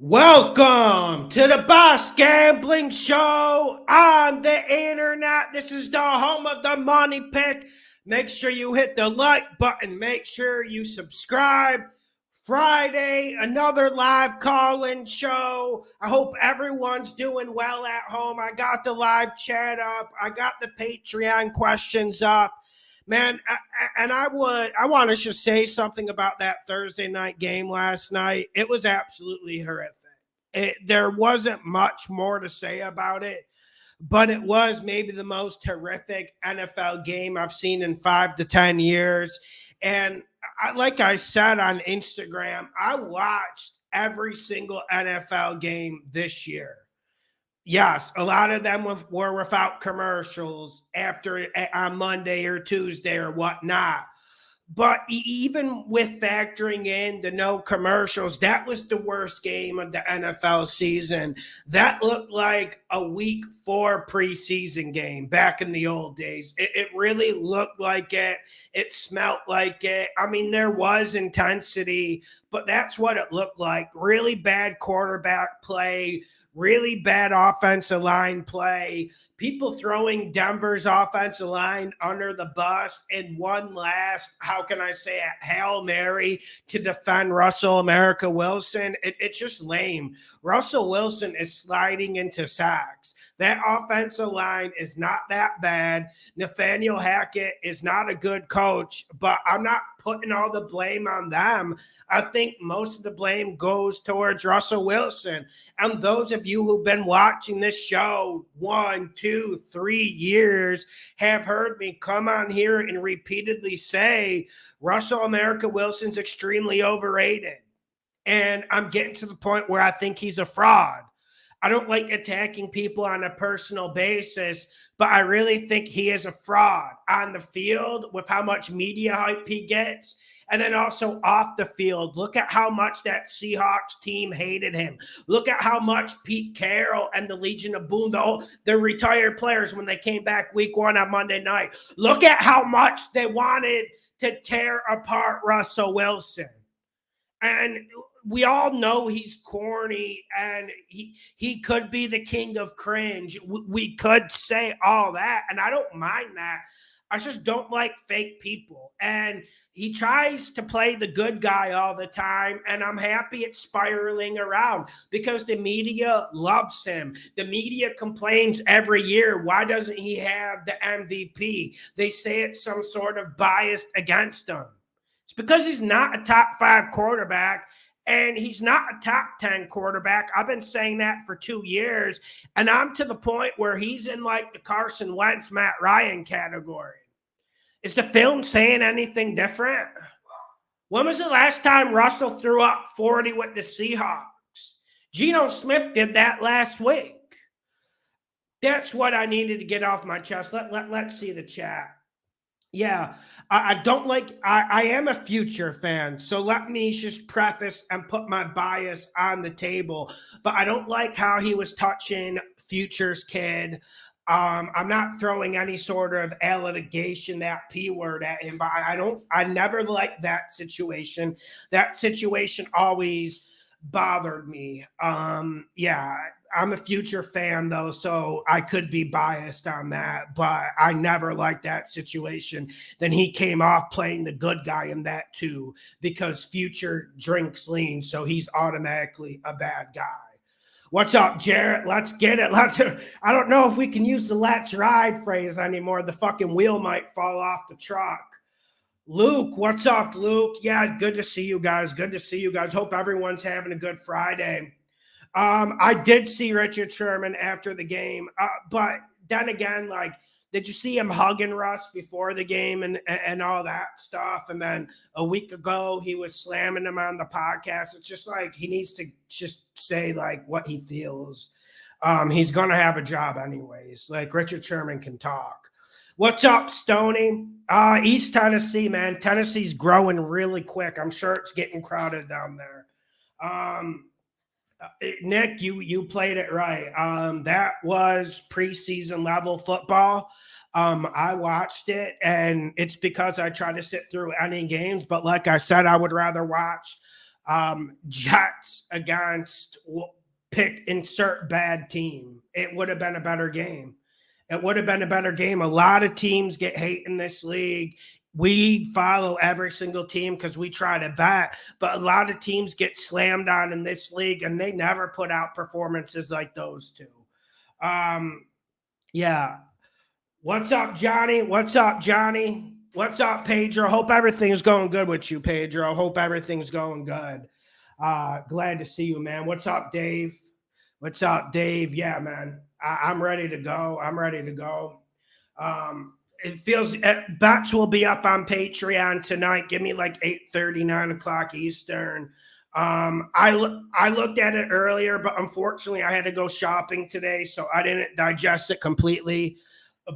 Welcome to the best gambling show on the internet. This is the home of the money pick. Make sure you hit the like button. Make sure you subscribe. Friday, another live call-in show. I hope everyone's doing well at home. I got the live chat up. I got the Patreon questions up. Man, I want to just say something about that Thursday night game last night. It was absolutely horrific. There wasn't much more to say about it, but it was maybe the most horrific NFL game I've seen in 5 to 10 years. And like I said on Instagram, I watched every single NFL game this year. Yes, a lot of them were without commercials after on Monday or Tuesday or whatnot. But even with factoring in the no commercials, that was the worst game of the NFL season. That looked like a week 4 preseason game back in the old days. It really looked like it. It smelled like it. I mean, there was intensity, but that's what it looked like. Really bad quarterback play. Really bad offensive line play, people throwing Denver's offensive line under the bus, and one last, how can I say it, Hail Mary to defend Russell Wilson. It's just lame. Russell Wilson is sliding into sacks. That offensive line is not that bad. Nathaniel Hackett is not a good coach, but I'm not putting all the blame on them. I think most of the blame goes towards Russell Wilson. And those of you who've been watching this show 1, 2, 3 years have heard me come on here and repeatedly say Russell Wilson's extremely overrated. And I'm getting to the point where I think he's a fraud. I don't like attacking people on a personal basis, but I really think he is a fraud on the field with how much media hype he gets. And then also off the field, look at how much that Seahawks team hated him. Look at how much Pete Carroll and the Legion of Boom, the retired players, when they came back week 1 on Monday night, look at how much they wanted to tear apart Russell Wilson. And we all know he's corny and he could be the king of cringe. We could say all that, and I don't mind that. I just don't like fake people. And he tries to play the good guy all the time, and I'm happy it's spiraling around because the media loves him. The media complains every year, why doesn't he have the MVP? They say it's some sort of bias against him. It's because he's not a top 5 quarterback. And he's not a top 10 quarterback. I've been saying that for 2 years. And I'm to the point where he's in like the Carson Wentz, Matt Ryan category. Is the film saying anything different? When was the last time Russell threw up 40 with the Seahawks? Geno Smith did that last week. That's what I needed to get off my chest. Let's see the chat. Yeah, I don't like, I am a Future fan, so let me just preface and put my bias on the table, but I don't like how he was touching Future's kid. I'm not throwing any sort of allegation, that P word at him, but I never liked that situation. That situation always bothered me. Yeah, I'm a Future fan though, so I could be biased on that, but I never liked that situation. Then he came off playing the good guy in that too, because Future drinks lean, so he's automatically a bad guy. What's up, Jarrett? Let's get it. I don't know if we can use the let's ride phrase anymore. The fucking wheel might fall off the truck. Luke, what's up, Luke? Yeah, good to see you guys. Good to see you guys. Hope everyone's having a good Friday. I did see Richard Sherman after the game, but then again, like, did you see him hugging Russ before the game and all that stuff? And then a week ago, he was slamming him on the podcast. It's just like he needs to just say like what he feels. He's going to have a job anyways. Like Richard Sherman can talk. What's up, Stoney? East Tennessee, man. Tennessee's growing really quick. I'm sure it's getting crowded down there. Nick, you played it right. That was preseason level football. I watched it, and it's because I try to sit through any games. But like I said, I would rather watch Jets against pick insert bad team. It would have been a better game. It would have been a better game. A lot of teams get hate in this league. We follow every single team because we try to bet, but a lot of teams get slammed on in this league, and they never put out performances like those two. Yeah. What's up, Johnny? What's up, Johnny? What's up, Pedro? Hope everything's going good with you, Pedro. Hope everything's going good. Glad to see you, man. What's up, Dave? What's up, Dave? Yeah, man. I'm ready to go. I'm ready to go. It feels bets will be up on Patreon tonight. Give me like 8:30, 9 o'clock Eastern. I looked at it earlier, but unfortunately I had to go shopping today, so I didn't digest it completely.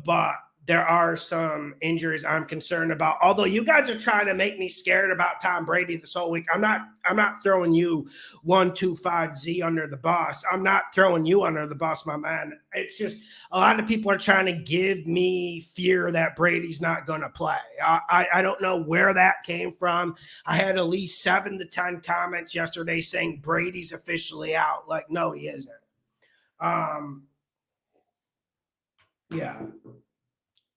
But there are some injuries I'm concerned about. Although you guys are trying to make me scared about Tom Brady this whole week. I'm not throwing you 125Z under the bus. I'm not throwing you under the bus, my man. It's just a lot of people are trying to give me fear that Brady's not going to play. I don't know where that came from. I had at least 7 to 10 comments yesterday saying Brady's officially out. Like, no, he isn't. Yeah.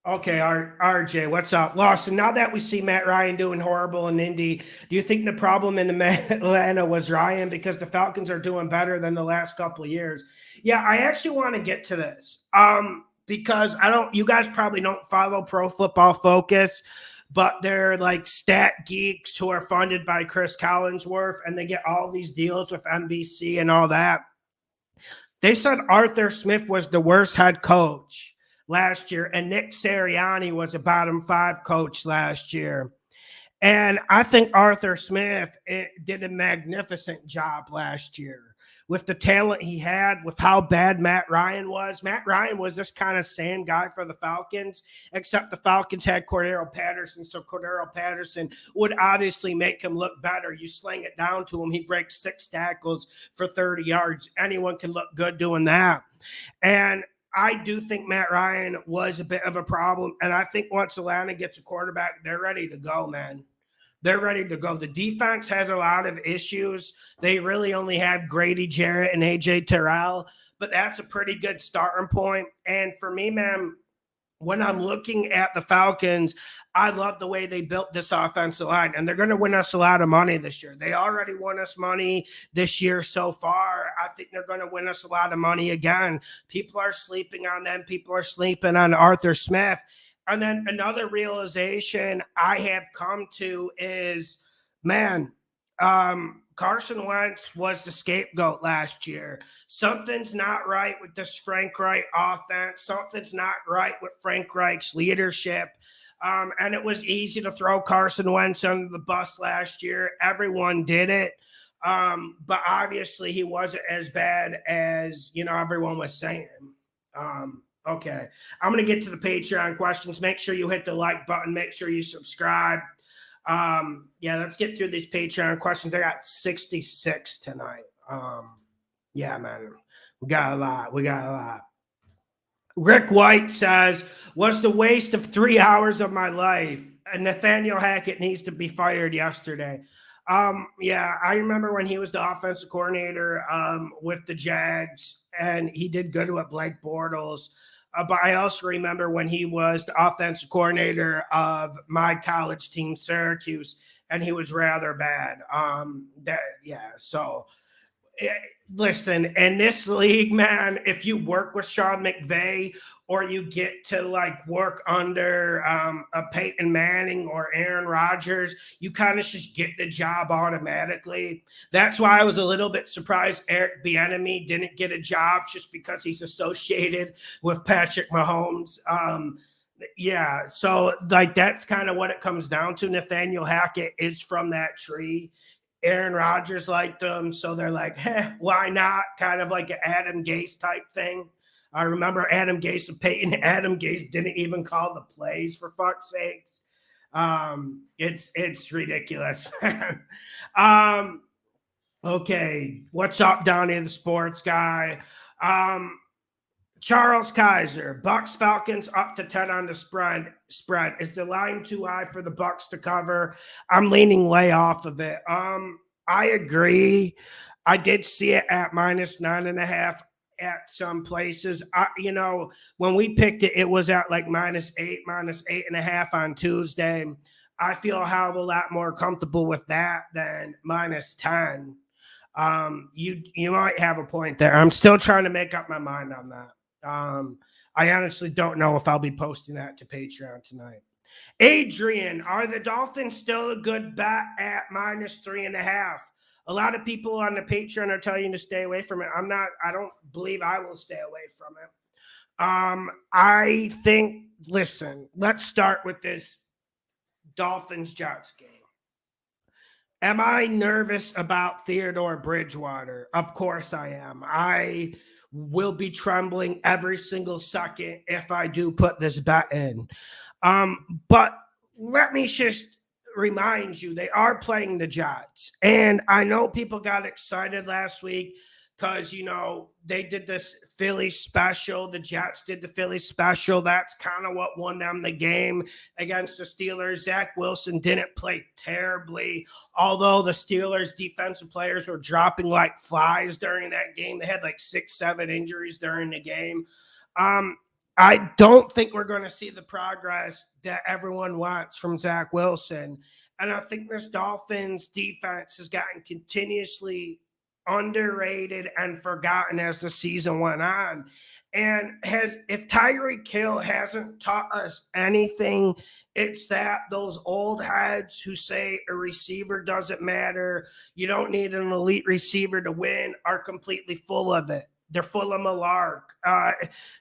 Okay, RJ, what's up? Lawson, now that we see Matt Ryan doing horrible in Indy, do you think the problem in Atlanta was Ryan because the Falcons are doing better than the last couple of years? Yeah, I actually want to get to this because you guys probably don't follow Pro Football Focus, but they're like stat geeks who are funded by Chris Collinsworth, and they get all these deals with NBC and all that. They said Arthur Smith was the worst head coach last year, and Nick Sirianni was a bottom 5 coach last year. And I think Arthur Smith did a magnificent job last year with the talent he had, with how bad Matt Ryan was. Matt Ryan was this kind of same guy for the Falcons, except the Falcons had Cordero Patterson, so Cordero Patterson would obviously make him look better. You sling it down to him, he breaks 6 tackles for 30 yards. Anyone can look good doing that. And I do think Matt Ryan was a bit of a problem. And I think once Atlanta gets a quarterback, they're ready to go, man. They're ready to go. The defense has a lot of issues. They really only have Grady Jarrett and AJ Terrell, but that's a pretty good starting point. And for me, man, when I'm looking at the Falcons, I love the way they built this offensive line, and they're going to win us a lot of money this year. They already won us money this year so far. I think they're going to win us a lot of money again. People are sleeping on them. People are sleeping on Arthur Smith. And then another realization I have come to is, man, Carson Wentz was the scapegoat last year. Something's not right with this Frank Reich offense. Something's not right with Frank Reich's leadership. And it was easy to throw Carson Wentz under the bus last year. Everyone did it. But obviously he wasn't as bad as, everyone was saying. Okay. I'm going to get to the Patreon questions. Make sure you hit the like button. Make sure you subscribe. Let's get through these Patreon questions. I got 66 tonight. Yeah, man. We got a lot. Rick White says, was the waste of 3 hours of my life. And Nathaniel Hackett needs to be fired yesterday. I remember when he was the offensive coordinator with the Jags, and he did good with Blake Bortles. But I also remember when he was the offensive coordinator of my college team, Syracuse, and he was rather bad. Listen, in this league, man, if you work with Sean McVay or you get to work under a Peyton Manning or Aaron Rodgers, you kind of just get the job automatically. That's why I was a little bit surprised Eric Bieniemy didn't get a job just because he's associated with Patrick Mahomes. So that's kind of what it comes down to. Nathaniel Hackett is from that tree. Aaron Rodgers liked them, so they're like, why not? Kind of like an Adam Gase type thing. I remember Adam Gase and Peyton. Adam Gase didn't even call the plays, for fuck's sakes. It's ridiculous, man. Okay, what's up, Donnie the sports guy? Charles Kaiser, Bucks Falcons up to 10 on the spread. Is the line too high for the Bucks to cover? I'm leaning way off of it. I agree. I did see it at -9.5 at some places. When we picked it, it was at like -8, -8.5 on Tuesday. I feel a hell of a lot more comfortable with that than -10. You might have a point there. I'm still trying to make up my mind on that. I honestly don't know if I'll be posting that to Patreon tonight. Adrian, are the Dolphins still a good bet at -3.5? A lot of people on the Patreon are telling you to stay away from it. I'm not, I don't believe I will stay away from it. I think, listen, let's start with this Dolphins Jets game. Am I nervous about Theodore Bridgewater? Of course I am. I will be trembling every single second if I do put this bet in. But let me just remind you, they are playing the Jets. And I know people got excited last week because, they did this Philly special. The Jets did the Philly special. That's kind of what won them the game against the Steelers. Zach Wilson didn't play terribly, although the Steelers defensive players were dropping like flies during that game. They had like 6-7 injuries during the game. I don't think we're going to see the progress that everyone wants from Zach Wilson. And I think this Dolphins defense has gotten continuously underrated and forgotten as the season went on. And if Tyreek Hill hasn't taught us anything, it's that those old heads who say a receiver doesn't matter, you don't need an elite receiver to win, are completely full of it. They're full of malark.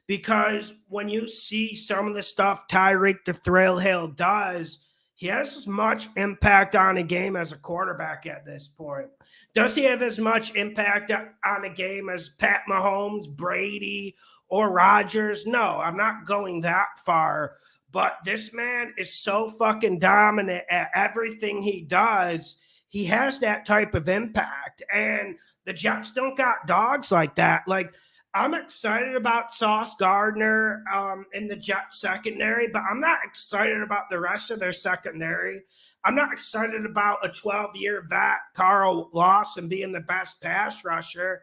Because when you see some of the stuff Tyreek the Thrill Hill does, he has as much impact on a game as a quarterback at this point. Does he have as much impact on a game as Pat Mahomes, Brady, or Rodgers? No, I'm not going that far. But this man is so fucking dominant at everything he does. He has that type of impact. And the Jets don't got dogs like that. Like, I'm excited about Sauce Gardner in the Jets secondary, but I'm not excited about the rest of their secondary. I'm not excited about a 12-year vet, Carl Lawson, being the best pass rusher.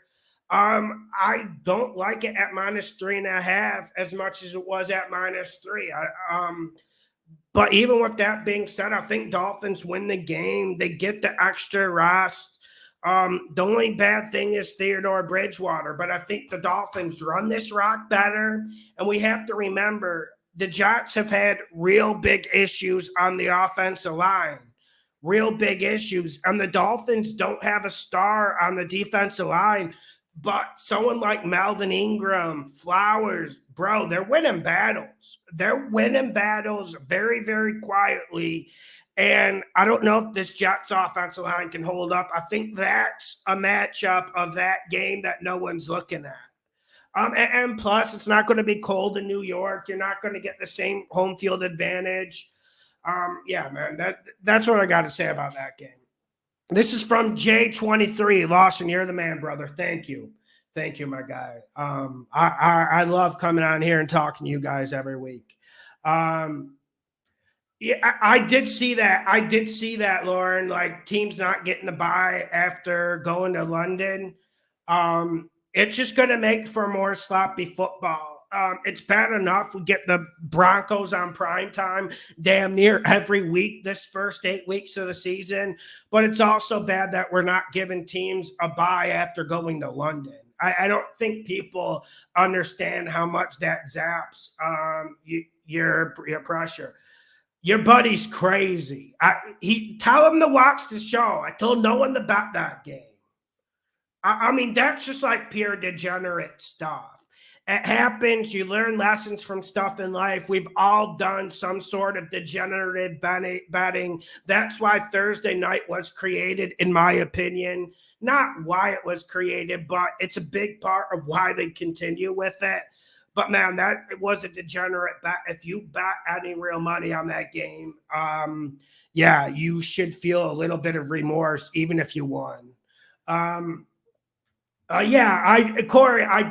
I don't like it at -3.5 as much as it was at -3. But even with that being said, I think Dolphins win the game. They get the extra rest. The only bad thing is Theodore Bridgewater, but I think the Dolphins run this rock better. And we have to remember the Jets have had real big issues on the offensive line, real big issues. And the Dolphins don't have a star on the defensive line, but someone like Melvin Ingram, Flowers, bro, they're winning battles. They're winning battles very, very quietly. And I don't know if this Jets offensive line can hold up. I think that's a matchup of that game that no one's looking at. And plus, it's not going to be cold in New York. You're not going to get the same home field advantage. Yeah, man, that's what I got to say about that game. This is from J23. Lawson, you're the man, brother. Thank you. Thank you, my guy. I love coming on here and talking to you guys every week. Yeah, I did see that. I did see that, Lauren. Like, teams not getting the bye after going to London. It's just going to make for more sloppy football. It's bad enough we get the Broncos on prime time damn near every week this first 8 weeks of the season, but it's also bad that we're not giving teams a bye after going to London. I don't think people understand how much that zaps your pressure. Your buddy's crazy. Tell him to watch the show. I told no one to bet that game. I mean, that's just like pure degenerate stuff. It happens. You learn lessons from stuff in life. We've all done some sort of degenerative betting. That's why Thursday night was created, in my opinion. Not why it was created, but it's a big part of why they continue with it. But, man, it was a degenerate bet. If you bet any real money on that game, yeah, you should feel a little bit of remorse, even if you won. Corey, I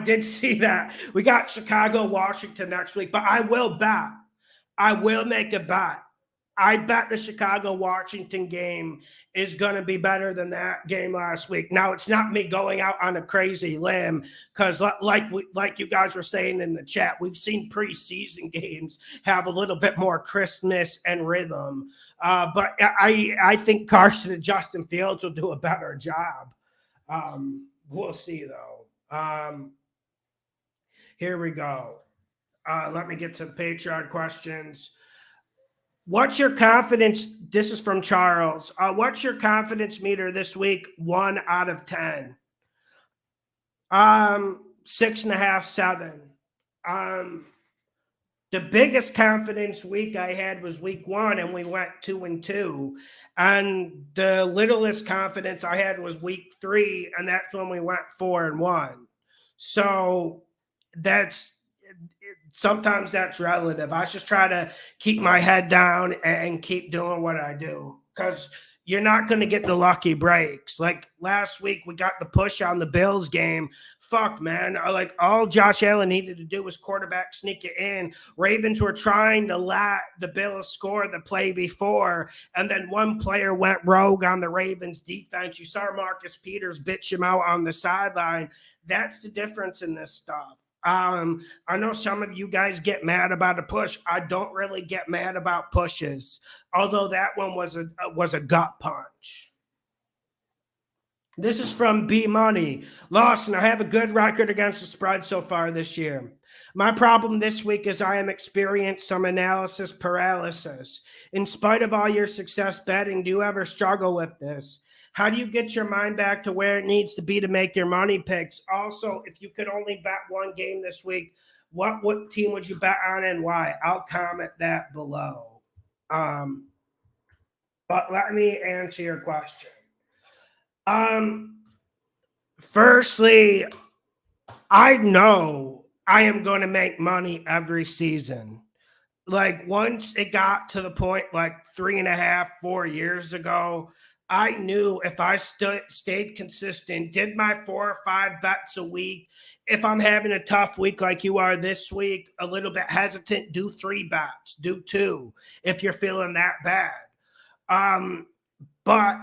did see that. We got Chicago, Washington next week, but I will bet. I will make a bet I bet the Chicago-Washington game is going to be better than that game last week. Now, it's not me going out on a crazy limb because, like you guys were saying in the chat, we've seen preseason games have a little bit more crispness and rhythm. But I think Carson and Justin Fields will do a better job. We'll see, though. Here we go. Let me get to Patreon questions. What's your confidence? This is from Charles. What's your confidence meter this week? 1 out of 10. 6.5, 7. The biggest confidence week I had was week 1, and we went 2-2. And the littlest confidence I had was week 3, and that's when we went 4-1. So sometimes that's relative. I just try to keep my head down and keep doing what I do, because you're not going to get the lucky breaks. Like last week, we got the push on the Bills game. Fuck, man. Like all Josh Allen needed to do was quarterback sneak it in. Ravens were trying to let the Bills score the play before, and then one player went rogue on the Ravens defense. You saw Marcus Peters bitch him out on the sideline. That's the difference in this stuff. I know some of you guys get mad about a push. I don't really get mad about pushes, although that one was a gut punch. This is from B Money. Lawson, I have a good record against the spread so far this year. My problem this week is I am experiencing some analysis paralysis. In spite of all your success betting, do you ever struggle with this? How do you get your mind back to where it needs to be to make your money picks? Also, if you could only bet one game this week, what team would you bet on and why? I'll comment that below. But let me answer your question. Firstly, I know I am going to make money every season. Like once it got to the point like 3.5, 4 years ago, I knew if I stayed consistent, did my 4 or 5 bets a week, if I'm having a tough week like you are this week, a little bit hesitant, do 3 bets, do 2 if you're feeling that bad. But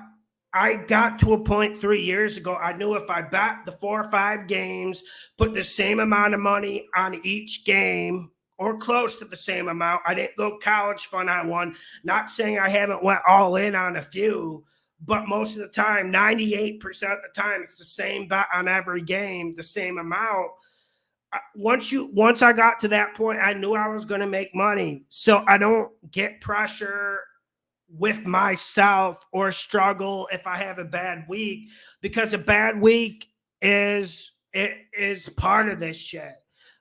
I got to a point 3 years ago, I knew if I bet the 4 or 5 games, put the same amount of money on each game, or close to the same amount. I didn't go college fund on one. Not saying I haven't went all in on a few, but most of the time, 98% of the time, it's the same bet on every game, the same amount. Once I got to that point, I knew I was going to make money. So I don't get pressure with myself or struggle if I have a bad week, because a bad week is part of this shit.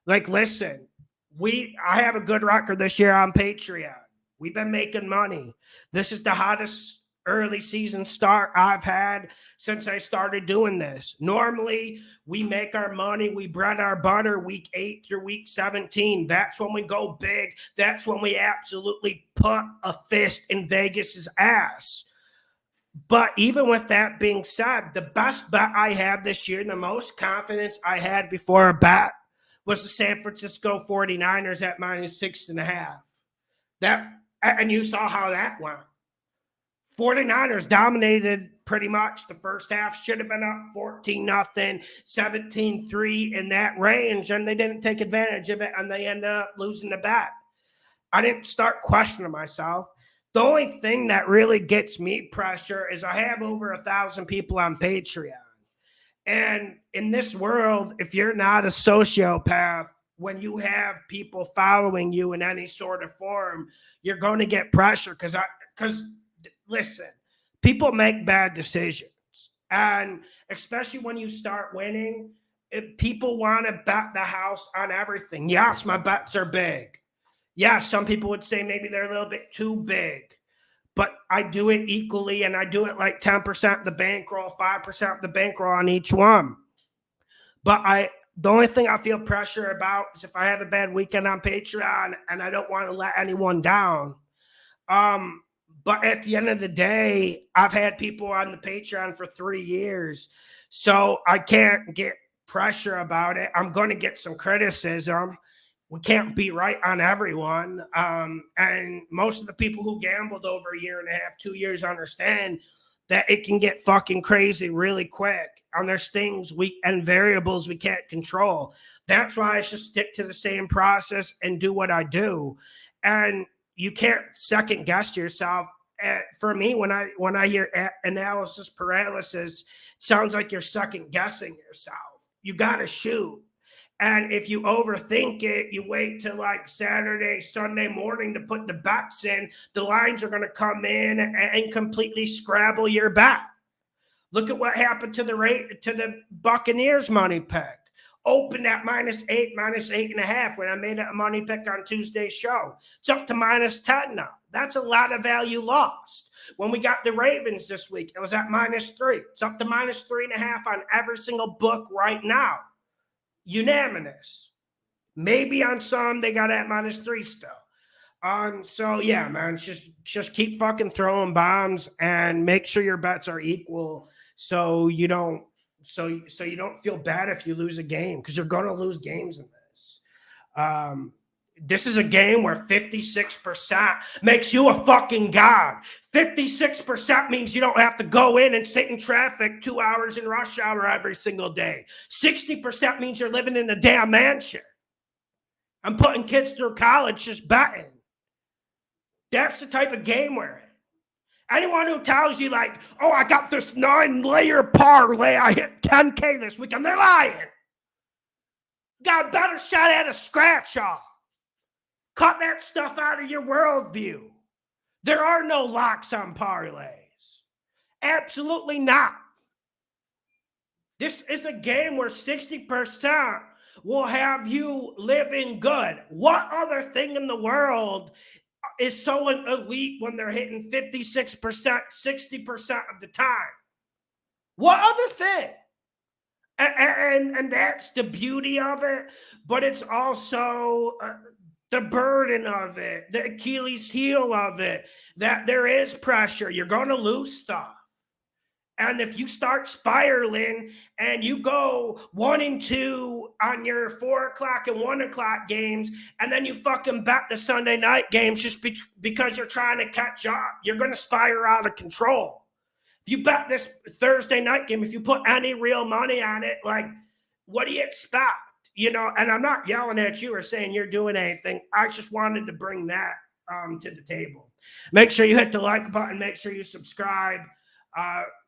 Like, listen, I have a good record this year on Patreon. We've been making money. This is the hottest early season start I've had since I started doing this. Normally, we make our money, we bread our butter week 8 through week 17. That's when we go big. That's when we absolutely put a fist in Vegas's ass. But even with that being said, the best bet I had this year, the most confidence I had before a bet, was the San Francisco 49ers at -6.5. And you saw how that went. 49ers dominated pretty much the first half. Should have been up 14-0, 17-3 in that range, and they didn't take advantage of it, and they ended up losing the bet. I didn't start questioning myself. The only thing that really gets me pressure is I have over 1,000 people on Patreon. And in this world, if you're not a sociopath, when you have people following you in any sort of form, you're going to get pressure because listen, people make bad decisions. And especially when you start winning, people want to bet the house on everything. Yes, my bets are big. Yes, some people would say maybe they're a little bit too big. But I do it equally, and I do it like 10% of the bankroll, 5% of the bankroll on each one. But the only thing I feel pressure about is if I have a bad weekend on Patreon and I don't want to let anyone down. But at the end of the day, I've had people on the Patreon for 3 years, so I can't get pressure about it. I'm going to get some criticism. we can't be right on everyone. And most of the people who gambled over a year and a half, 2 years understand that it can get fucking crazy really quick. And there's things and variables we can't control. That's why I just stick to the same process and do what I do. And you can't second guess yourself. For me, when I hear analysis paralysis, it sounds like you're second guessing yourself. You got to shoot. And if you overthink it, you wait till like Saturday, Sunday morning to put the bets in, the lines are going to come in and completely scrabble your bet. Look at what happened to the Buccaneers money pick. Opened at -8, -8.5 when I made a money pick on Tuesday's show. It's up to -10 now. That's a lot of value lost. When we got the Ravens this week, it was at -3. It's up to -3.5 on every single book right now. Unanimous. Maybe on some they got at -3 still. So yeah, man, just keep fucking throwing bombs and make sure your bets are equal, so you don't feel bad if you lose a game, because you're gonna lose games in this. This is a game where 56% makes you a fucking god. 56% means you don't have to go in and sit in traffic 2 hours in rush hour every single day. 60% means you're living in a damn mansion. I'm putting kids through college just betting. That's the type of game we're in. Anyone who tells you like, oh, I got this 9-layer parlay, I hit 10K this weekend, they're lying. Got a better shot at a scratch off. Cut that stuff out of your worldview. There are no locks on parlays. Absolutely not. This is a game where 60% will have you living good. What other thing in the world is so elite when they're hitting 56%, 60% of the time? What other thing? And that's the beauty of it, but it's also the burden of it, the Achilles heel of it, that there is pressure. You're going to lose stuff. And if you start spiraling and you go 1-2 on your 4:00 and 1:00 games, and then you fucking bet the Sunday night games just because you're trying to catch up, you're going to spiral out of control. If you bet this Thursday night game, if you put any real money on it, like, what do you expect? You know, and I'm not yelling at you or saying you're doing anything. I just wanted to bring that to the table. Make sure you hit the like button. Make sure you subscribe.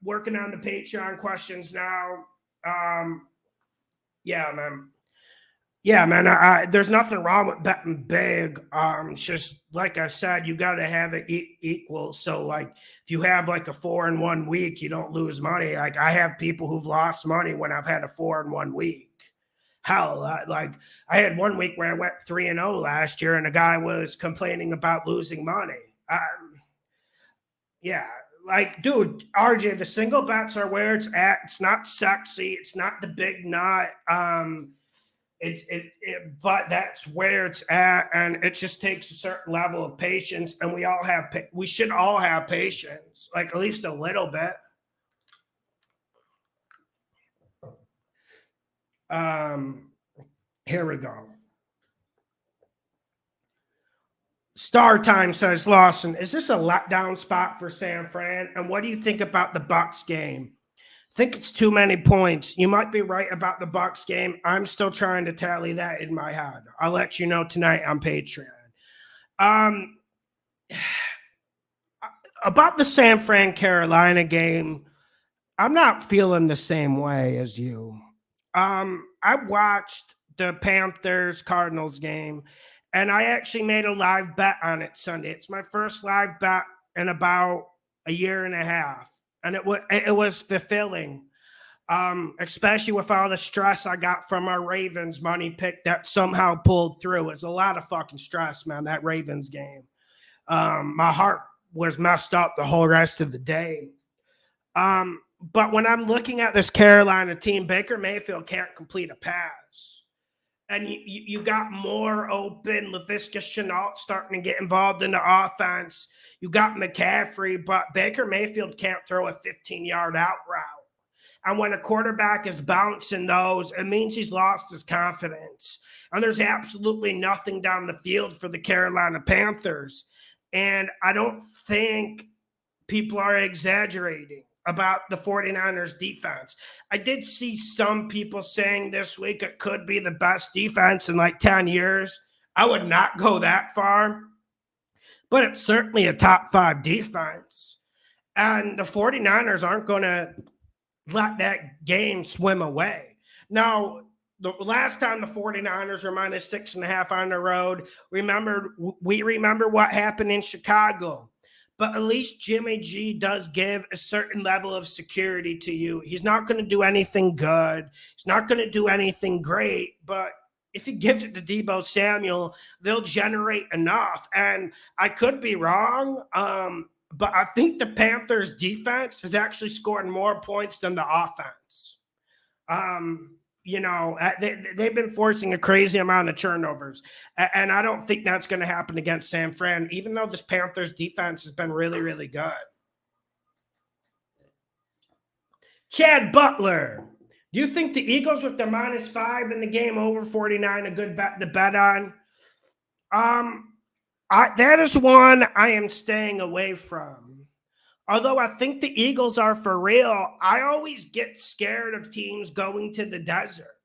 Working on the Patreon questions now. Yeah, man. There's nothing wrong with betting big. It's just like I said, you got to have it equal. So, like, if you have like a 4-1 week, you don't lose money. Like, I have people who've lost money when I've had a 4-1 week. Hell, like, I had 1 week where I went 3-0 last year, and a guy was complaining about losing money. Yeah. Like, dude, RJ, the single bets are where it's at. It's not sexy. It's not the big nut. But that's where it's at, and it just takes a certain level of patience. And we should all have patience, like at least a little bit. Here we go. Star Time says, Lawson, is this a letdown spot for San Fran? And what do you think about the Bucs game? I think it's too many points. You might be right about the Bucs game. I'm still trying to tally that in my head. I'll let you know tonight on Patreon. About the San Fran Carolina game, I'm not feeling the same way as you. I watched the Panthers Cardinals game, and I actually made a live bet on it Sunday. It's my first live bet in about a year and a half, and it was fulfilling, especially with all the stress I got from our Ravens money pick that somehow pulled through. It's a lot of fucking stress, man, that Ravens game. My heart was messed up the whole rest of the day. But when I'm looking at this Carolina team, Baker Mayfield can't complete a pass. And you got more open. LaVisca Chenault starting to get involved in the offense. You got McCaffrey, but Baker Mayfield can't throw a 15-yard out route. And when a quarterback is bouncing those, it means he's lost his confidence. And there's absolutely nothing down the field for the Carolina Panthers. And I don't think people are exaggerating about the 49ers defense. I did see some people saying this week it could be the best defense in like 10 years. I would not go that far, but it's certainly a top 5 defense. And the 49ers aren't going to let that game swim away. Now, the last time the 49ers were minus 6.5 on the road, we remember what happened in Chicago. But at least Jimmy G does give a certain level of security to you. He's not going to do anything good. He's not going to do anything great. But if he gives it to Deebo Samuel, they'll generate enough. And I could be wrong, but I think the Panthers' defense has actually scored more points than the offense. They've been forcing a crazy amount of turnovers, and I don't think that's going to happen against San Fran, even though this Panthers defense has been really, really good. Chad Butler, do you think the Eagles with the -5 in the game over 49 a good bet to bet on? That is one I am staying away from. Although I think the Eagles are for real, I always get scared of teams going to the desert.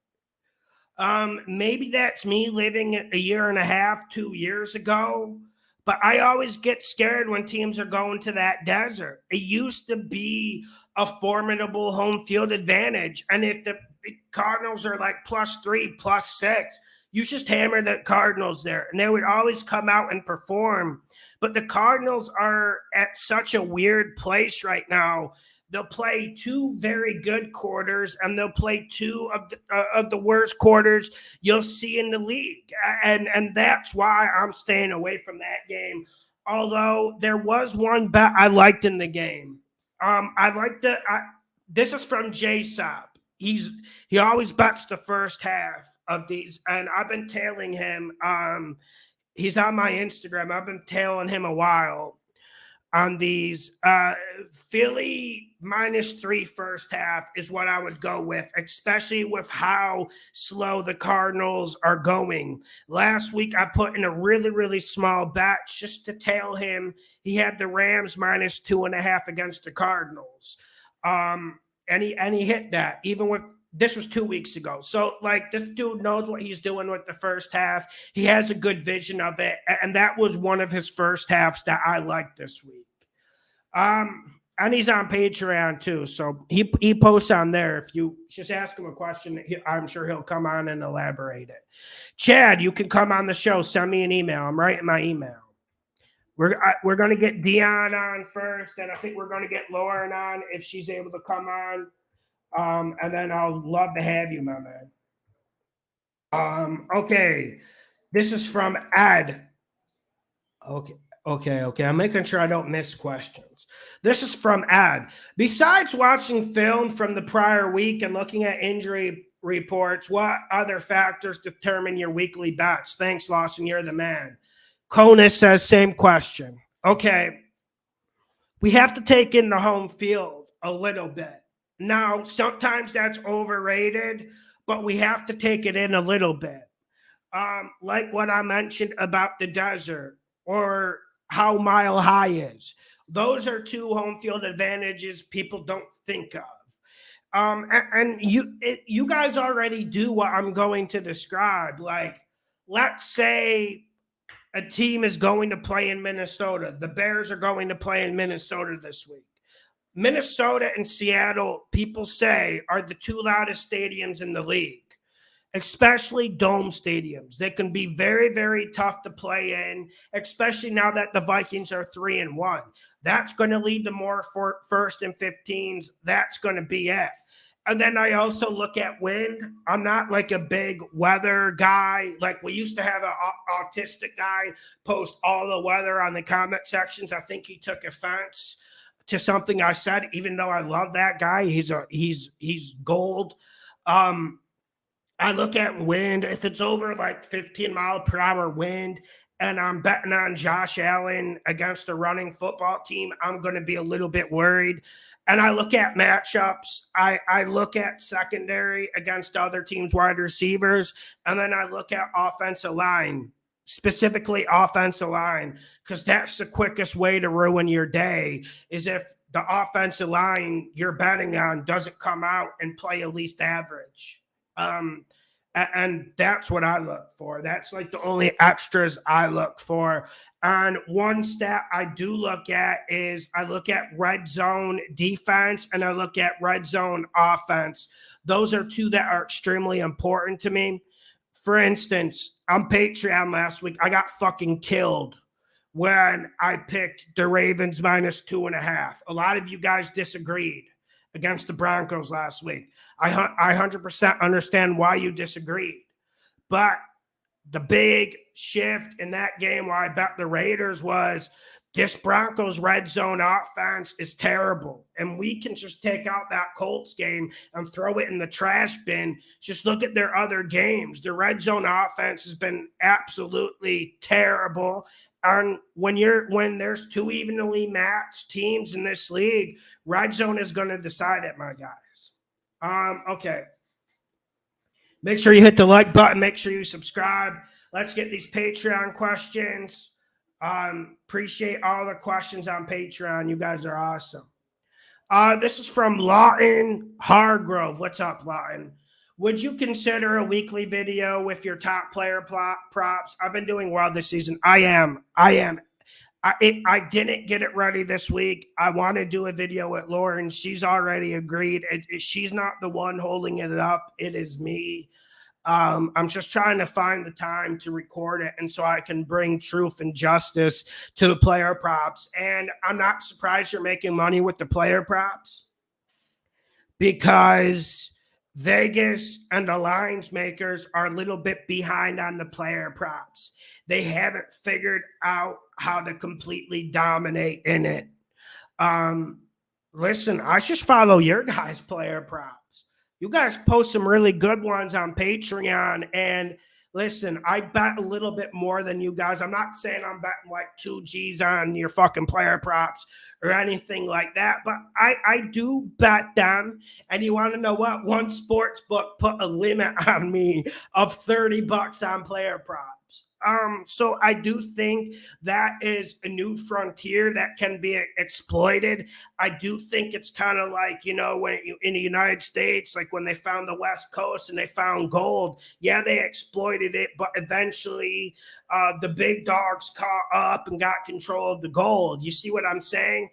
Maybe that's me living a year and a half, 2 years ago, but I always get scared when teams are going to that desert. It used to be a formidable home field advantage. And if the Cardinals are like +3, +6, you just hammer the Cardinals there, and they would always come out and perform. But the Cardinals are at such a weird place right now. They'll play 2 very good quarters, and they'll play 2 of the worst quarters you'll see in the league. And that's why I'm staying away from that game. Although there was one bet I liked in the game. This is from J-Sop. He always bets the first half of these, and I've been tailing him. He's on my Instagram. I've been tailing him a while on these. Philly -3 first half is what I would go with, especially with how slow the Cardinals are going. Last week, I put in a really, really small bet just to tail him. He had the Rams -2.5 against the Cardinals. And he hit that, even with this was 2 weeks ago. So, like, this dude knows what he's doing with the first half. He has a good vision of it. And that was one of his first halves that I liked this week. And he's on Patreon too. So he posts on there. If you just ask him a question, I'm sure he'll come on and elaborate it. Chad, you can come on the show. Send me an email. I'm writing my email. We're going to get Dion on first. And I think we're going to get Lauren on if she's able to come on. And then I'll love to have you, my man. Okay. This is from Ed. Okay. I'm making sure I don't miss questions. This is from Ed. Besides watching film from the prior week and looking at injury reports, what other factors determine your weekly bets? Thanks, Lawson. You're the man. Conus says, same question. Okay. We have to take in the home field a little bit. Now, sometimes that's overrated, but we have to take it in a little bit. Like what I mentioned about the desert or how Mile High is. Those are 2 home field advantages people don't think of. And you guys already do what I'm going to describe. Like, let's say a team is going to play in Minnesota. The Bears are going to play in Minnesota this week. Minnesota and Seattle, people say, are the 2 loudest stadiums in the league, especially dome stadiums. They can be very, very tough to play in, especially now that the Vikings are 3-1. That's going to lead to more for 1st and 15s. That's going to be it. And then I also look at wind. I'm not like a big weather guy. Like, we used to have an autistic guy post all the weather on the comment sections. I think he took offense to something I said, even though I love that guy. He's gold. I look at wind. If it's over like 15 mile per hour wind and I'm betting on Josh Allen against a running football team, I'm going to be a little bit worried. and I look at matchups. I look at secondary against other teams' wide receivers, and then I look at offensive line, specifically offensive line, because that's the quickest way to ruin your day is if the offensive line you're betting on doesn't come out and play at least average. And that's what I look for. That's like the only extras I look for. And one stat I do look at is I look at red zone defense and I look at red zone offense. Those are two that are extremely important to me. For instance, on Patreon last week, I got fucking killed when I picked the Ravens -2.5. A lot of you guys disagreed against the Broncos last week. I 100% understand why you disagreed. But the big shift in that game why I bet the Raiders was this Broncos red zone offense is terrible. And we can just take out that Colts game and throw it in the trash bin. Just look at their other games. The red zone offense has been absolutely terrible. And when there's two evenly matched teams in this league, red zone is going to decide it, my guys. Okay. Make sure you hit the like button. Make sure you subscribe. Let's get these Patreon questions. Appreciate all the questions on Patreon. You guys are awesome. This is from Lawson Hargrove. What's up, Lawson? Would you consider a weekly video with your top player props? I've been doing well this season. I am. I didn't get it ready this week. I want to do a video with Lauren. She's already agreed. She's not the one holding it up. It is me. I'm just trying to find the time to record it and so I can bring truth and justice to the player props. And I'm not surprised you're making money with the player props because Vegas and the lines makers are a little bit behind on the player props. They haven't figured out how to completely dominate in it. Listen, I just follow your guys' player props. You guys post some really good ones on Patreon. And listen, I bet a little bit more than you guys. I'm not saying I'm betting like 2 G's on your fucking player props or anything like that, but I do bet them. And you want to know what? One sports book put a limit on me of $30 on player props. So I do think that is a new frontier that can be exploited. I do think it's kind of like, when in the United States, like when they found the West Coast and they found gold, yeah, they exploited it, but eventually the big dogs caught up and got control of the gold. You see what I'm saying?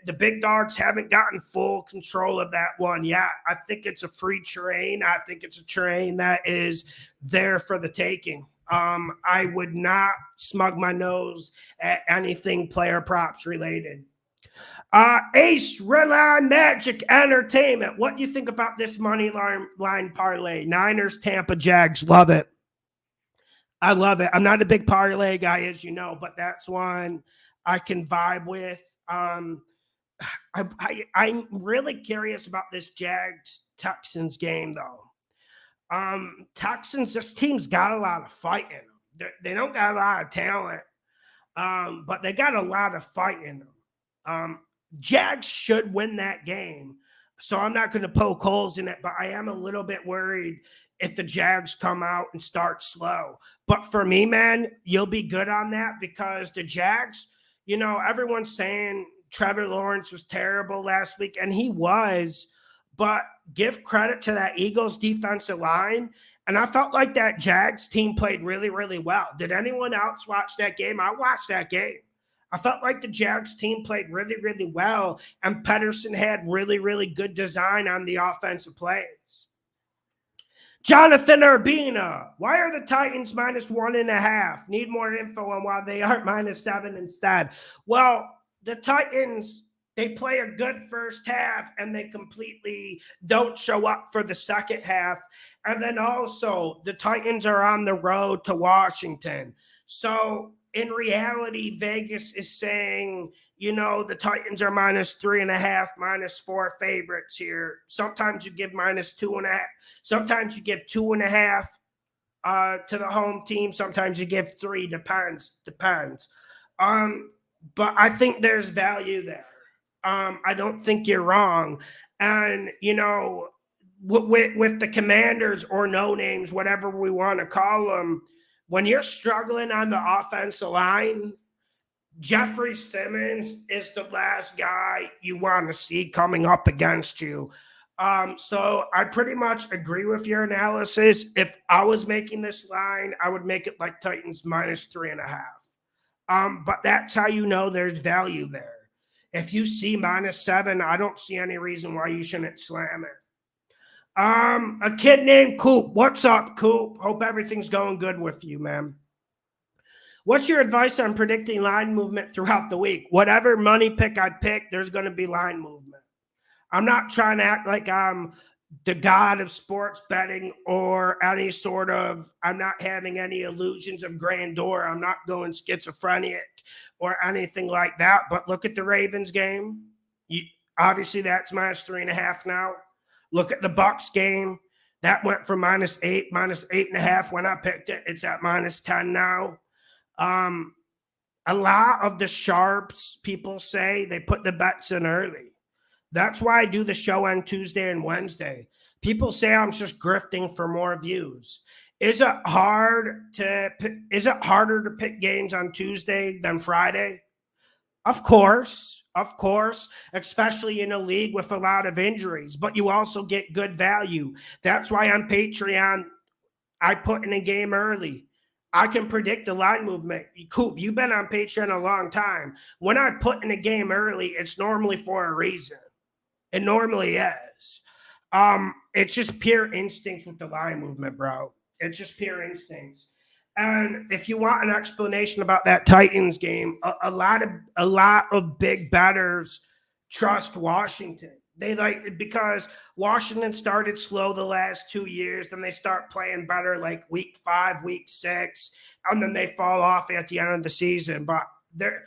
The big dogs haven't gotten full control of that one yet. I think it's a free terrain. I think it's a terrain that is there for the taking. I would not smug my nose at anything player props related. Ace Reline Magic Entertainment. What do you think about this money line parlay? Niners, Tampa, Jags. Love it. I love it. I'm not a big parlay guy, as you know, but that's one I can vibe with. I'm really curious about this Jags Texans game, though. Texans, this team's got a lot of fight in them. They don't got a lot of talent, but they got a lot of fight in them. Jags should win that game, so I'm not going to poke holes in it, but I am a little bit worried if the Jags come out and start slow. But for me, man, you'll be good on that because the Jags, everyone's saying Trevor Lawrence was terrible last week, and he was, but give credit to that Eagles defensive line. And I felt like that Jags team played really, really well. Did anyone else watch that game? I watched that game. I felt like the Jags team played really, really well. And Pedersen had really, really good design on the offensive plays. Jonathan Urbina, why are the Titans -1.5? Need more info on why they aren't -7 instead. Well, the Titans, they play a good first half and they completely don't show up for the second half. And then also the Titans are on the road to Washington. So in reality, Vegas is saying, the Titans are -3.5, -4 favorites here. Sometimes you give -2.5. Sometimes you give 2.5 to the home team. Sometimes you give 3. Depends. But I think there's value there. I don't think you're wrong. And, with the Commanders or no names, whatever we want to call them, when you're struggling on the offensive line, Jeffrey Simmons is the last guy you want to see coming up against you. So I pretty much agree with your analysis. If I was making this line, I would make it like Titans -3.5. But that's how you know there's value there. If you see -7, I don't see any reason why you shouldn't slam it. A kid named Coop. What's up, Coop? Hope everything's going good with you, man. What's your advice on predicting line movement throughout the week? Whatever money pick I pick, there's going to be line movement. I'm not trying to act like I'm the god of sports betting or any sort of, I'm not having any illusions of grandeur. I'm not going schizophrenic or anything like that. But look at the Ravens game. Obviously, that's -3.5 now. Look at the Bucs game. That went from -8, -8.5 when I picked it. It's at -10 now. A lot of the sharps, people say they put the bets in early. That's why I do the show on Tuesday and Wednesday. People say I'm just grifting for more views. Is it harder to pick games on Tuesday than Friday? Of course, especially in a league with a lot of injuries, but you also get good value. That's why on Patreon, I put in a game early. I can predict the line movement. Coop, you've been on Patreon a long time. When I put in a game early, it's normally for a reason. It normally is. It's just pure instincts with the line movement, bro. It's just pure instincts. And if you want an explanation about that Titans game, a lot of big bettors trust Washington. They like because Washington started slow the last 2 years, then they start playing better like week 5, week 6, and then they fall off at the end of the season. But they're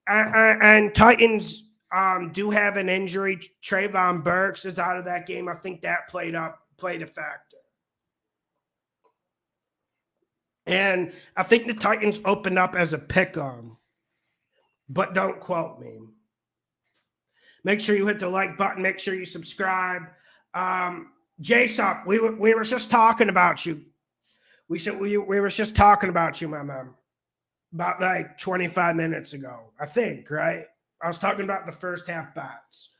and Titans do have an injury. Trayvon Burks is out of that game. I think that played a factor. And I think the Titans opened up as a pick-em, but don't quote me. Make sure you hit the like button. Make sure you subscribe. J-Sup, we were just talking about you. We were just talking about you, my man. About like 25 minutes ago, I think, right? I was talking about the first half bats.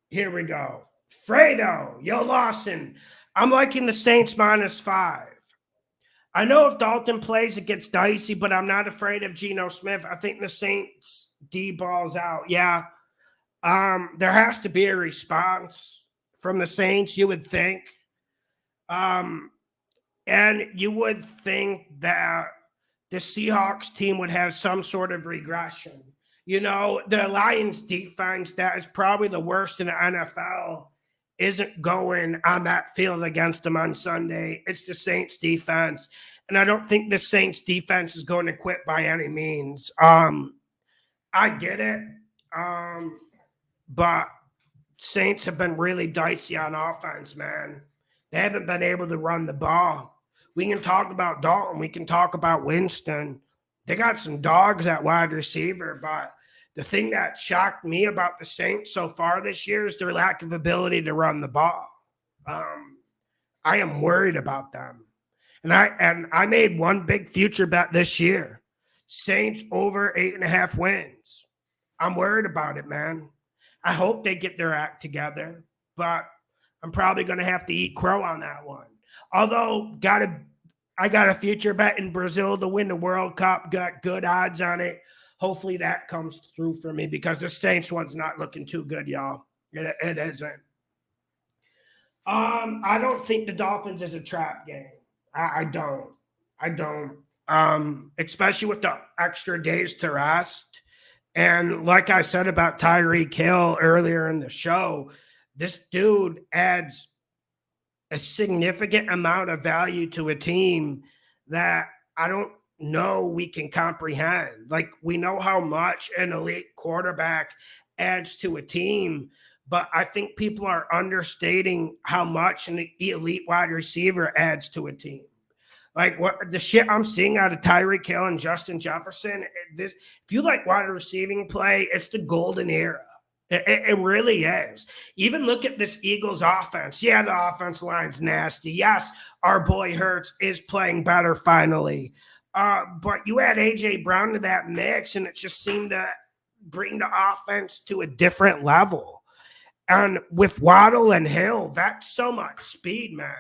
Here we go. Fredo, yo Lawson. I'm liking the Saints -5. I know if Dalton plays, it gets dicey, but I'm not afraid of Geno Smith. I think the Saints D balls out. Yeah. There has to be a response from the Saints, you would think. And you would think that the Seahawks team would have some sort of regression. The Lions defense, that is probably the worst in the NFL, isn't going on that field against them on Sunday. It's the Saints defense. And I don't think the Saints defense is going to quit by any means. I get it. But Saints have been really dicey on offense, man. They haven't been able to run the ball. We can talk about Dalton. We can talk about Winston. They got some dogs at wide receiver, but the thing that shocked me about the Saints so far this year is their lack of ability to run the ball. I am worried about them. And I made one big future bet this year. Saints over 8.5 wins. I'm worried about it, man. I hope they get their act together, but I'm probably going to have to eat crow on that one. Although I got a future bet in Brazil to win the World Cup. Got good odds on it. Hopefully that comes through for me because the Saints one's not looking too good, y'all. It isn't. I don't think the Dolphins is a trap game. I don't. Especially with the extra days to rest. And like I said about Tyreek Hill earlier in the show, this dude adds a significant amount of value to a team that I don't know we can comprehend. Like, we know how much an elite quarterback adds to a team, but I think people are understating how much an elite wide receiver adds to a team. Like what the shit I'm seeing out of Tyreek Hill and Justin Jefferson, this if you like wide receiving play, it's the golden era. It really is. Even look at this Eagles offense. Yeah, the offense line's nasty. Yes, our boy Hurts is playing better finally. But you add A.J. Brown to that mix, and it just seemed to bring the offense to a different level. And with Waddle and Hill, that's so much speed, man.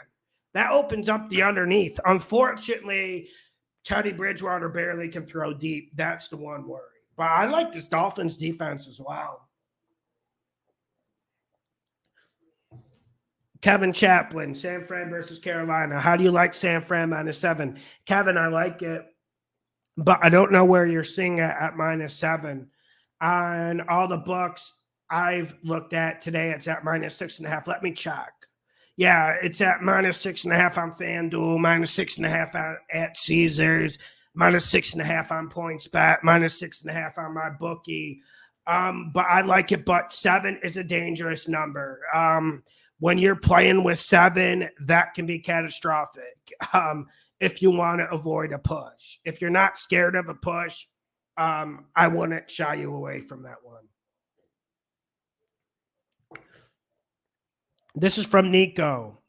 That opens up the underneath. Unfortunately, Teddy Bridgewater barely can throw deep. That's the one worry. But I like this Dolphins defense as well. Kevin Chaplin, San Fran versus Carolina. How do you like San Fran -7? Kevin, I like it, but I don't know where you're seeing it at -7. On all the books I've looked at today, it's at -6.5. Let me check. Yeah, it's at -6.5 on FanDuel, -6.5 at Caesars, -6.5 on PointsBet, -6.5 on my bookie. But I like it, but 7 is a dangerous number. When you're playing with 7, that can be catastrophic if you want to avoid a push. If you're not scared of a push, I wouldn't shy you away from that one. This is from Nico.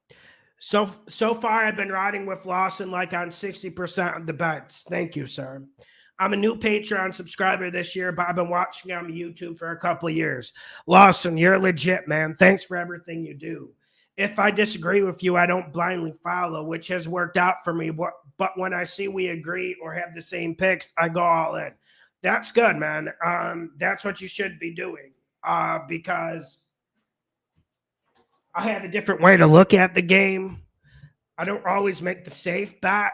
So far, I've been riding with Lawson like on 60% of the bets. Thank you, sir. I'm a new Patreon subscriber this year, but I've been watching on YouTube for a couple of years. Lawson, you're legit, man. Thanks for everything you do. If I disagree with you, I don't blindly follow, which has worked out for me. But when I see we agree or have the same picks, I go all in. That's good, man. That's what you should be doing because I have a different way to look at the game. I don't always make the safe bet.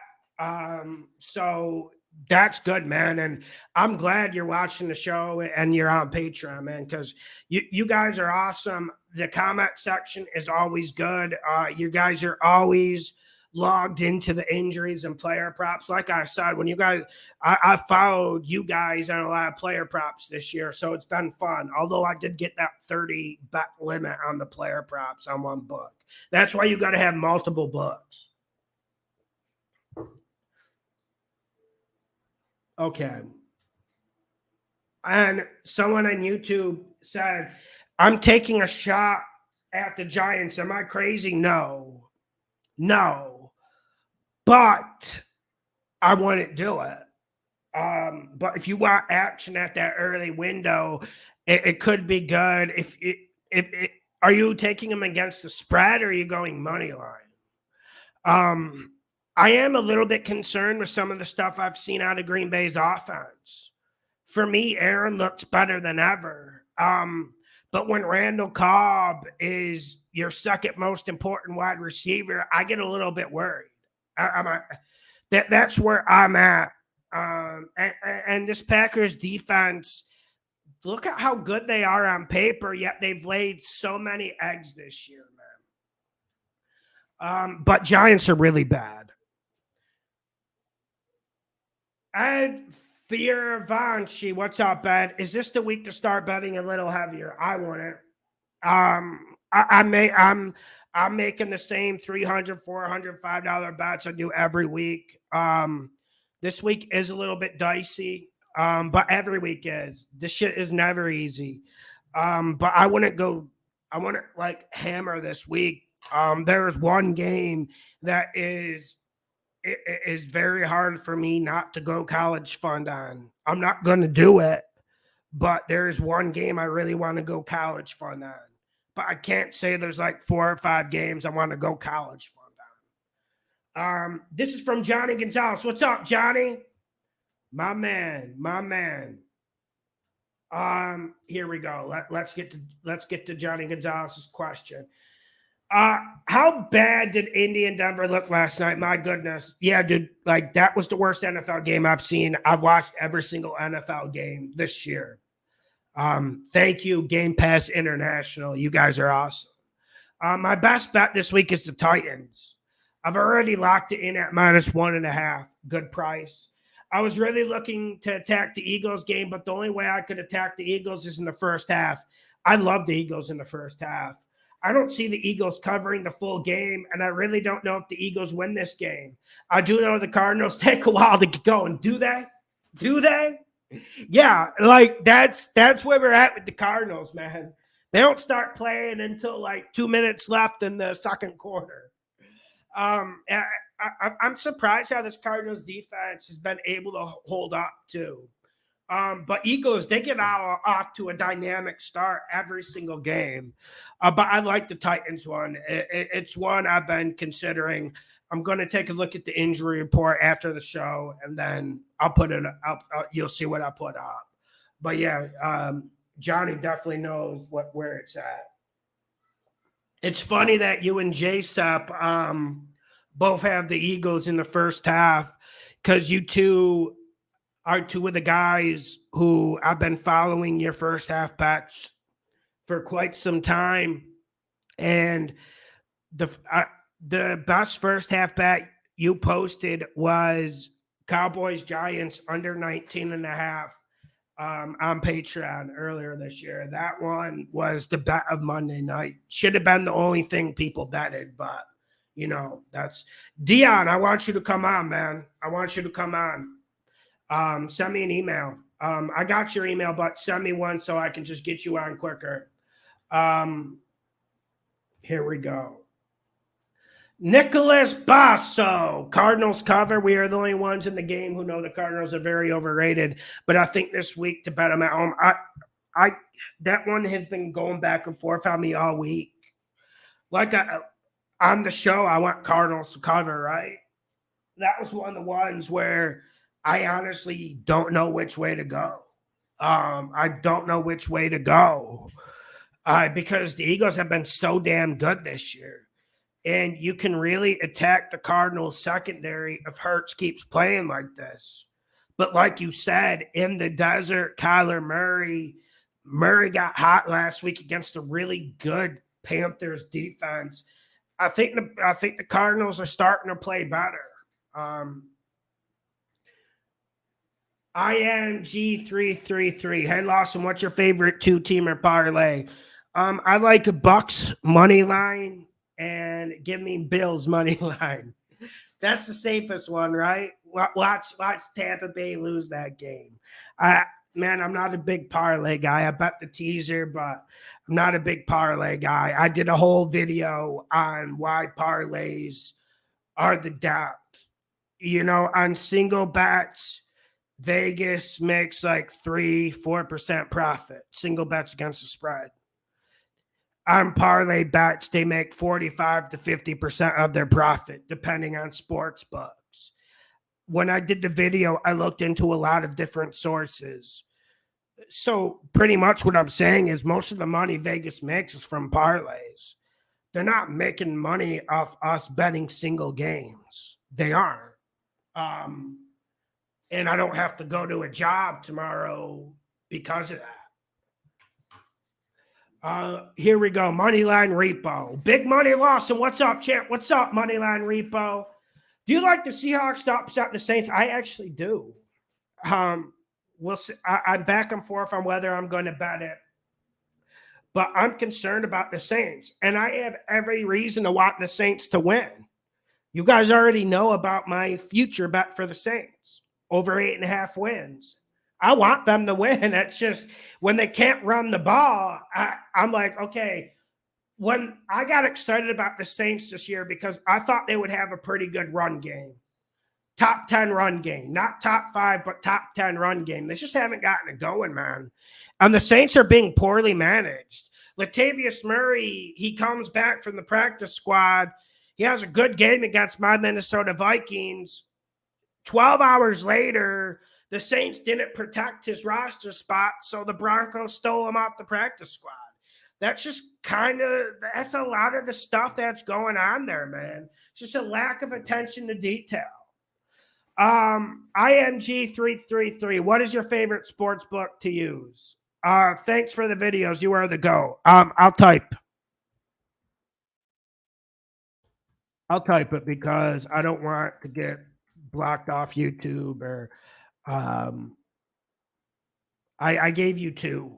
So that's good, man. And I'm glad you're watching the show and you're on Patreon, man, because you guys are awesome. The comment section is always good. You guys are always logged into the injuries and player props. Like I said, when you guys, I followed you guys on a lot of player props this year, so it's been fun. Although I did get that 30 bet limit on the player props on one book. That's why you got to have multiple books. Okay. And someone on YouTube said, I'm taking a shot at the Giants. Am I crazy? No. But I wouldn't do it. But if you want action at that early window, it could be good. If are you taking them against the spread or are you going money line? I am a little bit concerned with some of the stuff I've seen out of Green Bay's offense. For me, Aaron looks better than ever. But when Randall Cobb is your second most important wide receiver, I get a little bit worried. That's where I'm at. And this Packers defense, look at how good they are on paper, yet they've laid so many eggs this year, man. But Giants are really bad. And Fioravanci, what's up, Ed? Is this the week to start betting a little heavier? I wouldn't. I'm making the same $300, $400, $5 bets I do every week. This week is a little bit dicey, but every week is. This shit is never easy. But I wouldn't like hammer this week. There's one game that is very hard for me not to go college fund on. I'm not going to do it, but there's one game I really want to go college fund on. But I can't say there's like 4 or 5 games I want to go college fund on. This is from Johnny Gonzalez. What's up, Johnny? My man. Here we go. Let's get to Johnny Gonzalez's question. How bad did Indy and Denver look last night? My goodness. Yeah, dude, like that was the worst NFL game I've seen. I've watched every single NFL game this year. Thank you, Game Pass International. You guys are awesome. My best bet this week is the Titans. I've already locked it in at -1.5. Good price. I was really looking to attack the Eagles game, but the only way I could attack the Eagles is in the first half. I love the Eagles in the first half. I don't see the Eagles covering the full game, and I really don't know if the Eagles win this game. I do know the Cardinals take a while to get going. Do they? Do they? Yeah, like that's where we're at with the Cardinals, man. They don't start playing until like 2 minutes left in the second quarter. I'm surprised how this Cardinals defense has been able to hold up too. But Eagles, they get off to a dynamic start every single game. But I like the Titans one. It's one I've been considering. I'm going to take a look at the injury report after the show, and then I'll put it up. You'll see what I put up. But yeah, Johnny definitely knows where it's at. It's funny that you and JSEP both have the Eagles in the first half, because you two are two of the guys who I've been following your first half bets for quite some time. And the best first half bet you posted was Cowboys Giants under 19.5 on Patreon earlier this year. That one was the bet of Monday night. Should have been the only thing people betted, but you know, that's Dion. I want you to come on, man. I want you to come on. Send me an email. I got your email, but send me one so I can just get you on quicker. Here we go. Nicholas Basso, Cardinals cover. We are the only ones in the game who know the Cardinals are very overrated. But I think this week to bet them at home, I that one has been going back and forth on me all week. Like on the show, I want Cardinals to cover, right? That was one of the ones where I honestly don't know which way to go. I don't know which way to go because the Eagles have been so damn good this year. And you can really attack the Cardinals secondary if Hurts keeps playing like this. But like you said, in the desert, Kyler Murray got hot last week against a really good Panthers defense. I think the Cardinals are starting to play better. ING333. Hey Lawson, what's your favorite two-teamer parlay? I like Bucks money line and give me Bills money line. That's the safest one, right? Watch Tampa Bay lose that game. Man, I'm not a big parlay guy. I bet the teaser, but I'm not a big parlay guy. I did a whole video on why parlays are the depth. You know, on single bets, Vegas makes like 3-4% profit. Single bets against the spread. On parlay bets, they make 45 to 50% of their profit, depending on sports books. When I did the video, I looked into a lot of different sources. So pretty much what I'm saying is most of the money Vegas makes is from parlays. They're not making money off us betting single games. They aren't. And I don't have to go to a job tomorrow because of that. Here we go. Moneyline Repo. Big Money Lawson. What's up, champ? What's up, Moneyline Repo? Do you like the Seahawks to upset the Saints? I actually do. We'll see. I'm back and forth on whether I'm going to bet it. But I'm concerned about the Saints. And I have every reason to want the Saints to win. You guys already know about my future bet for the Saints. Over 8.5 wins. I want them to win. It's just when they can't run the ball, I'm like, okay. When I got excited about the Saints this year because I thought they would have a pretty good run game. Top 10 run game. Not top 5, but top 10 run game. They just haven't gotten it going, man. And the Saints are being poorly managed. Latavius Murray, he comes back from the practice squad. He has a good game against my Minnesota Vikings. 12 hours later, the Saints didn't protect his roster spot, so the Broncos stole him off the practice squad. That's just that's a lot of the stuff that's going on there, man. It's just a lack of attention to detail. IMG333, what is your favorite sports book to use? Thanks for the videos. You are the go. I'll type it because I don't want to get blocked off YouTube or I gave you two.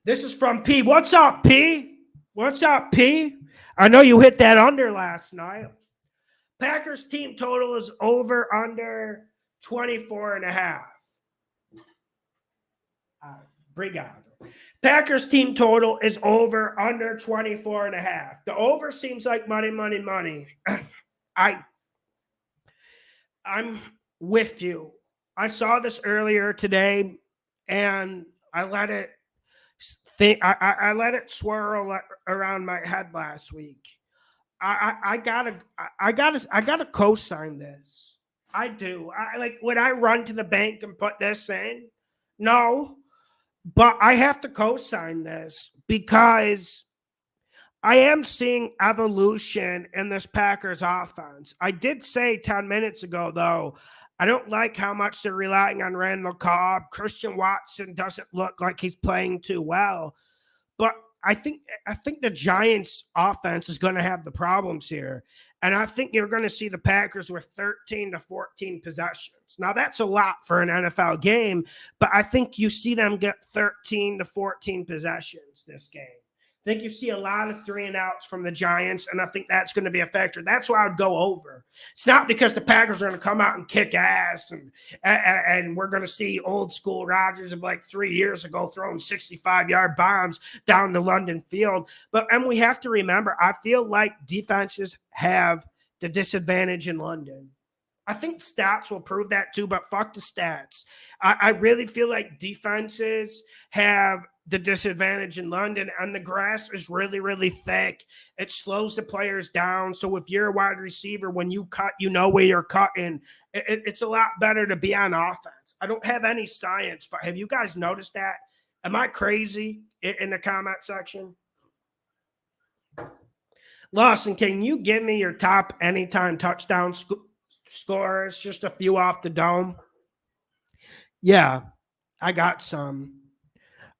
This is from P. What's up, P? What's up, P? I know you hit that under last night. Packers team total is over under 24 and a half. Brigado. Packers team total is over under 24 and a half. The over seems like money, money, money. I'm with you. I saw this earlier today, and I let it think. I let it swirl around my head last week. I gotta co-sign this. I do. Would I run to the bank and put this in? No, but I have to co-sign this because I am seeing evolution in this Packers offense. I did say 10 minutes ago, though, I don't like how much they're relying on Randall Cobb. Christian Watson doesn't look like he's playing too well. But I think the Giants offense is going to have the problems here. And I think you're going to see the Packers with 13 to 14 possessions. Now, that's a lot for an NFL game, but I think you see them get 13 to 14 possessions this game. I think you see a lot of 3-and-outs from the Giants, and I think that's going to be a factor. That's why I would go over. It's not because the Packers are going to come out and kick ass, and we're going to see old school Rodgers of like 3 years ago throwing 65-yard bombs down the London field. And we have to remember, I feel like defenses have the disadvantage in London. I think stats will prove that too, but fuck the stats. I really feel like defenses have the disadvantage in London, and the grass is really, really thick. It slows the players down. So if you're a wide receiver, when you cut, you know where you're cutting. It's a lot better to be on offense. I don't have any science, but have you guys noticed that? Am I crazy in the comment section? Lawson, can you give me your top anytime touchdown scorers? Just a few off the dome. Yeah, I got some.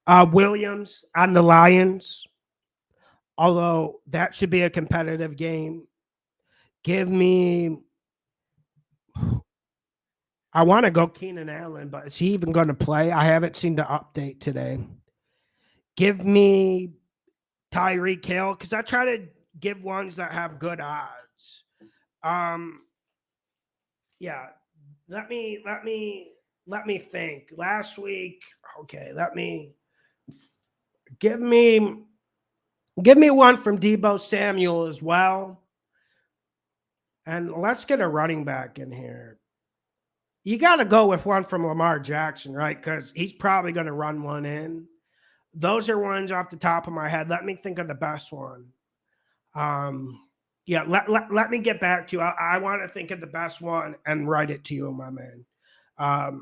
Williams on the Lions, although that should be a competitive game. Give me, I want to go Keenan Allen, but is he even going to play? I haven't seen the update today. Give me Tyreek Hill, because I try to give ones that have good odds. Yeah, let me think. Last week, okay, Give me one from Deebo Samuel as well. And let's get a running back in here. You got to go with one from Lamar Jackson, right? Because he's probably going to run one in. Those are ones off the top of my head. Let me think of the best one. Yeah, let me get back to you. I want to think of the best one and write it to you, my man.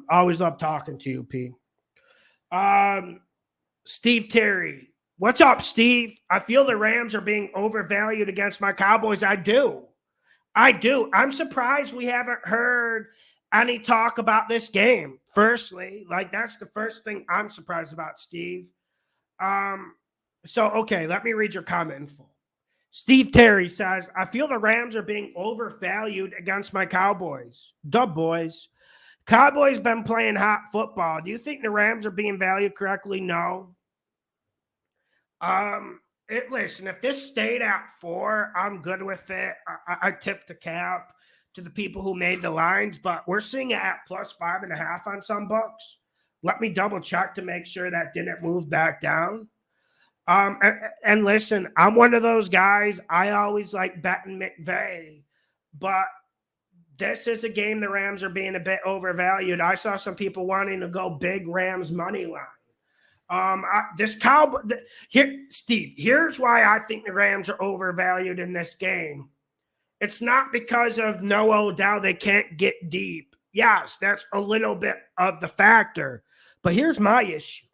Always love talking to you, P. Steve Terry. What's up, Steve? I feel the Rams are being overvalued against my Cowboys. I do. I'm surprised we haven't heard any talk about this game. Firstly, that's the first thing I'm surprised about, Steve. Okay, let me read your comment in full. Steve Terry says, I feel the Rams are being overvalued against my Cowboys. Duh, boys. Cowboys been playing hot football. Do you think the Rams are being valued correctly? No. Listen, if this stayed at 4, I'm good with it. I tipped the cap to the people who made the lines, but we're seeing it at plus 5.5 on some books. Let me double check to make sure that didn't move back down. And listen, I'm one of those guys. I always like betting McVay, but this is a game the Rams are being a bit overvalued. I saw some people wanting to go big Rams money line. Steve, here's why I think the Rams are overvalued in this game. It's not because of Noah Odell, they can't get deep. Yes, that's a little bit of the factor. But here's my issue.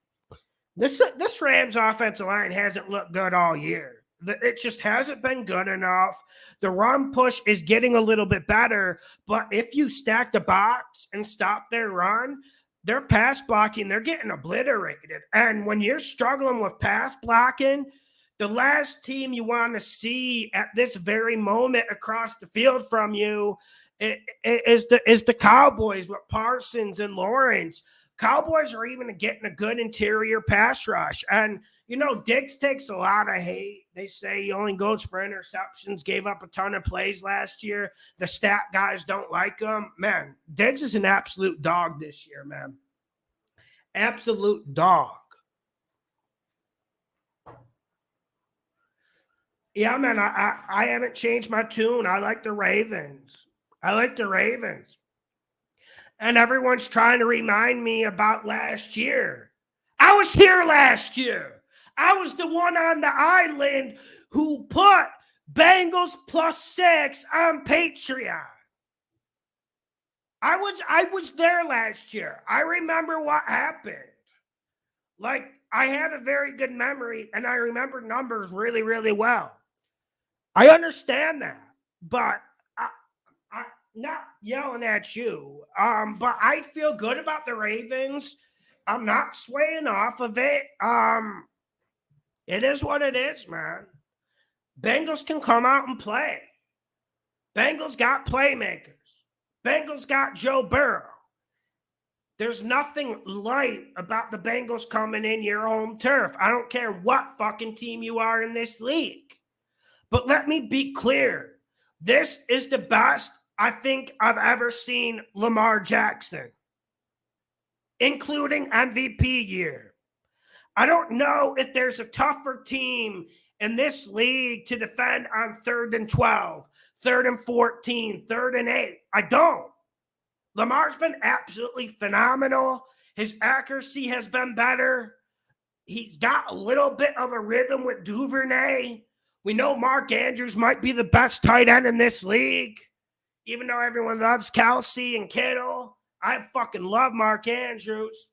This Rams offensive line hasn't looked good all year. It just hasn't been good enough. The run push is getting a little bit better, but if you stack the box and stop their run, their pass blocking, they're getting obliterated. And when you're struggling with pass blocking, the last team you want to see at this very moment across the field from you is the Cowboys with Parsons and Lawrence. Cowboys are even getting a good interior pass rush. And, Diggs takes a lot of hate. They say he only goes for interceptions, gave up a ton of plays last year. The stat guys don't like him. Man, Diggs is an absolute dog this year, man. Absolute dog. Yeah, man, I haven't changed my tune. I like the Ravens. And everyone's trying to remind me about last year. I was here last year. I was the one on the island who put Bengals +6 on Patreon. I was there last year. I remember what happened. Like, I have a very good memory, and I remember numbers really, really well. I understand that, but I not yelling at you. But I feel good about the Ravens. I'm not swaying off of it. It is what it is, man. Bengals can come out and play. Bengals got playmakers. Bengals got Joe Burrow. There's nothing light about the Bengals coming in your home turf. I don't care what fucking team you are in this league. But let me be clear. This is the best I think I've ever seen Lamar Jackson, including MVP year. I don't know if there's a tougher team in this league to defend on 3rd and 12, 3rd and 14, 3rd and 8. I don't. Lamar's been absolutely phenomenal. His accuracy has been better. He's got a little bit of a rhythm with Duvernay. We know Mark Andrews might be the best tight end in this league, even though everyone loves Kelsey and Kittle. I fucking love Mark Andrews.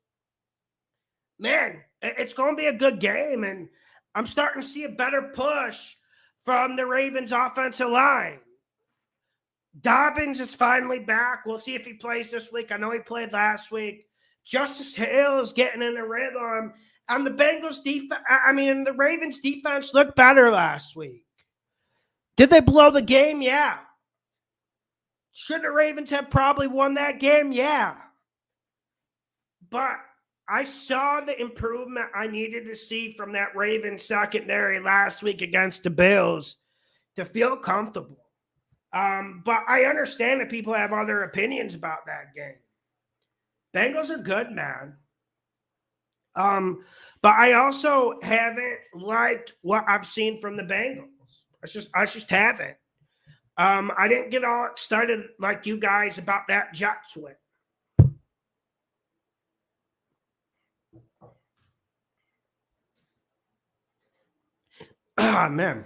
Man, it's going to be a good game, and I'm starting to see a better push from the Ravens offensive line. Dobbins is finally back. We'll see if he plays this week. I know he played last week. Justice Hill is getting in a rhythm. And the Bengals defense, the Ravens defense looked better last week. Did they blow the game? Yeah. Should the Ravens have probably won that game? Yeah. But I saw the improvement I needed to see from that Ravens secondary last week against the Bills to feel comfortable. But I understand that people have other opinions about that game. Bengals are good, man. But I also haven't liked what I've seen from the Bengals. I just haven't. I didn't get all excited like you guys about that Jets win. Ah, man.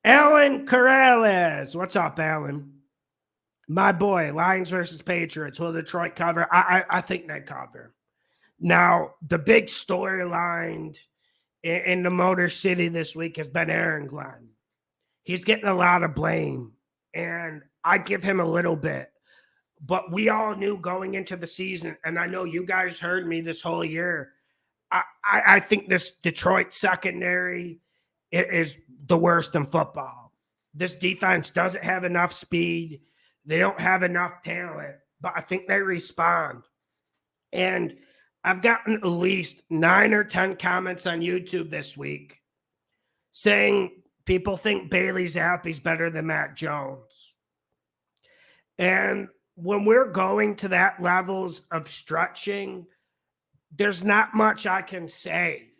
Alan Corrales. What's up, Alan? My boy, Lions versus Patriots. Will Detroit cover? I think they cover. Now, the big storyline in the Motor City this week has been Aaron Glenn. He's getting a lot of blame, and I give him a little bit. But we all knew going into the season, and I know you guys heard me this whole year, I think this Detroit secondary is the worst in football. This defense doesn't have enough speed. They don't have enough talent, but I think they respond. And I've gotten at least 9 or 10 comments on YouTube this week saying people think Bailey Zappe's better than Mac Jones. And when we're going to that levels of stretching, there's not much I can say.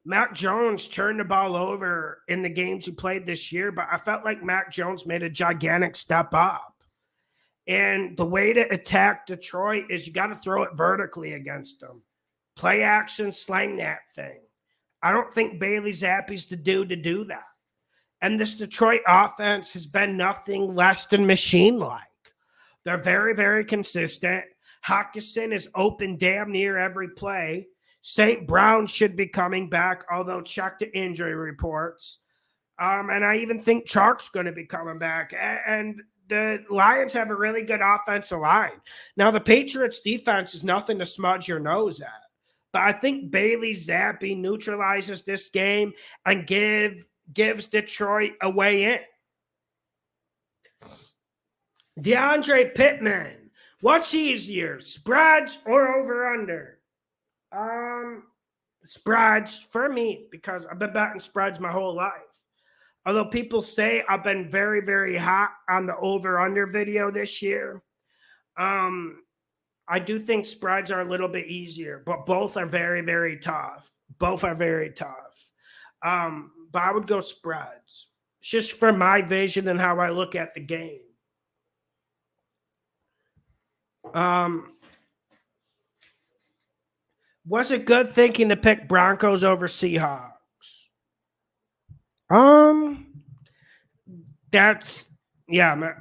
Mac Jones turned the ball over in the games he played this year, but I felt like Mac Jones made a gigantic step up. And the way to attack Detroit is you got to throw it vertically against them. Play action, slang that thing. I don't think Bailey Zappe's the dude to do that. And this Detroit offense has been nothing less than machine-like. They're very, very consistent. Hockenson is open damn near every play. St. Brown should be coming back, although check the injury reports. And I even think Chark's going to be coming back. And the Lions have a really good offensive line. Now, the Patriots' defense is nothing to smudge your nose at. But I think Bailey Zappe neutralizes this game and gives Detroit a way in. DeAndre Pittman What's easier, spreads or over under? Spreads for me because I've been betting spreads my whole life. Although people say I've been very, very hot on the over under video this year, um, I do think spreads are a little bit easier, but both are very, very tough. Both are very tough. But I would go spreads. It's just for my vision and how I look at the game. Um, was it good thinking to pick Broncos over Seahawks? Um, that's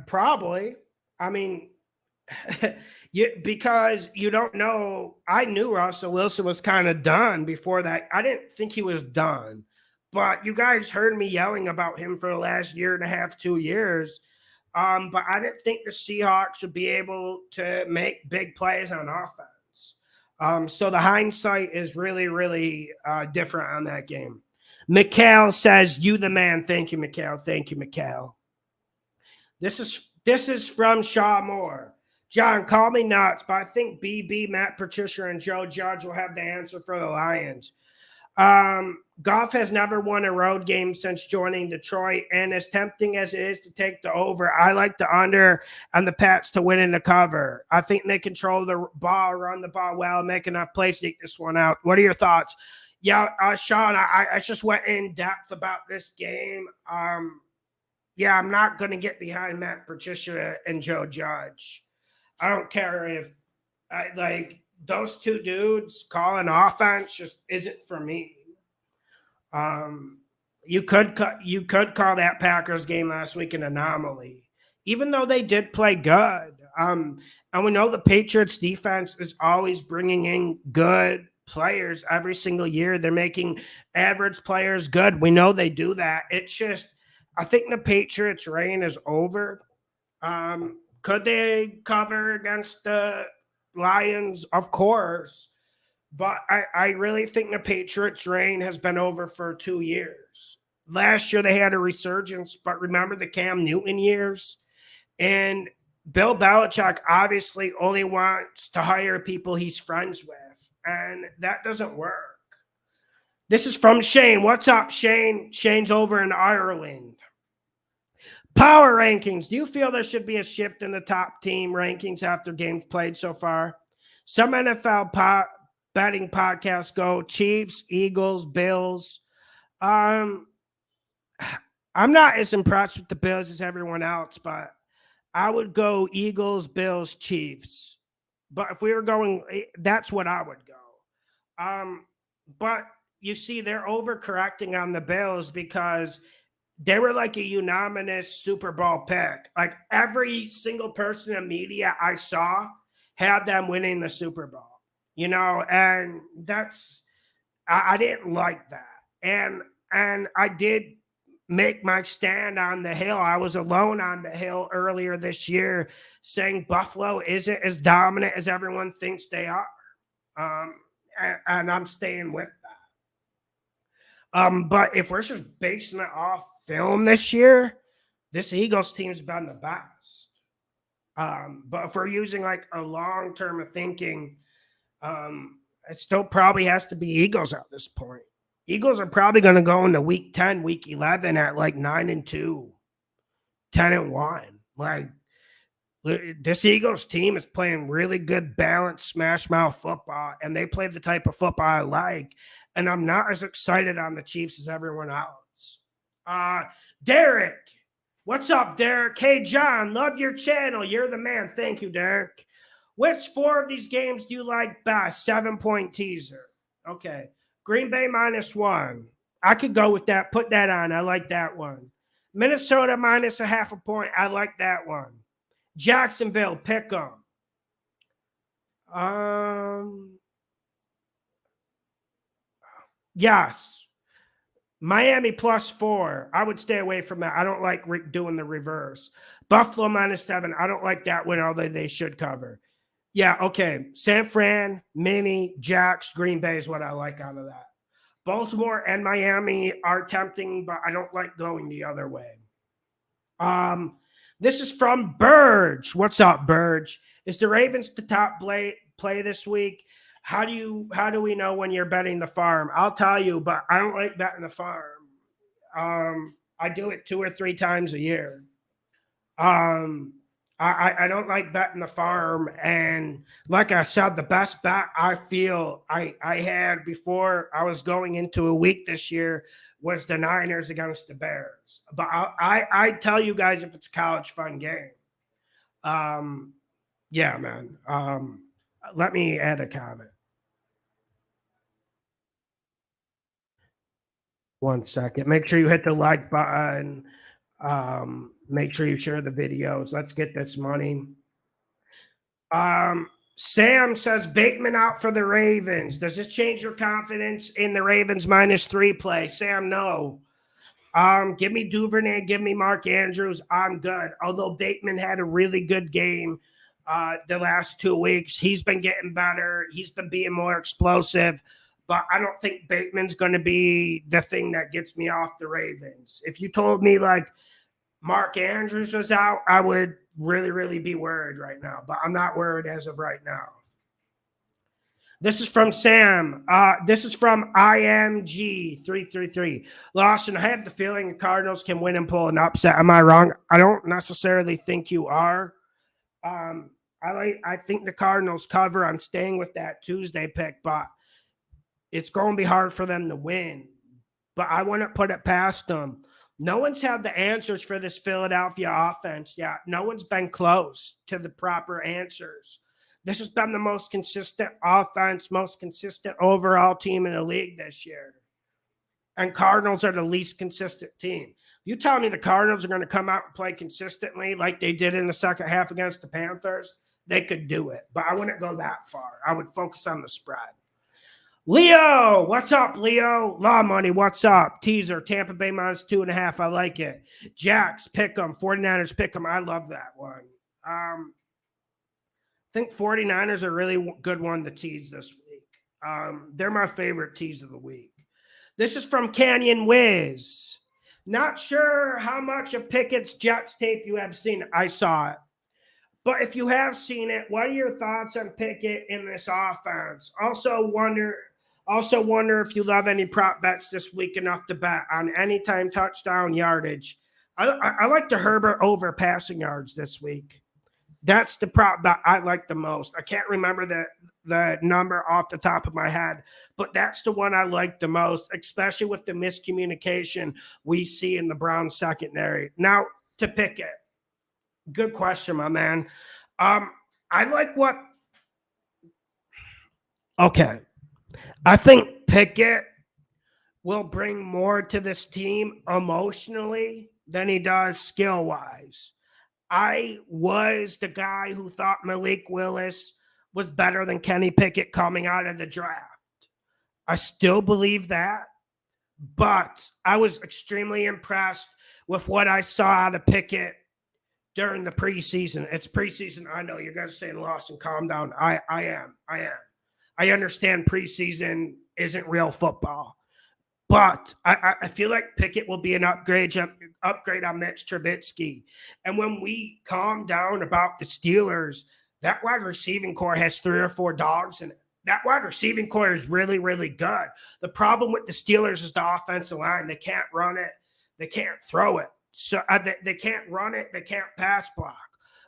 probably. I mean, because you don't know. I knew Russell Wilson was kind of done before that. I didn't think he was done, but you guys heard me yelling about him for the last year and a half, 2 years. But I didn't think the Seahawks would be able to make big plays on offense. So the hindsight is really, really different on that game. Mikhail says, "You the man." Thank you, Mikhail. Thank you, Mikhail. This is from Shaw Moore. John, call me nuts, but I think BB, Matt Patricia, and Joe Judge will have the answer for the Lions. Goff has never won a road game since joining Detroit, and as tempting as it is to take the over, I like the under and the Pats to win in the cover. I think they control the ball, run the ball well, make enough plays to take this one out. What are your thoughts? Yeah, Sean, I just went in depth about this game. Yeah, I'm not going to get behind Matt Patricia and Joe Judge. I don't care if those two dudes calling offense just isn't for me. You could call that Packers game last week an anomaly, even though they did play good. And we know the Patriots defense is always bringing in good players every single year. They're making average players good. We know they do that. It's just, I think the Patriots' reign is over. Could they cover against the Lions? Of course. But I really think the Patriots' reign has been over for 2 years. Last year they had a resurgence, but remember the Cam Newton years? And Bill Belichick obviously only wants to hire people he's friends with, and that doesn't work. This is from Shane. What's up, Shane? Shane's over in Ireland. Power rankings. Do you feel there should be a shift in the top team rankings after games played so far? Some NFL betting podcasts go Chiefs, Eagles, Bills. I'm not as impressed with the Bills as everyone else, but I would go Eagles, Bills, Chiefs. But if we were going, that's what I would go. But you see, they're overcorrecting on the Bills because they were like a unanimous Super Bowl pick. Like every single person in media I saw had them winning the Super Bowl. And I didn't like that. And I did make my stand on the Hill. I was alone on the Hill earlier this year saying Buffalo isn't as dominant as everyone thinks they are. And I'm staying with that. But if we're just basing it off film this year, this Eagles team's been the best. But if we're using like a long term of thinking, it still probably has to be Eagles at this point. Eagles are probably going to go into week 10, week 11 at like 9-2, 10-1. Like this Eagles team is playing really good, balanced, smash mouth football, and they play the type of football I like. And I'm not as excited on the Chiefs as everyone else. Derek, what's up, Derek? Hey, John, love your channel. You're the man. Thank you, Derek. Which 4 of these games do you like best? 7-point teaser. Okay. Green Bay -1. I could go with that. Put that on. I like that one. Minnesota -0.5 point. I like that one. Jacksonville, pick 'em. Yes. Miami +4. I would stay away from that. I don't like doing the reverse. Buffalo -7. I don't like that one, although they should cover. Yeah, okay. San Fran, Mini, Jacks, Green Bay is what I like out of that. Baltimore and Miami are tempting, but I don't like going the other way. This is from Burge. What's up, Burge? Is the Ravens the top play this week? How do we know when you're betting the farm? I'll tell you, but I don't like betting the farm. I do it 2 or 3 times a year. Um, I don't like betting the farm, and like I said, the best bet I feel I had before I was going into a week this year was the Niners against the Bears. But I tell you guys if it's a college fun game. Um, yeah, man. Let me add a comment. 1 second. Make sure you hit the like button. Make sure you share the videos. Let's get this money. Sam says Bateman out for the Ravens. Does this change your confidence in the Ravens -3 play? Sam, no. Give me Duvernay, give me Mark Andrews. I'm good. Although Bateman had a really good game the last 2 weeks, he's been getting better. He's been being more explosive. But I don't think Bateman's going to be the thing that gets me off the Ravens. If you told me like Mark Andrews was out, I would really, really be worried right now. But I'm not worried as of right now. This is from Sam. This is from IMG333. Lawson, I have the feeling the Cardinals can win and pull an upset. Am I wrong? I don't necessarily think you are. I think the Cardinals cover. I'm staying with that Tuesday pick, but it's going to be hard for them to win. But I wouldn't put it past them. No one's had the answers for this Philadelphia offense yet. No one's been close to the proper answers. This has been the most consistent offense, most consistent overall team in the league this year. And Cardinals are the least consistent team. You tell me the Cardinals are going to come out and play consistently like they did in the second half against the Panthers, they could do it. But I wouldn't go that far. I would focus on the spread. Leo, what's up, Leo? Law Money, what's up? Teaser, Tampa Bay -2.5. I like it. Jacks, pick them. 49ers, pick them. I love that one. I think 49ers are a really good one to tease this week. They're my favorite tease of the week. This is from Canyon Wiz. Not sure how much of Pickett's Jets tape you have seen. I saw it. But if you have seen it, what are your thoughts on Pickett in this offense? Also wonder if you love any prop bets this week enough to bet on anytime touchdown yardage. I like the Herbert over passing yards this week. That's the prop bet I like the most. I can't remember the number off the top of my head, but that's the one I like the most, especially with the miscommunication we see in the Browns secondary. Now, to Pickett. Good question, my man. I like what. Okay. I think Pickett will bring more to this team emotionally than he does skill wise. I was the guy who thought Malik Willis was better than Kenny Pickett coming out of the draft. I still believe that, but I was extremely impressed with what I saw out of Pickett during the preseason. It's preseason. I know you guys are saying, Lawson, calm down. I am. I understand preseason isn't real football, but I feel like Pickett will be an upgrade on Mitch Trubisky. And when we calm down about the Steelers, that wide receiving core has 3 or 4 dogs in it. That wide receiving core is really, really good. The problem with the Steelers is the offensive line. They can't run it. They can't throw it. So they can't run it. They can't pass block.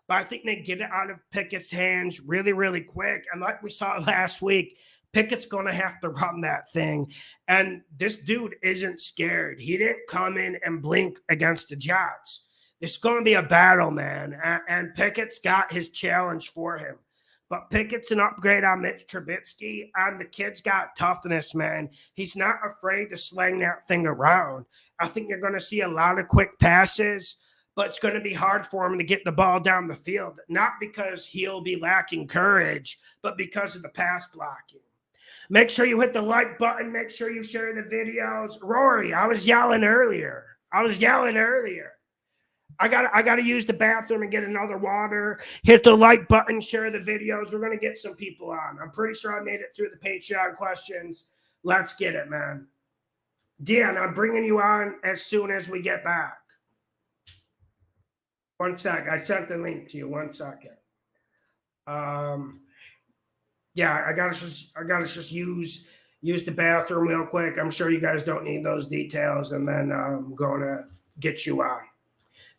But I think they get it out of Pickett's hands really, really quick. And like we saw last week, Pickett's going to have to run that thing. And this dude isn't scared. He didn't come in and blink against the Jets. It's going to be a battle, man. And Pickett's got his challenge for him. But Pickett's an upgrade on Mitch Trubisky, and the kid's got toughness, man. He's not afraid to sling that thing around. I think you're going to see a lot of quick passes, but it's going to be hard for him to get the ball down the field, not because he'll be lacking courage, but because of the pass blocking. Make sure you hit the like button. Make sure you share the videos. Rory, I was yelling earlier. I got to use the bathroom and get another water. Hit the like button, share the videos. We're going to get some people on. I'm pretty sure I made it through the Patreon questions. Let's get it, man. Dan, I'm bringing you on as soon as we get back. 1 sec. I sent the link to you. 1 second. Yeah, I gotta just use the bathroom real quick. I'm sure you guys don't need those details, and then I'm gonna get you on.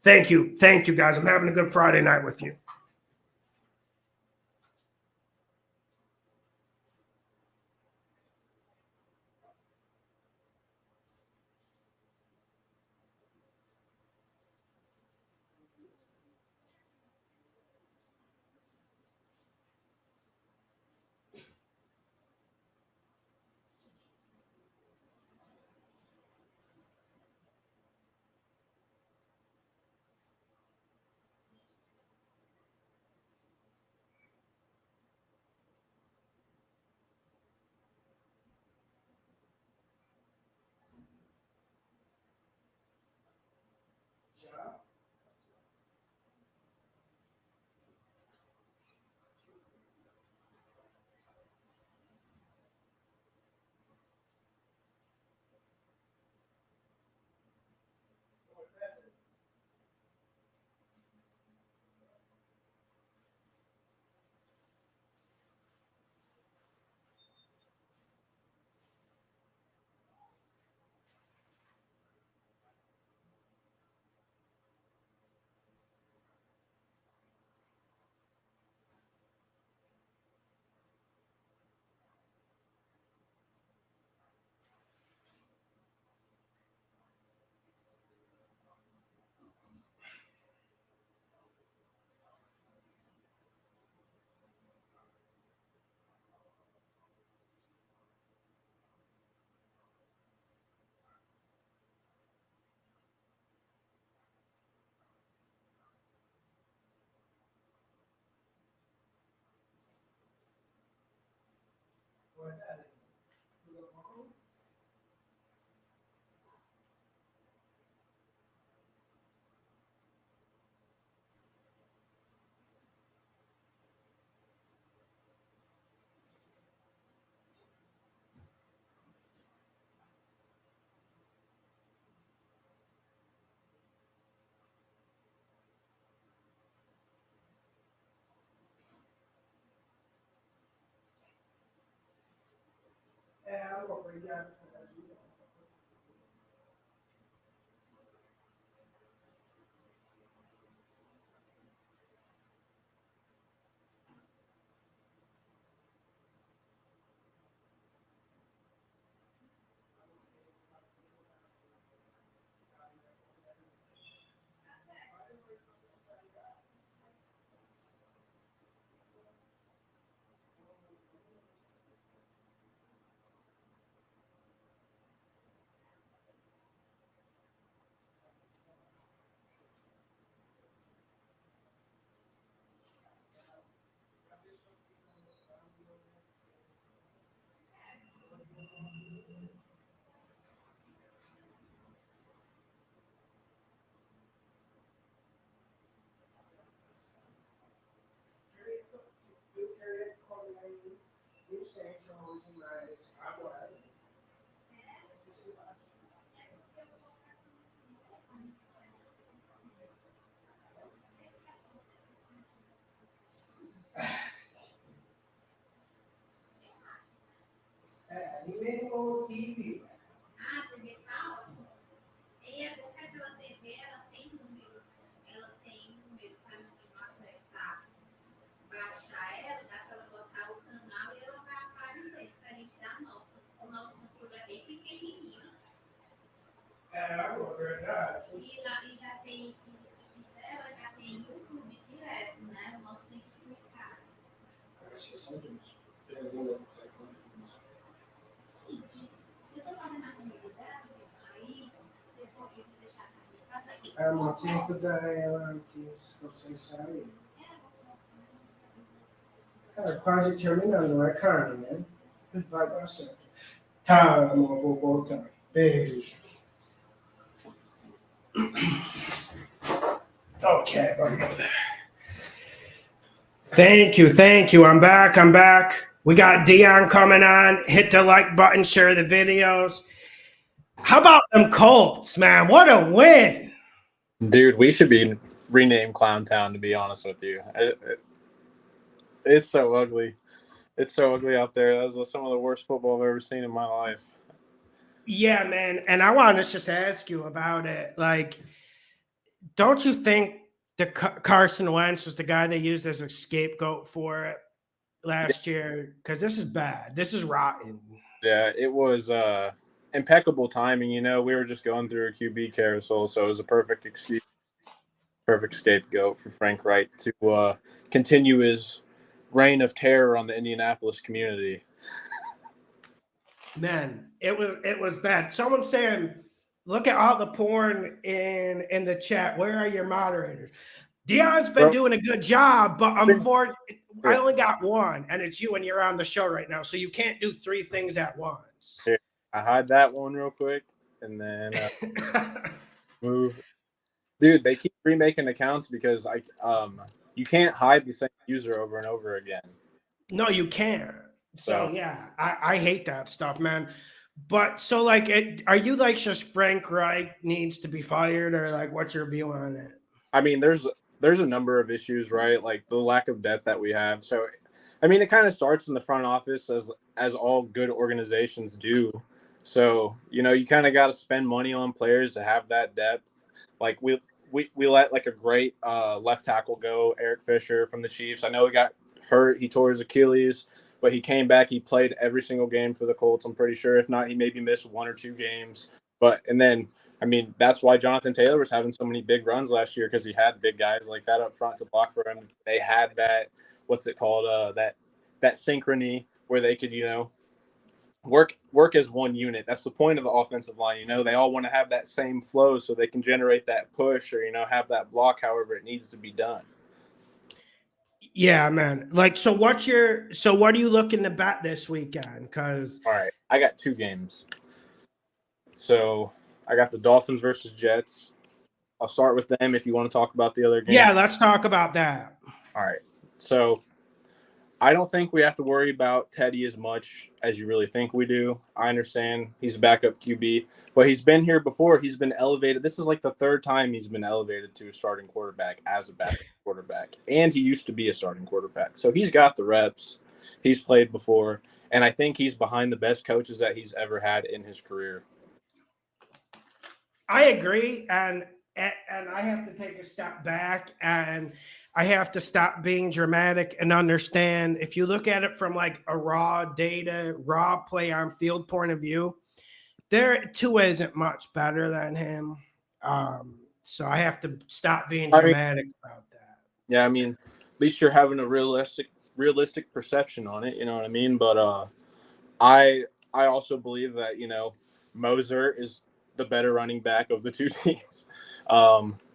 Thank you, guys. I'm having a good Friday night with you. Cara, quase terminando, não é carne, né? Vai dar certo. Tá, amor, vou voltar. Beijos. Okay, let me go there. Thank you. I'm back. We got Dion coming on. Hit the like button, share the videos. How about them Colts, man? What a win. Dude, we should be rename Clown Town, to be honest with you. It's so ugly. It's so ugly out there. That's some of the worst football I've ever seen in my life. Yeah, man. And I want to just ask you about it. Like, don't you think the Carson Wentz was the guy they used as a scapegoat for it last year? Because this is bad. This is rotten. Yeah, it was impeccable timing. We were just going through a QB carousel, so it was a perfect excuse, perfect scapegoat for Frank Wright to continue his reign of terror on the Indianapolis community. Man, it was bad. Someone's saying, look at all the porn in the chat. Where are your moderators? Dion's been doing a good job, but unfortunately, I only got one, and it's you, and you're on the show right now, so you can't do three things at once. Here, I hide that one real quick, and then move. Dude, they keep remaking accounts because you can't hide the same user over and over again. No, you can't. So yeah, I hate that stuff, man. But so like, are you like just Frank Reich needs to be fired, or like what's your view on it? I mean, there's a number of issues, right? Like the lack of depth that we have. So, I mean, it kind of starts in the front office as all good organizations do. So, you kind of got to spend money on players to have that depth. Like we let like a great left tackle go, Eric Fisher from the Chiefs. I know he got hurt. He tore his Achilles, but he came back. He played every single game for the Colts, I'm pretty sure. If not, he maybe missed 1 or 2 games. And then, I mean, that's why Jonathan Taylor was having so many big runs last year, because he had big guys like that up front to block for him. They had that, what's it called, that synchrony where they could, work as one unit. That's the point of the offensive line. They all want to have that same flow so they can generate that push or, have that block however it needs to be done. Yeah, man. Like, so what are you looking to bet this weekend? Because all right, I got 2 games. So I got the Dolphins versus Jets. I'll start with them if you want to talk about the other game. Yeah, let's talk about that. All right. So I don't think we have to worry about Teddy as much as you really think we do. I understand he's a backup QB, but he's been here before. He's been elevated. This is like the 3rd time he's been elevated to a starting quarterback as a backup quarterback. And he used to be a starting quarterback. So he's got the reps. He's played before. And I think he's behind the best coaches that he's ever had in his career. I agree. And I have to take a step back, and I have to stop being dramatic and understand, if you look at it from like a raw play on field point of view, Tua isn't much better than him. So I have to stop being dramatic about that. Yeah, I mean, at least you're having a realistic perception on it, you know what I mean? But I also believe that, Moser is the better running back of the 2 teams.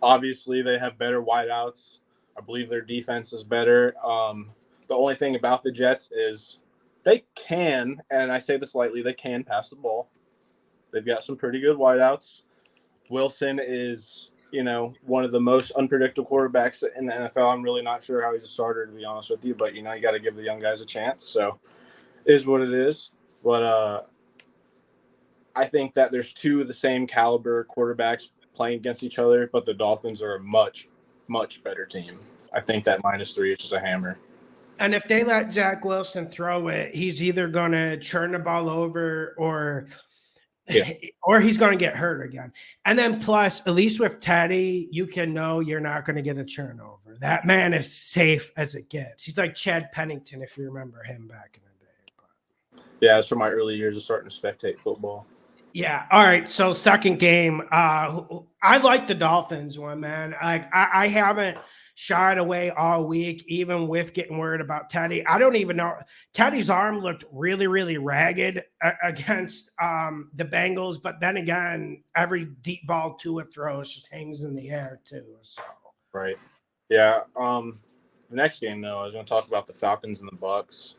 Obviously, they have better wideouts. I believe their defense is better. The only thing about the Jets is they can, and I say this lightly, they can pass the ball. They've got some pretty good wideouts. Wilson is, one of the most unpredictable quarterbacks in the NFL. I'm really not sure how he's a starter, to be honest with you, but, you got to give the young guys a chance. So it is what it is. But I think that there's 2 of the same caliber quarterbacks playing against each other, but the Dolphins are a much, much better team. I think that -3 is just a hammer. And if they let Zach Wilson throw it, he's either going to churn the ball over or he's going to get hurt again. And then plus, at least with Teddy, you can know you're not going to get a turnover. That man is safe as it gets. He's like Chad Pennington, if you remember him back in the day. But yeah, it's from my early years of starting to spectate football. Yeah. All right. So second game, I like the Dolphins one, man. I haven't shied away all week, even with getting worried about Teddy. I don't even know. Teddy's arm looked really, really ragged against the Bengals. But then again, every deep ball Tua throws just hangs in the air too. So right. Yeah. The next game, though, I was going to talk about the Falcons and the Bucs.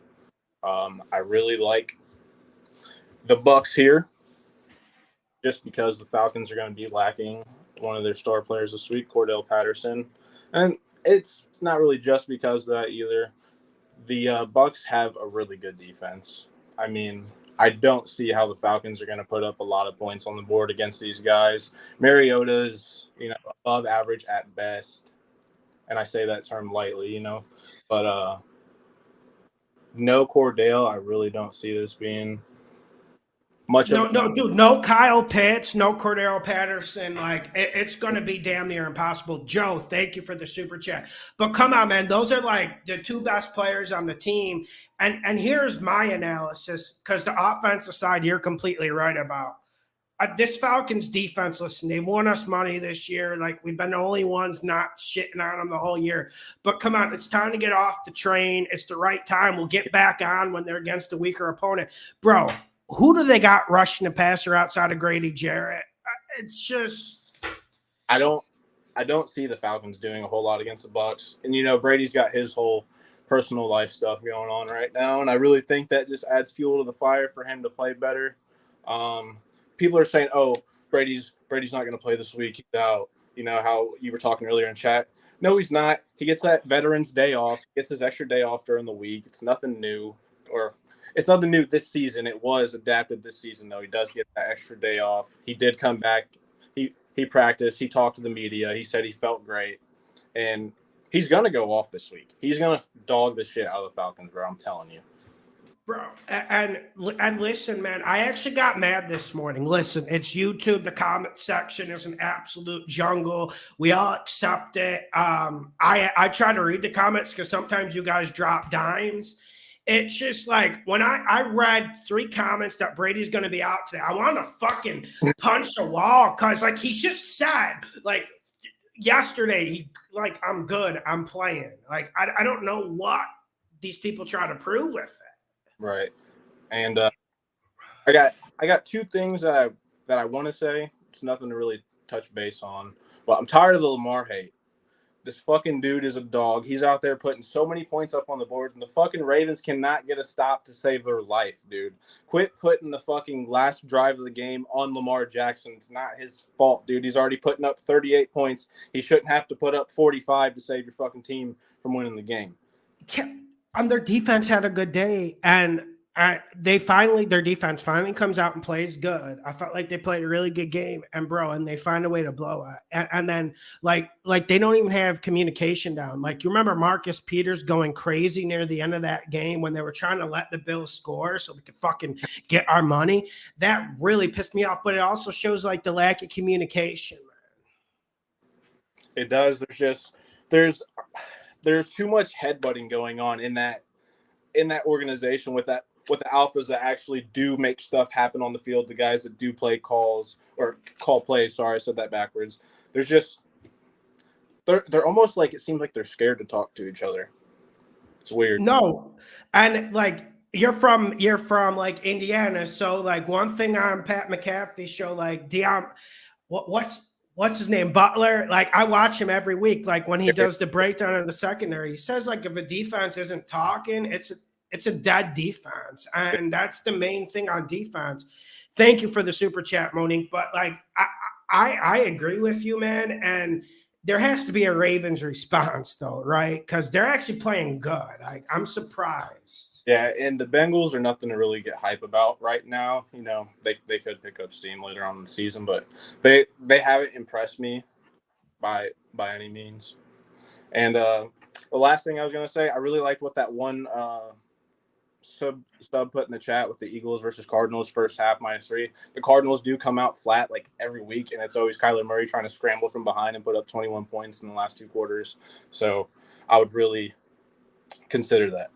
I really like the Bucs here, just because the Falcons are going to be lacking one of their star players this week, Cordell Patterson. And it's not really just because of that either. The Bucs have a really good defense. I mean, I don't see how the Falcons are going to put up a lot of points on the board against these guys. Mariota is, above average at best. and I say that term lightly, you know. But no Cordell, I really don't see this being much of. No, dude, no Kyle Pitts, no Cordero Patterson. Like it's going to be damn near impossible. Joe, thank you for the super chat. But come on, man, those are like the two best players on the team. And here's my analysis because the offensive side, you're completely right about. This Falcons defense, listen, they've won us money this year. Like we've been the only ones not shitting on them the whole year. But come on, it's time to get off the train. It's the right time. We'll get back on when they're against a weaker opponent, bro. Who do they got rushing the passer outside of Grady Jarrett? It's just I don't see the Falcons doing a whole lot against the Bucs. And you know, Brady's got his whole personal life stuff going on right now, and I really think that just adds fuel to the fire for him to play better. People are saying, "Oh, Brady's not going to play this week. He's out." You know how you were talking earlier in chat. No, he's not. He gets that Veterans Day off. He gets his extra day off during the week. It's nothing new, or it's nothing new this season. It was adapted this season, though. He does get that extra day off. He did come back. He practiced. He talked to the media. He said he felt great, and he's gonna go off this week. He's gonna dog the shit out of the Falcons, bro. I'm telling you. bro. And listen, man, I actually got mad this morning. Listen, it's YouTube. The comment section is an absolute jungle. We all accept it. I try to read the comments because sometimes you guys drop dimes. It's just like when I read 3 comments that Brady's going to be out today, I want to fucking punch a wall because like he's just said like yesterday he like I'm good, I'm playing. Like I don't know what these people try to prove with it. Right. And I got 2 things that I want to say. It's nothing to really touch base on. But I'm tired of the Lamar hate. This fucking dude is a dog. He's out there putting so many points up on the board, and the fucking Ravens cannot get a stop to save their life, dude. Quit putting the fucking last drive of the game on Lamar Jackson. It's not his fault, dude. He's already putting up 38 points. He shouldn't have to put up 45 to save your fucking team from winning the game. Their defense had a good day, and their defense finally comes out and plays good. I felt like they played a really good game, and they find a way to blow it. And then like they don't even have communication down. Like you remember Marcus Peters going crazy near the end of that game when they were trying to let the Bills score so we could fucking get our money. That really pissed me off, but it also shows like the lack of communication. It does. There's too much headbutting going on in that organization with the alphas that actually do make stuff happen on the field, the guys that do play calls or call plays. Sorry, I said that backwards. There's just they're almost like it seems like they're scared to talk to each other. It's weird. No, and like you're from like Indiana, so like one thing on Pat McAfee's show, like what's his name, Butler. Like I watch him every week. Like when he does the breakdown of the secondary, he says like if a defense isn't talking, it's a dead defense, and that's the main thing on defense. Thank you for the super chat, Monique. But like I agree with you, man, and there has to be a Ravens response though, right? Because they're actually playing good. I'm surprised. Yeah, and the Bengals are nothing to really get hype about right now. You know, they could pick up steam later on in the season, but they haven't impressed me by any means. And the last thing I was gonna say, I really liked what that one sub put in the chat with the Eagles versus Cardinals first half -3. The Cardinals do come out flat like every week, and it's always Kyler Murray trying to scramble from behind and put up 21 points in the last 2 quarters. So I would really consider that.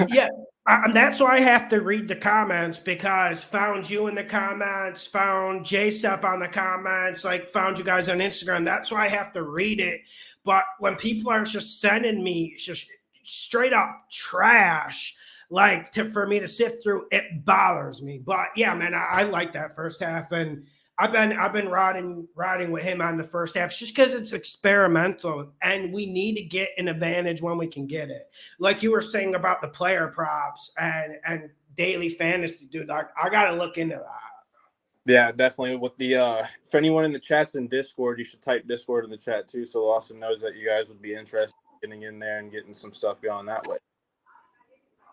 Yeah. And that's why I have to read the comments because found you in the comments, found JSEP on the comments, like found you guys on Instagram. That's why I have to read it. But when people are just sending me just straight up trash, like for me to sift through, it bothers me. But yeah, man, I like that first half, and I've been riding with him on the first half just because it's experimental and we need to get an advantage when we can get it. Like you were saying about the player props and daily fantasy, dude. I got to look into that. Yeah, definitely. With the if anyone in the chat's in Discord, you should type Discord in the chat too, so Lawson knows that you guys would be interested in getting in there and getting some stuff going that way.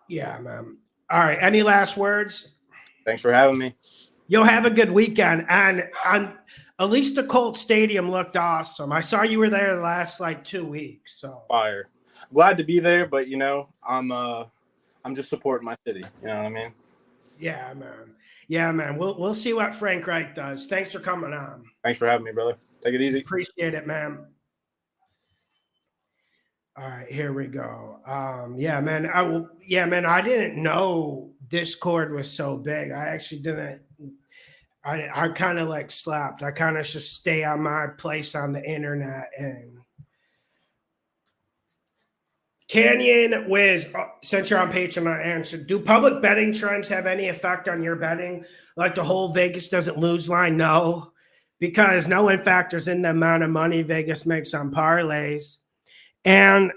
Yeah, man. All right. Any last words? Thanks for having me. You'll have a good weekend. And at least the Colt Stadium looked awesome. I saw you were there the last like 2 weeks. So Fire. Glad to be there, but I'm just supporting my city. You know what I mean? yeah, man. Yeah, man. We'll see what Frank Reich does. Thanks for coming on. Thanks for having me, brother. Take it easy. Appreciate it, man. All right, here we go. Yeah, man. I didn't know Discord was so big. I actually didn't. I kind of like slept. I kind of just stay on my place on the internet. And Canyon Wiz, since you're on Patreon, I answered. Do public betting trends have any effect on your betting? Like the whole Vegas doesn't lose line? No, because no one factors in the amount of money Vegas makes on parlays. And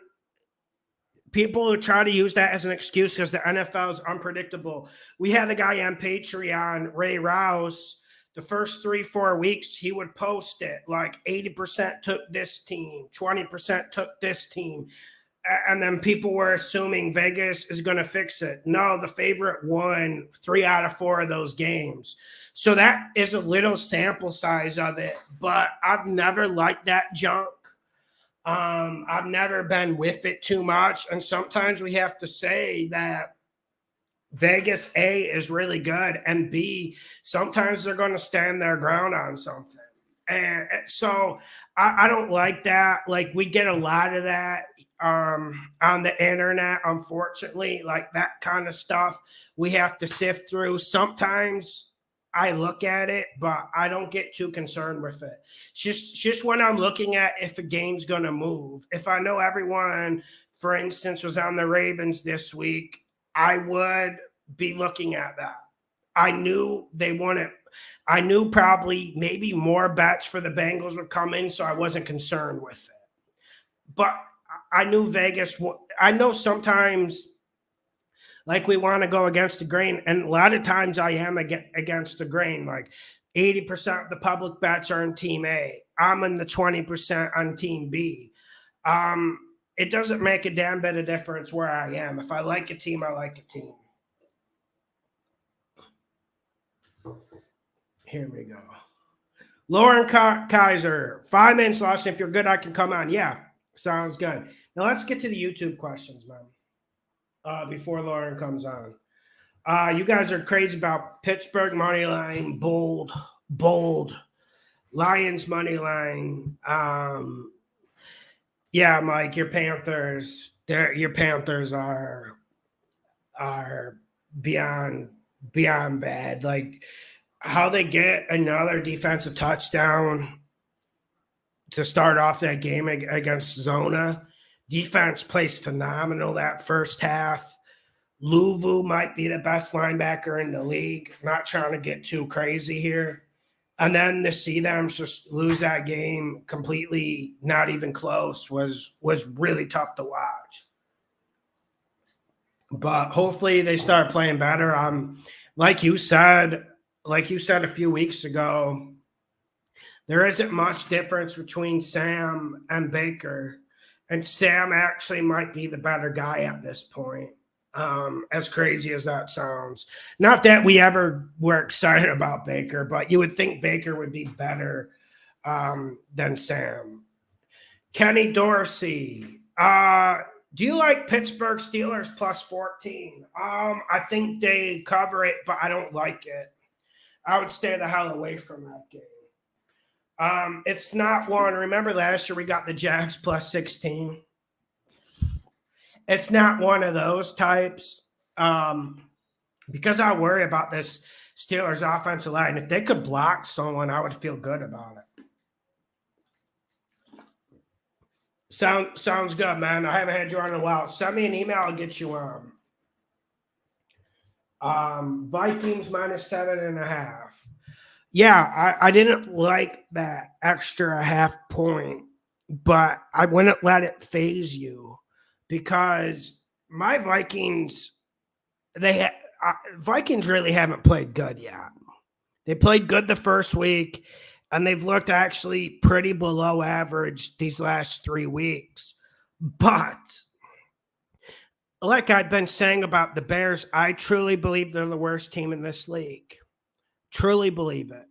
people try to use that as an excuse because the NFL is unpredictable. We had a guy on Patreon, Ray Rouse. The first 3-4 weeks, he would post it like 80% took this team, 20% took this team. And then people were assuming Vegas is going to fix it. No, the favorite won 3 out of 4 of those games. So that is a little sample size of it. But I've never liked that junk. I've never been with it too much. And sometimes we have to say that Vegas, A, is really good, and B, sometimes they're going to stand their ground on something. And so I don't like that. Like, we get a lot of that on the internet, unfortunately, like that kind of stuff we have to sift through. Sometimes I look at it, but I don't get too concerned with it. Just when I'm looking at if a game's going to move. If I know everyone, for instance, was on the Ravens this week, I would be looking at that. I knew they wanted. I knew probably maybe more bets for the Bengals would come in, so I wasn't concerned with it. But I knew Vegas. I know sometimes, like, we want to go against the grain, and a lot of times I am against the grain. Like 80% of the public bets are in Team A. I'm in the 20% on Team B. It doesn't make a damn bit of difference where I am. If I like a team, I like a team. Here we go. Lauren Kaiser, 5 minutes, Lawson. If you're good, I can come on. Yeah, sounds good. Now let's get to the YouTube questions, man, before Lauren comes on. You guys are crazy about Pittsburgh money line, bold. Lions money line. Yeah, Mike, your Panthers are beyond bad. Like, how they get another defensive touchdown to start off that game against Zona. Defense plays phenomenal that first half. Luvu might be the best linebacker in the league. Not trying to get too crazy here. And then to see them just lose that game completely, not even close, was really tough to watch. But hopefully they start playing better. Like you said a few weeks ago, there isn't much difference between Sam and Baker. And Sam actually might be the better guy at this point, as crazy as that sounds. Not that we ever were excited about Baker, but you would think Baker would be better than Sam. Kenny Dorsey, do you like Pittsburgh Steelers plus 14? I think they cover it, but I don't like it. I would stay the hell away from that game. It's not one. Remember last year we got the Jags plus 16? It's not one of those types. Because I worry about this Steelers offensive line. If they could block someone, I would feel good about it. Sounds good, man. I haven't had you on in a while. Send me an email. I'll get you on. Vikings minus 7.5. Yeah, I didn't like that extra half point, but I wouldn't let it phase you because my Vikings, Vikings really haven't played good yet. They played good the first week, and they've looked actually pretty below average these last 3 weeks. But like I've been saying about the Bears, I truly believe they're the worst team in this league. Truly believe it.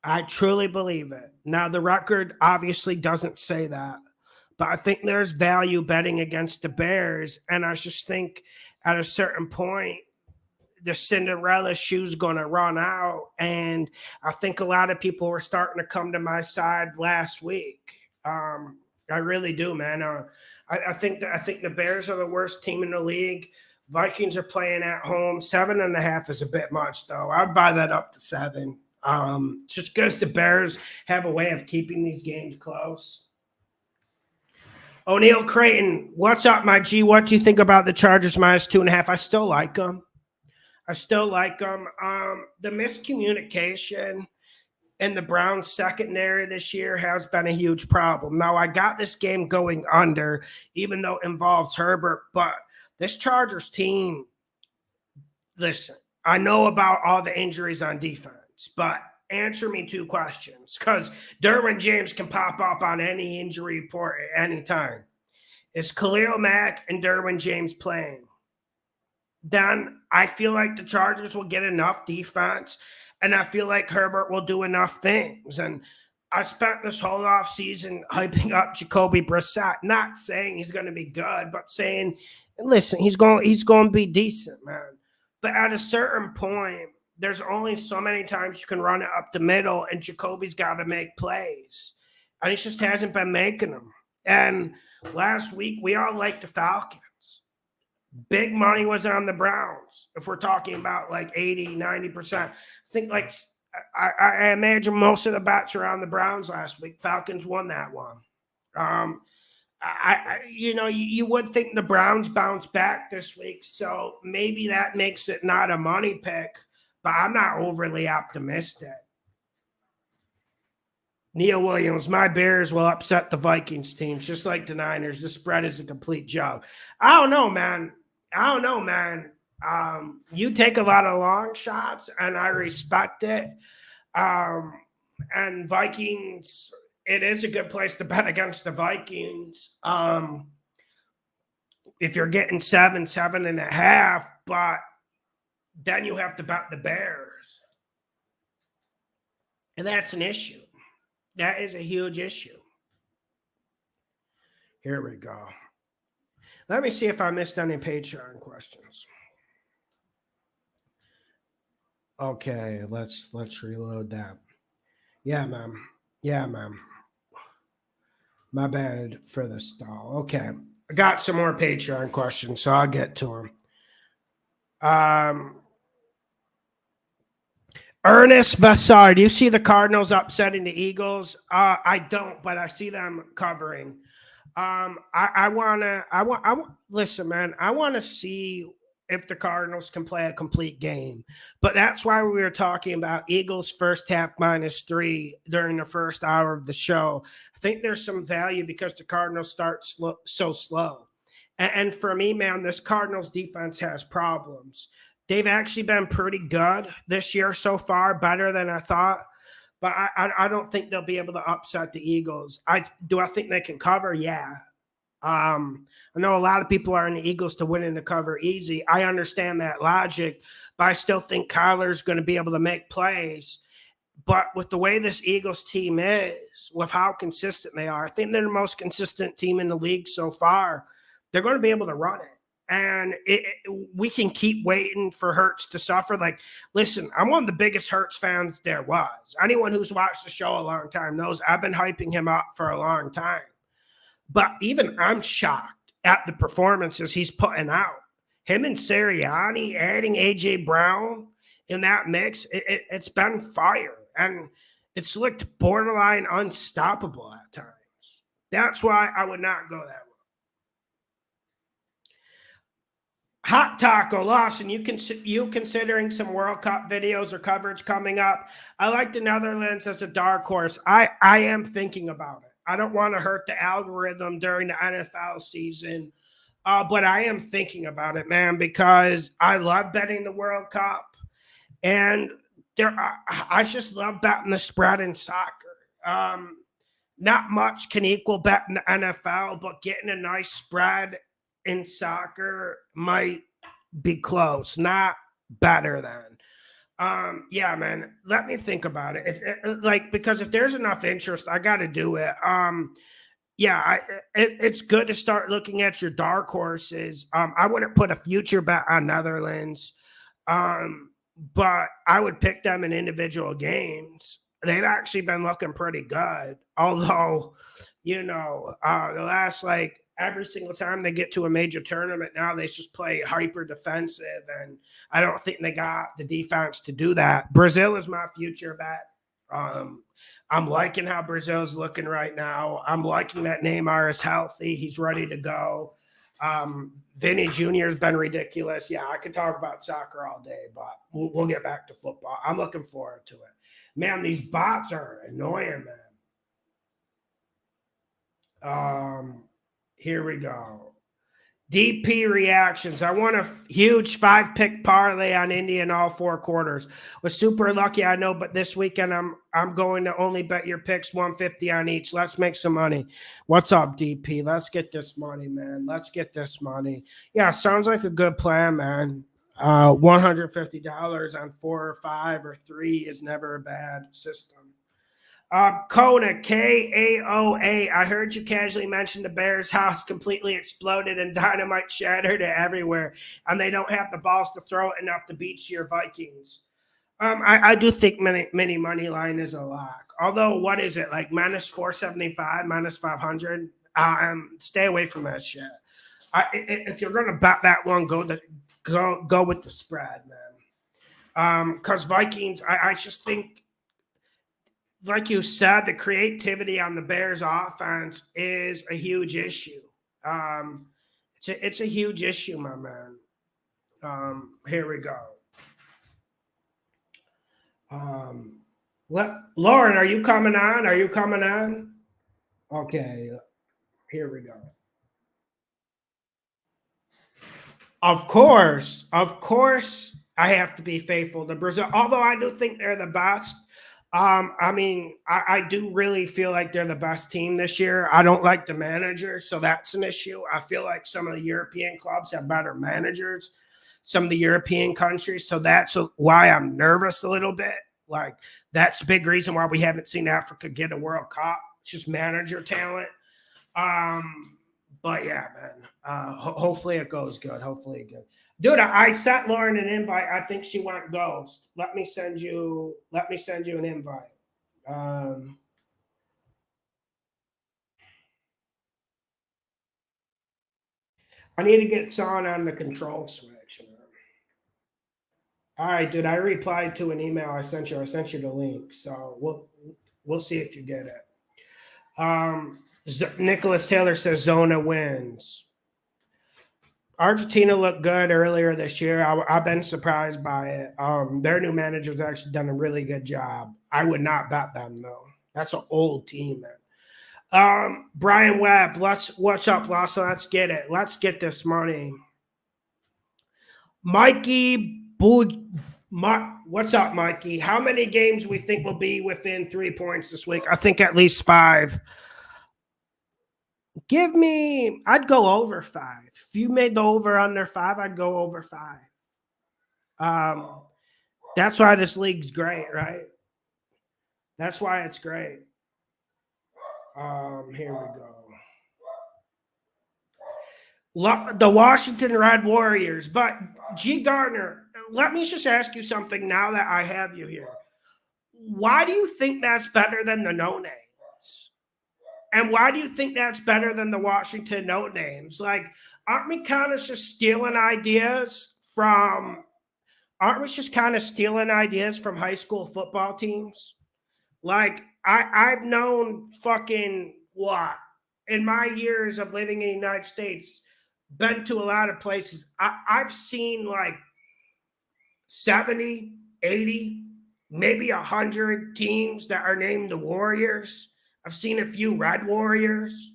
I truly believe it. Now the record obviously doesn't say that, but I think there's value betting against the Bears, and I just think at a certain point the Cinderella shoe's going to run out, and I think a lot of people were starting to come to my side last week. I really do, man. I think the Bears are the worst team in the league. Vikings are playing at home. 7.5 is a bit much, though. I'd buy that up to 7. Just because the Bears have a way of keeping these games close. O'Neal Creighton, what's up, my G? What do you think about the Chargers minus 2.5? I still like them. The miscommunication in the Browns secondary this year has been a huge problem. Now, I got this game going under, even though it involves Herbert, but this Chargers team, listen, I know about all the injuries on defense, but answer me 2 questions, because Derwin James can pop up on any injury report at any time. Is Khalil Mack and Derwin James playing? Then I feel like the Chargers will get enough defense, and I feel like Herbert will do enough things. And I spent this whole offseason hyping up Jacoby Brissett, not saying he's going to be good, but saying, listen, he's going to be decent, man. But at a certain point, there's only so many times you can run it up the middle, and Jacoby's got to make plays. And he just hasn't been making them. And last week, we all liked the Falcons. Big money was on the Browns. If we're talking about like 80, 90%, I think like I imagine most of the bets are on the Browns last week. Falcons won that one. You would think the Browns bounce back this week, so maybe that makes it not a money pick, but I'm not overly optimistic. Neil Williams, my Bears will upset the Vikings teams, just like the Niners. The spread is a complete joke. I don't know, man. You take a lot of long shots, and I respect it. And Vikings, it is a good place to bet against the Vikings. If you're getting 7.5, but then you have to bet the Bears. And that's an issue. That is a huge issue. Here we go. Let me see if I missed any Patreon questions. Okay, let's reload that. Yeah, ma'am. My bad for the stall. Okay, I got some more Patreon questions, so I'll get to them. Ernest Vassar, do you see the Cardinals upsetting the Eagles? I don't, but I see them covering. Listen, man, I want to see if the Cardinals can play a complete game. But that's why we were talking about Eagles first half -3 during the first hour of the show. I think there's some value because the Cardinals start so slow. And for me, man, this Cardinals defense has problems. They've actually been pretty good this year so far, better than I thought. But I don't think they'll be able to upset the Eagles. I think they can cover? Yeah. I know a lot of people are in the Eagles to win and to cover easy. I understand that logic, but I still think Kyler's going to be able to make plays. But with the way this Eagles team is, with how consistent they are, I think they're the most consistent team in the league so far. They're going to be able to run it. And we can keep waiting for Hurts to suffer. Like, listen, I'm one of the biggest Hurts fans there was. Anyone who's watched the show a long time knows I've been hyping him up for a long time. But even I'm shocked at the performances he's putting out. Him and Sirianni adding A.J. Brown in that mix, it's been fire. And it's looked borderline unstoppable at times. That's why I would not go that way. Hot Taco, Lawson, you considering some World Cup videos or coverage coming up? I like the Netherlands as a dark horse. I am thinking about it. I don't want to hurt the algorithm during the NFL season, but I am thinking about it, man, because I love betting the World Cup, and I just love betting the spread in soccer. Not much can equal betting the NFL, but getting a nice spread in soccer might be close, not better than. Yeah, man. Let me think about it. Because if there's enough interest, I got to do it. Yeah, it's good to start looking at your dark horses. I wouldn't put a future bet on Netherlands, um, but I would pick them in individual games. They've actually been looking pretty good, although the last like every single time they get to a major tournament now they just play hyper defensive, and I don't think they got the defense to do that. Brazil is my future bet. Um, I'm liking how Brazil's looking right now. I'm liking that Neymar is healthy. He's ready to go. Vinny Jr. has been ridiculous. Yeah, I could talk about soccer all day, but we'll get back to football. I'm looking forward to it. Man, these bots are annoying, man. Here we go. DP reactions. I won a huge 5-pick parlay on Indy in all 4 quarters. Was super lucky, I know, but this weekend I'm going to only bet your picks 150 on each. Let's make some money. What's up, DP? Let's get this money, man. Let's get this money. Yeah, sounds like a good plan, man. $150 on 4 or 5 or 3 is never a bad system. Kona, Kaoa. I heard you casually mention the Bears' house completely exploded and dynamite shattered it everywhere, and they don't have the balls to throw it enough to beat your Vikings. I do think mini money line is a lock. Although, what is it like minus 475, minus 500? Stay away from that shit. If you're gonna bet that one, go with the spread, man. Because Vikings, I just think, like you said, the creativity on the Bears offense is a huge issue. It's a huge issue, my man. Here we go. Lauren, are you coming on? Are you coming on? Okay, here we go. Of course, I have to be faithful to Brazil. Although I do think they're the best. I do really feel like they're the best team this year. I don't like the manager, so that's an issue. I feel like some of the European clubs have better managers, some of the European countries. So that's why I'm nervous a little bit. Like, that's a big reason why we haven't seen Africa get a World Cup. It's just manager talent. But yeah, man. Hopefully it goes good. Hopefully it goes. Dude, I sent Lauren an invite. I think she went ghost. Let me send you an invite. I need to get Son on the control switch. All right, dude. I replied to an email I sent you. I sent you the link. So we'll see if you get it. Nicholas Taylor says Zona wins. Argentina looked good earlier this year. I've been surprised by it. Their new manager's actually done a really good job. I would not bet them, though. That's an old team, man. Brian Webb, what's up, Lawson? Let's get it. Let's get this money. Mikey what's up, Mikey? How many games we think will be within 3 points this week? I think at least 5. I'd go over 5. If you made the over under 5, I'd go over 5. That's why this league's great, right? That's why it's great. Here we go. The Washington Red Warriors. But G. Gardner, let me just ask you something now that I have you here. Why do you think that's better than the no names? And why do you think that's better than the Washington no names? Like, aren't we kind of just stealing ideas from high school football teams? Like, I've known fucking what? In my years of living in the United States, been to a lot of places. I've seen like 70, 80, maybe 100 teams that are named the Warriors. I've seen a few Red Warriors.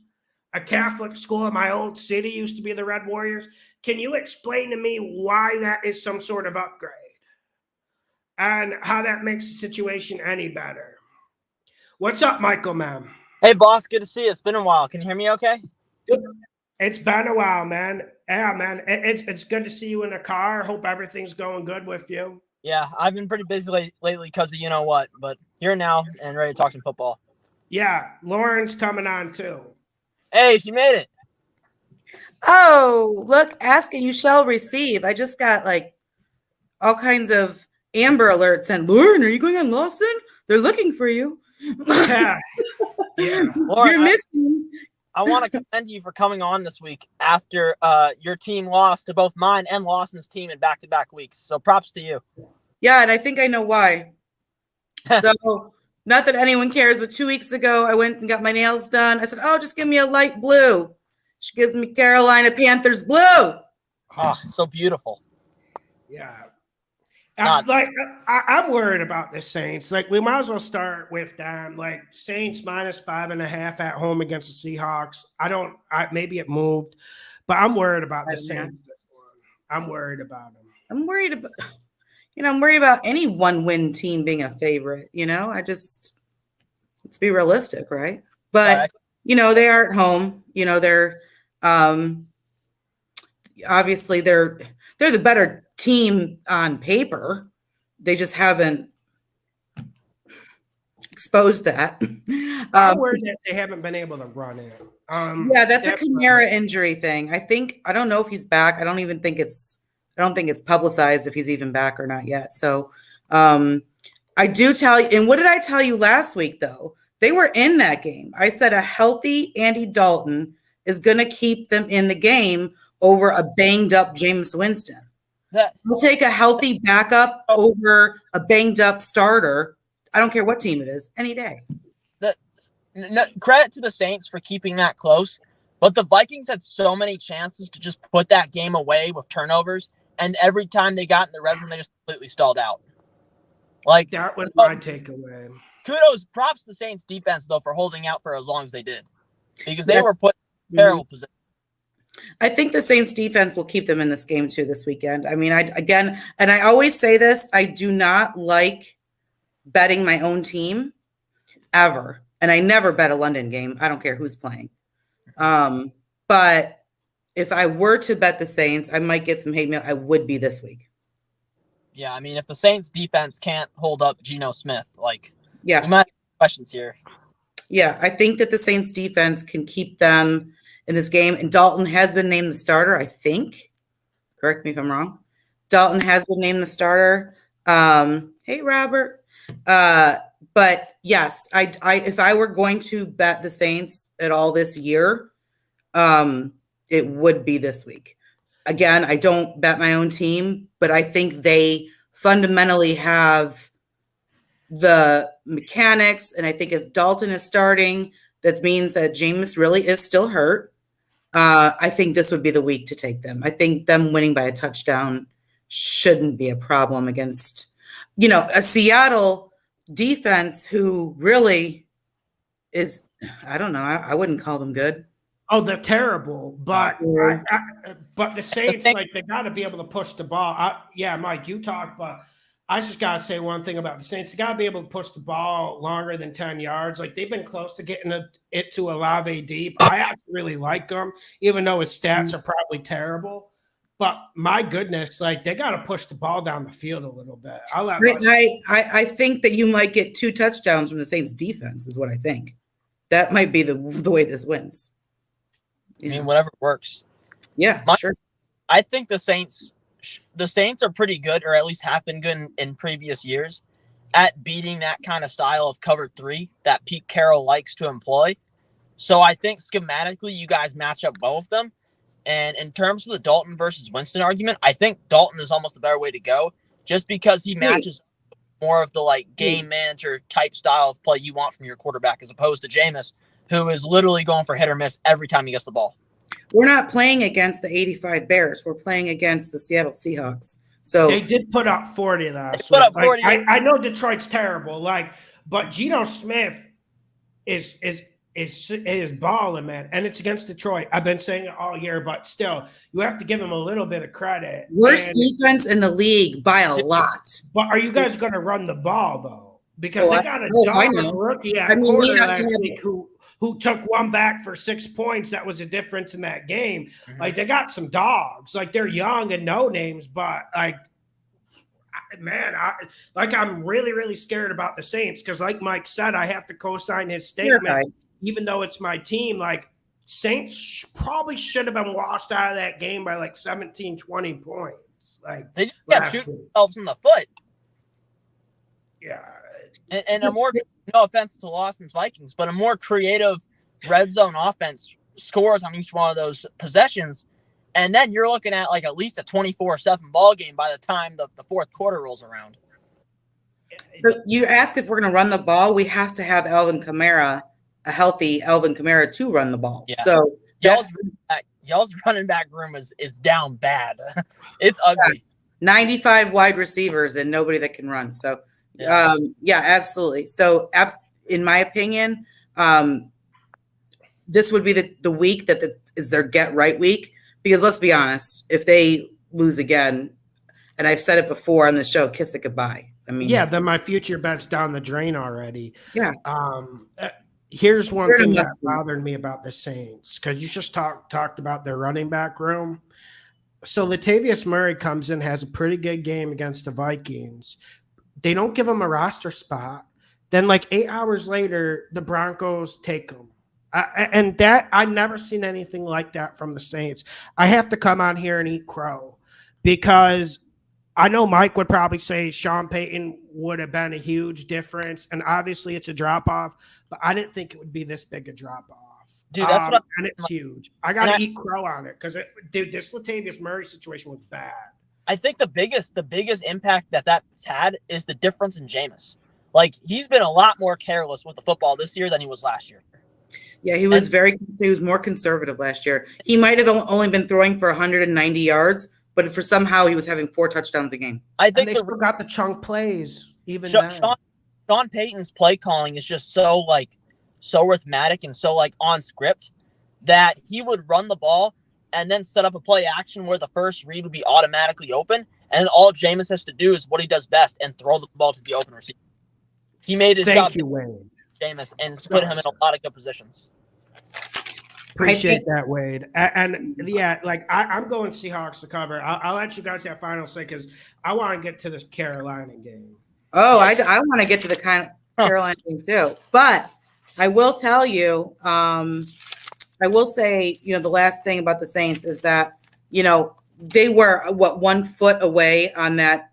A Catholic school in my old city used to be the Red Warriors. Can you explain to me why that is some sort of upgrade and how that makes the situation any better? What's up, Michael, man? Hey, boss. Good to see you. It's been a while. Can you hear me okay? It's been a while, man. Yeah, man. It's good to see you in the car. Hope everything's going good with you. Yeah, I've been pretty busy lately because of you know what, but here now and ready to talk some football. Yeah, Lauren's coming on too. Hey, she made it. Oh, look, ask and you shall receive. I just got like all kinds of Amber alerts and Lauren, are you going on Lawson? They're looking for you. Yeah. Lauren, You're missing. I want to commend you for coming on this week after your team lost to both mine and Lawson's team in back-to-back weeks. So props to you. Yeah, and I think I know why. So, not that anyone cares, but 2 weeks ago, I went and got my nails done. I said, oh, just give me a light blue. She gives me Carolina Panthers blue. Oh, so beautiful. Yeah. God. I'm worried about the Saints. Like, we might as well start with them. Like, Saints -5.5 at home against the Seahawks. Maybe it moved, but I'm worried about the Saints. I'm worried about them. I'm worried about any one-win team being a favorite. Let's be realistic, right? But they are at home. They're obviously they're the better team on paper. They just haven't exposed that. I'm worried that they haven't been able to run it. Yeah, that's a Kamara injury thing. I don't know if he's back. I don't think it's publicized if he's even back or not yet. So I do tell you, and what did I tell you last week though? They were in that game. I said a healthy Andy Dalton is going to keep them in the game over a banged up Jameis Winston. We'll take a healthy backup over a banged up starter. I don't care what team it is, any day. Credit to the Saints for keeping that close, but the Vikings had so many chances to just put that game away with turnovers, and every time they got in the red zone, they just completely stalled out. Like that was my takeaway. Props to the Saints defense though for holding out for as long as they did, because they were put in terrible position. I think the Saints defense will keep them in this game too this weekend. I mean, I always say this, I do not like betting my own team ever. And I never bet a London game. I don't care who's playing. But if I were to bet the Saints, I might get some hate mail. I would be this week. Yeah, I mean, if the Saints defense can't hold up Geno Smith, we might have questions here. Yeah, I think that the Saints defense can keep them in this game. And Dalton has been named the starter, I think. Correct me if I'm wrong. Dalton has been named the starter. Hey, Robert. But yes, if I were going to bet the Saints at all this year, it would be this week. Again, I don't bet my own team, but I think they fundamentally have the mechanics. And I think if Dalton is starting, that means that Jameis really is still hurt. I think this would be the week to take them. I think them winning by a touchdown shouldn't be a problem against, a Seattle defense who really is, I don't know, I wouldn't call them good. Oh, they're terrible, but but the Saints, they got to be able to push the ball. Mike, you talk, but I just got to say one thing about the Saints. They got to be able to push the ball longer than 10 yards. Like, they've been close to getting it to Olave deep. I actually really like them, even though his stats are probably terrible. But my goodness, they got to push the ball down the field a little bit. I think that you might get 2 touchdowns from the Saints defense is what I think. That might be the way this wins. I mean, whatever works. Yeah, sure. I think the Saints are pretty good, or at least have been good in previous years, at beating that kind of style of cover 3 that Pete Carroll likes to employ. So I think schematically you guys match up well with them. And in terms of the Dalton versus Winston argument, I think Dalton is almost a better way to go, just because he matches more of the game manager type style of play you want from your quarterback, as opposed to Jameis, who is literally going for hit or miss every time he gets the ball. We're not playing against the 85 Bears. We're playing against the Seattle Seahawks. So they did put up 40 last week. I know Detroit's terrible, but Geno Smith is balling, man, and it's against Detroit. I've been saying it all year, but still, you have to give him a little bit of credit. Worst defense in the league by a lot. But are you guys going to run the ball though? Because they got a dominant rookie at quarter last week who took one back for 6 points. That was a difference in that game. They got some dogs. They're young and no names, but I'm really, really scared about the Saints because, like Mike said, I have to co-sign his statement, You're right. even though it's my team. Like, Saints probably should have been washed out of that game by like 17, 20 points. Like, They just kept shooting themselves in the foot. Yeah. And a more, no offense to Lawson's Vikings, but a more creative red zone offense scores on each one of those possessions. And then you're looking at like at least a 24-7 ball game by the time the fourth quarter rolls around. But you ask if we're going to run the ball, we have to have Alvin Kamara, a healthy Alvin Kamara, to run the ball. Yeah. So y'all's running back room is down bad. It's ugly. 95 wide receivers and nobody that can run. So, yeah, absolutely. So, in my opinion, this would be the week that is their get right week. Because let's be honest, if they lose again, and I've said it before on the show, kiss it goodbye. I mean, yeah, then my future bet's down the drain already. Yeah. Here's one thing that bothered me about the Saints, because you just talked about their running back room. So Latavius Murray comes in, has a pretty good game against the Vikings. They don't give him a roster spot. Then, like 8 hours later, the Broncos take him. And that I've never seen anything like that from the Saints. I have to come on here and eat crow because I know Mike would probably say Sean Payton would have been a huge difference, and obviously it's a drop off, but I didn't think it would be this big a drop off. Dude, that's what and it's huge. I got to eat crow on it because this Latavius Murray situation was bad. I think the biggest impact that's had is the difference in Jameis. Like, he's been a lot more careless with the football this year than he was last year. Yeah, he was more conservative last year. He might have only been throwing for 190 yards, but for somehow he was having 4 touchdowns a game. I think they still got the chunk plays even Sean Payton's play calling is just so arithmetic and so on script that he would run the ball and then set up a play action where the first read would be automatically open, and all Jameis has to do is what he does best and throw the ball to the open receiver. He made his job. Thank you, Wade. Jameis, and put him in a lot of good positions. Appreciate that, Wade. And yeah, I'm going Seahawks to cover. I'll let you guys have final say because I want to get to this Carolina game. Oh, I want to get to the Carolina game too. But I will tell you, I will say, the last thing about the Saints is that, they were 1 foot away on that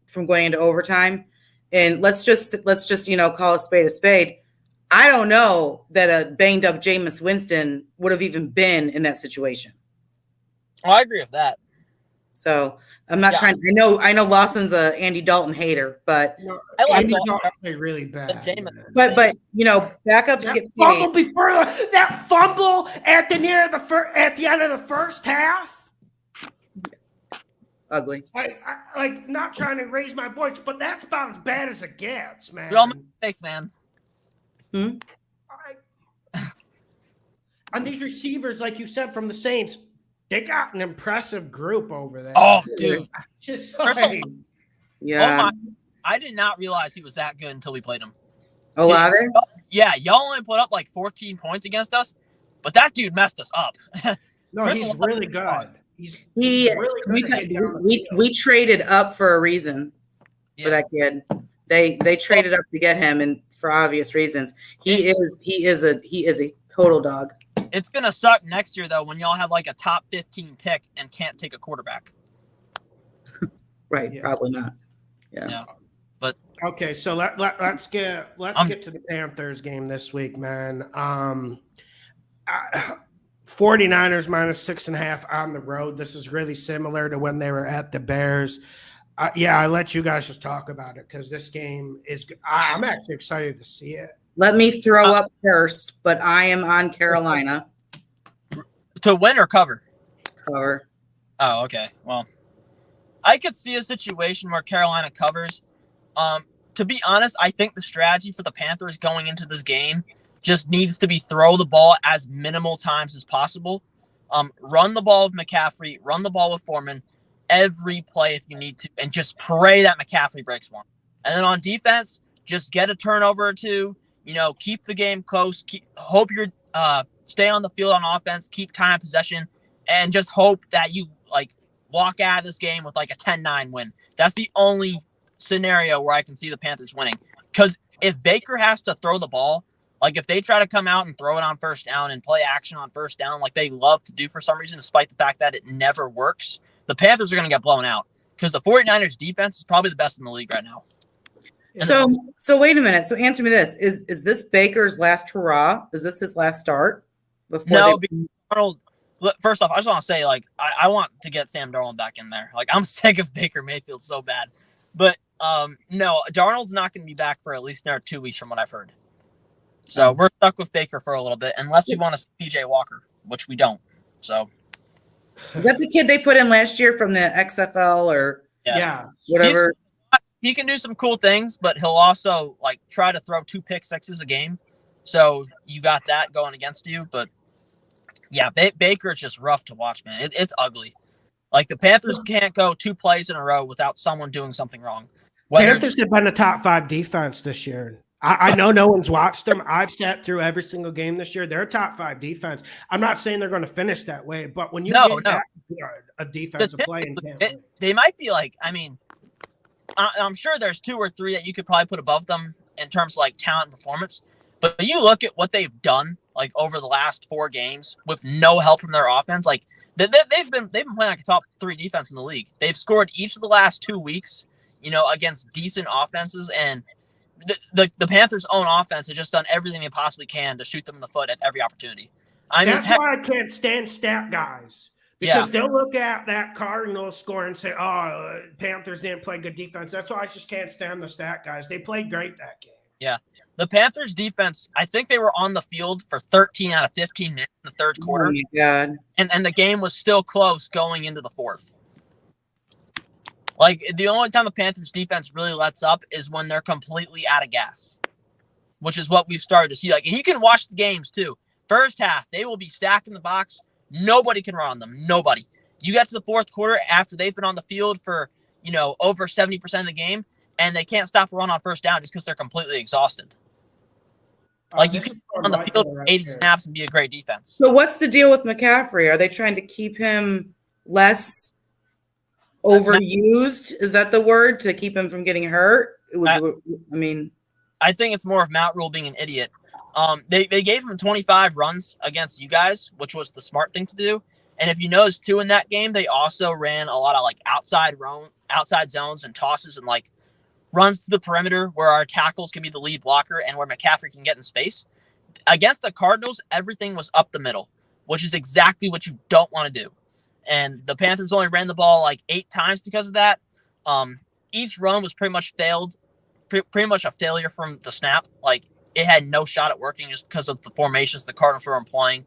from going into overtime. And let's just call a spade a spade. I don't know that a banged up Jameis Winston would have even been in that situation. Oh, I agree with that. So I'm not trying. I know Lawson's a Andy Dalton hater, but I like Andy Dalton really bad. But backups get paid. That fumble at the end of the first half. Ugly. I not trying to raise my voice, but that's about as bad as it gets, man. We all make mistakes, man. And these receivers, like you said, from the Saints, they got an impressive group over there. Oh, dude. Just yeah. I did not realize he was that good until we played him. Olave? Yeah, y'all only put up 14 points against us, but that dude messed us up. No, he's really good. He really good. We traded up for a reason for that kid. They traded up to get him, and for obvious reasons. He is a total dog. It's gonna suck next year though when y'all have a top 15 pick and can't take a quarterback. Right, probably not. Yeah. But okay, so let's get to the Panthers game this week, man. 49ers -6.5 on the road. This is really similar to when they were at the Bears. I let you guys just talk about it because this game is – I'm actually excited to see it. Let me throw up first, but I am on Carolina. To win or cover? Cover. Oh, okay. Well, I could see a situation where Carolina covers. To be honest, I think the strategy for the Panthers going into this game just needs to be throw the ball as minimal times as possible. Run the ball with McCaffrey, run the ball with Foreman every play if you need to, and just pray that McCaffrey breaks one. And then on defense, just get a turnover or two, keep the game close, hope you're stay on the field on offense, keep time possession, and just hope that you walk out of this game with a 10-9 win. That's the only scenario where I can see the Panthers winning. Because if Baker has to throw the ball, like if they try to come out and throw it on first down and play action on first down like they love to do for some reason, despite the fact that it never works, the Panthers are going to get blown out because the 49ers defense is probably the best in the league right now. So wait a minute. So answer me this. Is this Baker's last hurrah? Is this his last start? Arnold, first off, I just want to say, like, I want to get Sam Darnold back in there. Like, I'm sick of Baker Mayfield so bad. But, no, Darnold's not going to be back for at least another 2 weeks from what I've heard. So we're stuck with Baker for a little bit, unless we want to see PJ Walker, which we don't. So. Is that the kid they put in last year from the XFL or whatever? He can do some cool things, but he'll also, like, try to throw 2 pick sixes a game. So you got that going against you. But, yeah, Baker is just rough to watch, man. It's ugly. Like, the Panthers can't go 2 plays in a row without someone doing something wrong. Panthers have been a top 5 defense this year. I know no one's watched them. I've sat through every single game this year. They're a top 5 defense. I'm not saying they're going to finish that way, but when you get that good a defensive play in Tampa, they might be like, I mean, I'm sure there's 2 or 3 that you could probably put above them in terms of like talent and performance. But you look at what they've done like over the last 4 games with no help from their offense. Like they've been playing like a top 3 defense in the league. They've scored each of the last 2 weeks, against decent offenses, and the Panthers' own offense has just done everything they possibly can to shoot them in the foot at every opportunity. That's why I can't stand stat guys. Because they'll look at that Cardinals score and say, Panthers didn't play good defense. That's why I just can't stand the stat guys. They played great that game. Yeah. The Panthers defense, I think they were on the field for 13 out of 15 minutes in the third quarter. Oh, my God. And the game was still close going into the fourth. Like, the only time the Panthers defense really lets up is when they're completely out of gas, which is what we've started to see. Like, and you can watch the games, too. First half, they will be stacking the box. Nobody can run on them. Nobody. You get to the fourth quarter after they've been on the field for, over 70% of the game, and they can't stop a run on first down just because they're completely exhausted. Like, you can on the field for 80 snaps and be a great defense. So what's the deal with McCaffrey? Are they trying to keep him less overused? Is that the word, to keep him from getting hurt? I think it's more of Matt Rule being an idiot. They gave him 25 runs against you guys, which was the smart thing to do. And if you notice too, in that game, they also ran a lot of like outside zones and tosses and like runs to the perimeter where our tackles can be the lead blocker and where McCaffrey can get in space. Against the Cardinals, everything was up the middle, which is exactly what you don't want to do. And the Panthers only ran the ball like 8 times because of that. Each run was pretty much a failure from the snap. Like, it had no shot at working just because of the formations the Cardinals were employing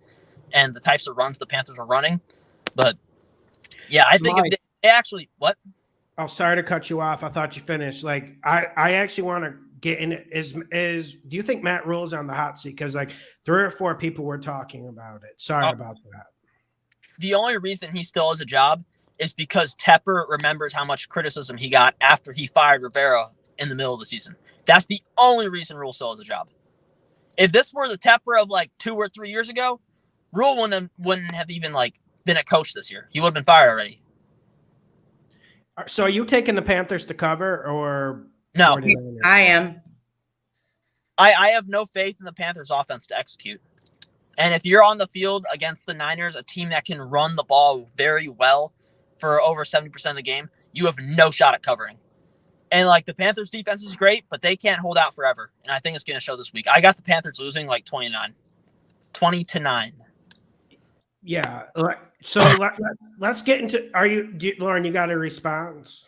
and the types of runs the Panthers were running. But, yeah, I think if they actually – what? Oh, sorry to cut you off. I thought you finished. Like, I actually want to get in. Do you think Matt Rule's on the hot seat? Because, like, 3 or 4 people were talking about it. Sorry about that. The only reason he still has a job is because Tepper remembers how much criticism he got after he fired Rivera in the middle of the season. That's the only reason Rule still has a job. If this were the Tepper of like 2 or 3 years ago, Rule wouldn't have even like been a coach this year. He would have been fired already. So are you taking the Panthers to cover or no? I am. I have no faith in the Panthers offense to execute. And if you're on the field against the Niners, a team that can run the ball very well for over 70% of the game, you have no shot at covering. And, like, the Panthers' defense is great, but they can't hold out forever. And I think it's going to show this week. I got the Panthers losing, like, 20-9. Yeah. So let's get into – Lauren, you got a response?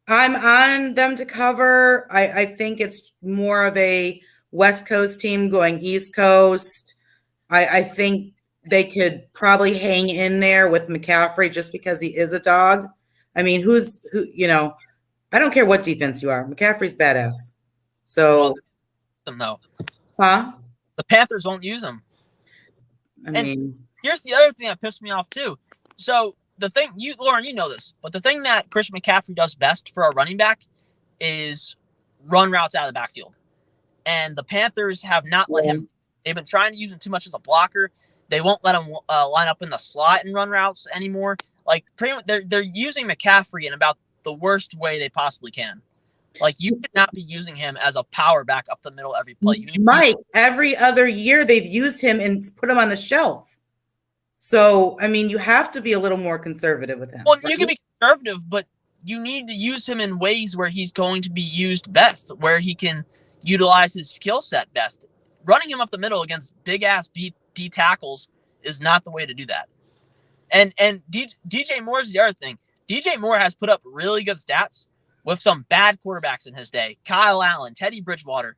I'm on them to cover. I think it's more of a West Coast team going East Coast. I think they could probably hang in there with McCaffrey just because he is a dog. I mean, I don't care what defense you are. McCaffrey's badass. So, no. Huh? The Panthers won't use him. Here's the other thing that pissed me off too. So the thing, Lauren, you know this, but the thing that Christian McCaffrey does best for a running back is run routes out of the backfield. And the Panthers have not let him. They've been trying to use him too much as a blocker. They won't let him line up in the slot and run routes anymore. Like, pretty much, they're using McCaffrey in about the worst way they possibly can. Like, you could not be using him as a power back up the middle every play. Mike, every other year they've used him and put him on the shelf. So, I mean, you have to be a little more conservative with him. Well, you can be conservative, but you need to use him in ways where he's going to be used best, where he can utilize his skill set best. Running him up the middle against big-ass D tackles is not the way to do that. And DJ Moore is the other thing. DJ Moore has put up really good stats with some bad quarterbacks in his day. Kyle Allen, Teddy Bridgewater,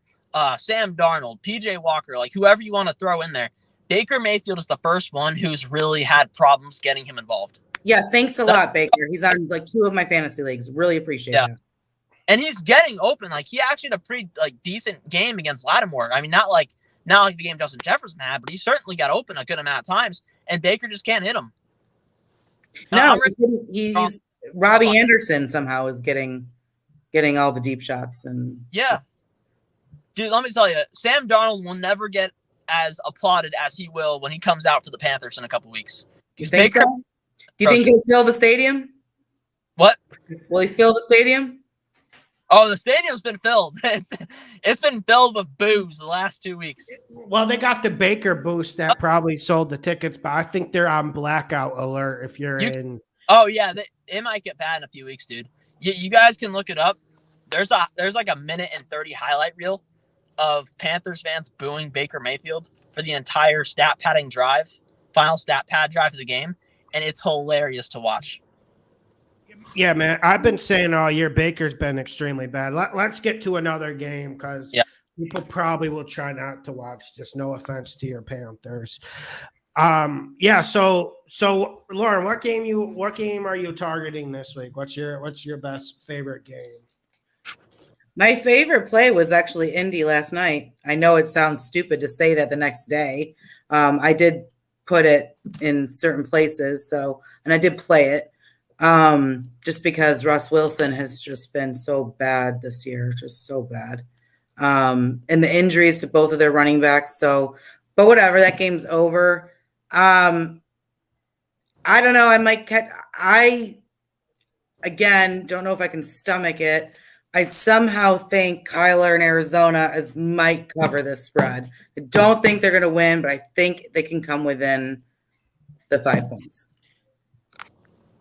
Sam Darnold, PJ Walker, like whoever you want to throw in there. Baker Mayfield is the first one who's really had problems getting him involved. Yeah, thanks a lot, Baker. He's on like 2 of my fantasy leagues. Really appreciate that. And he's getting open. Like, he actually had a pretty decent game against Lattimore. I mean, not like the game Justin Jefferson had, but he certainly got open a good amount of times, and Baker just can't hit him. No, he's Robbie Anderson somehow is getting all the deep shots. And Dude, let me tell you, Sam Darnold will never get as applauded as he will when he comes out for the Panthers in a couple weeks. Do you think he'll fill the stadium? What? Will he fill the stadium? Oh, the stadium's been filled. It's been filled with booze the last 2 weeks. Well, they got the Baker boost that probably sold the tickets, but I think they're on blackout alert if you're in. Oh yeah, it might get bad in a few weeks, dude. You guys can look it up. There's like a 1:30 highlight reel of Panthers fans booing Baker Mayfield for the entire final stat pad drive of the game, and it's hilarious to watch. Yeah, man, I've been saying all year Baker's been extremely bad. Let's get to another game because people probably will try not to watch. Just no offense to your Panthers. So Lauren, what game are you targeting this week? What's your best favorite game? My favorite play was actually Indy last night. I know it sounds stupid to say that the next day. I did put it in certain places, and I did play it. Just because Russ Wilson has just been so bad this year, just so bad. And the injuries to both of their running backs. But whatever, that game's over. I don't know. Again, don't know if I can stomach it. I somehow think Kyler in Arizona might cover this spread. I don't think they're going to win, but I think they can come within the 5 points.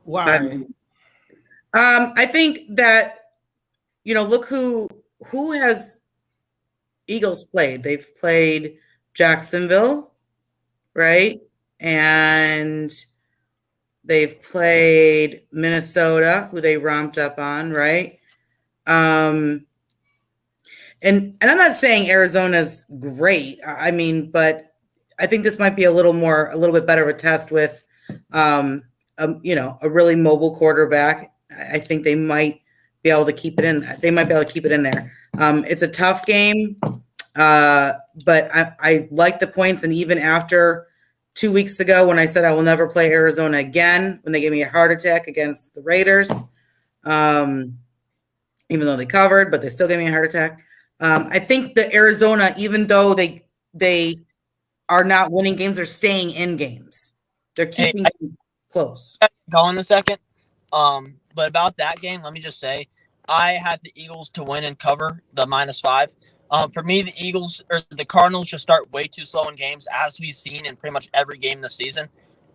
Why? I think that, look who has Eagles played. They've played Jacksonville, right? And they've played Minnesota, who they romped up on, right? And I'm not saying Arizona's great. I mean, but I think this might be a little bit better of a test with, a really mobile quarterback. I think they might be able to keep it in. They might be able to keep it in there. It's a tough game, but I like the points. And even after 2 weeks ago, when I said I will never play Arizona again, when they gave me a heart attack against the Raiders, even though they covered, but they still gave me a heart attack. I think the Arizona, even though they are not winning games, they're staying in games. They're keeping them close. Go in a second. But about that game, let me just say, I had the Eagles to win and cover the -5. For me, the Cardinals should start way too slow in games, as we've seen in pretty much every game this season.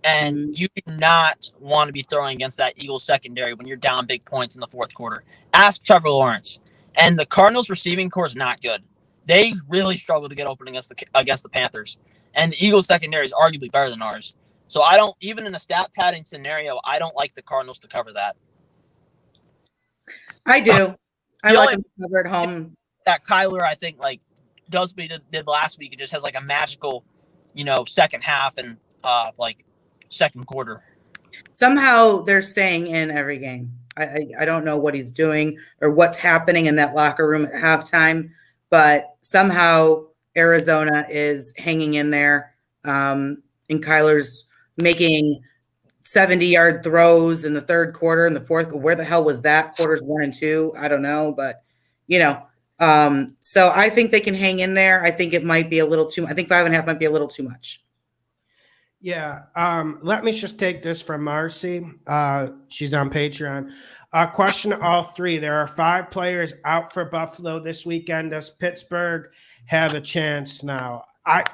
And you do not want to be throwing against that Eagles secondary when you're down big points in the fourth quarter. Ask Trevor Lawrence. And the Cardinals receiving core is not good. They really struggle to get open against the Panthers. And the Eagles secondary is arguably better than ours. So even in a stat padding scenario, I don't like the Cardinals to cover that. I do. I like them to cover at home. That Kyler, I think, does what he did last week. It just has a magical, second half and second quarter. Somehow they're staying in every game. I don't know what he's doing or what's happening in that locker room at halftime, but somehow Arizona is hanging in there. And Kyler's making 70-yard throws in the third quarter and the fourth. Where the hell was that? Quarters 1 and 2. I don't know, but so I think they can hang in there. I think it might be a little too. I think 5.5 might be a little too much. Yeah. Let me just take this from Marcy. She's on Patreon. Question to all three. There are 5 players out for Buffalo this weekend. Does Pittsburgh have a chance now? Are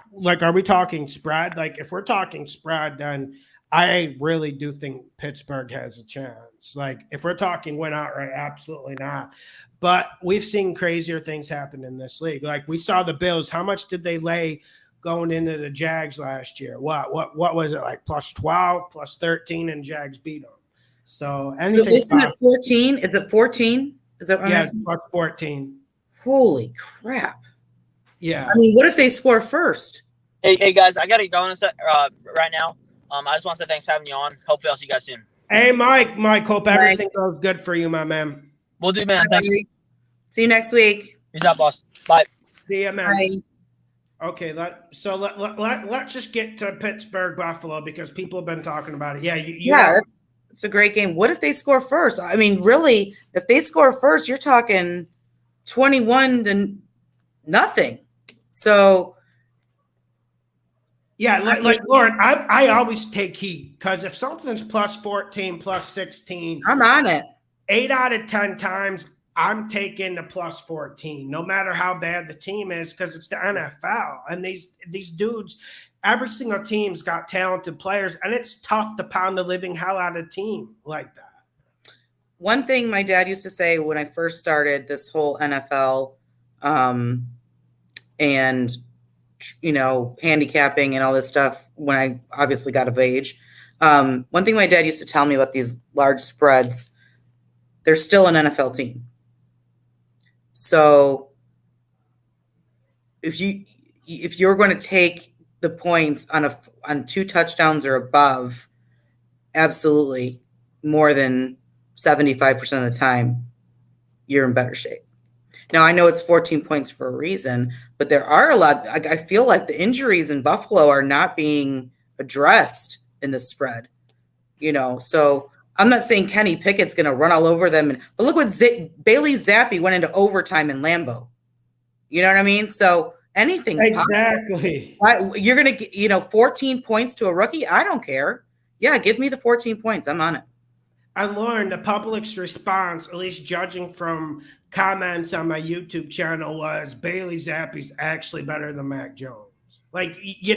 we talking spread? Like, if we're talking spread, then I really do think Pittsburgh has a chance. Like, if we're talking win outright, absolutely not. But we've seen crazier things happen in this league. Like, we saw the Bills. How much did they lay going into the Jags last year? What was it, like plus 12, plus 13, and Jags beat them? So anything. Isn't it 14? Is it 14? Is that yeah, plus 14. Holy crap. Yeah. I mean, what if they score first? Hey guys, I gotta go on right now. I just want to say thanks for having you on. Hopefully I'll see you guys soon. Hey, Mike, hope everything goes good for you, my man. We'll do, man. Thanks. See you next week. Peace out, boss. Bye. See you, man. Bye. Okay, let's just get to Pittsburgh Buffalo because people have been talking about it. Yeah, it's a great game. What if they score first? I mean, really, if they score first, you're talking 21-0. So, yeah, like Lauren, I always take heat because if something's plus 14, plus 16, I'm on it. 8 out of 10 times, I'm taking the plus 14, no matter how bad the team is, because it's the NFL. And these dudes, every single team's got talented players, and it's tough to pound the living hell out of a team like that. One thing my dad used to say when I first started this whole NFL and, handicapping and all this stuff, when I obviously got of age, one thing my dad used to tell me about these large spreads, they're still an NFL team. So if you're going to take the points on 2 touchdowns or above, absolutely more than 75% of the time, you're in better shape. Now, I know it's 14 points for a reason, but there are a lot. I feel like the injuries in Buffalo are not being addressed in the spread, so I'm not saying Kenny Pickett's going to run all over them. But look what Bailey Zappi went into overtime in Lambeau. You know what I mean? So anything's exactly possible. You're going to get, 14 points to a rookie. I don't care. Yeah, give me the 14 points. I'm on it. And Lauren, the public's response, at least judging from comments on my YouTube channel, was Bailey Zappi's actually better than Mac Jones. Like, you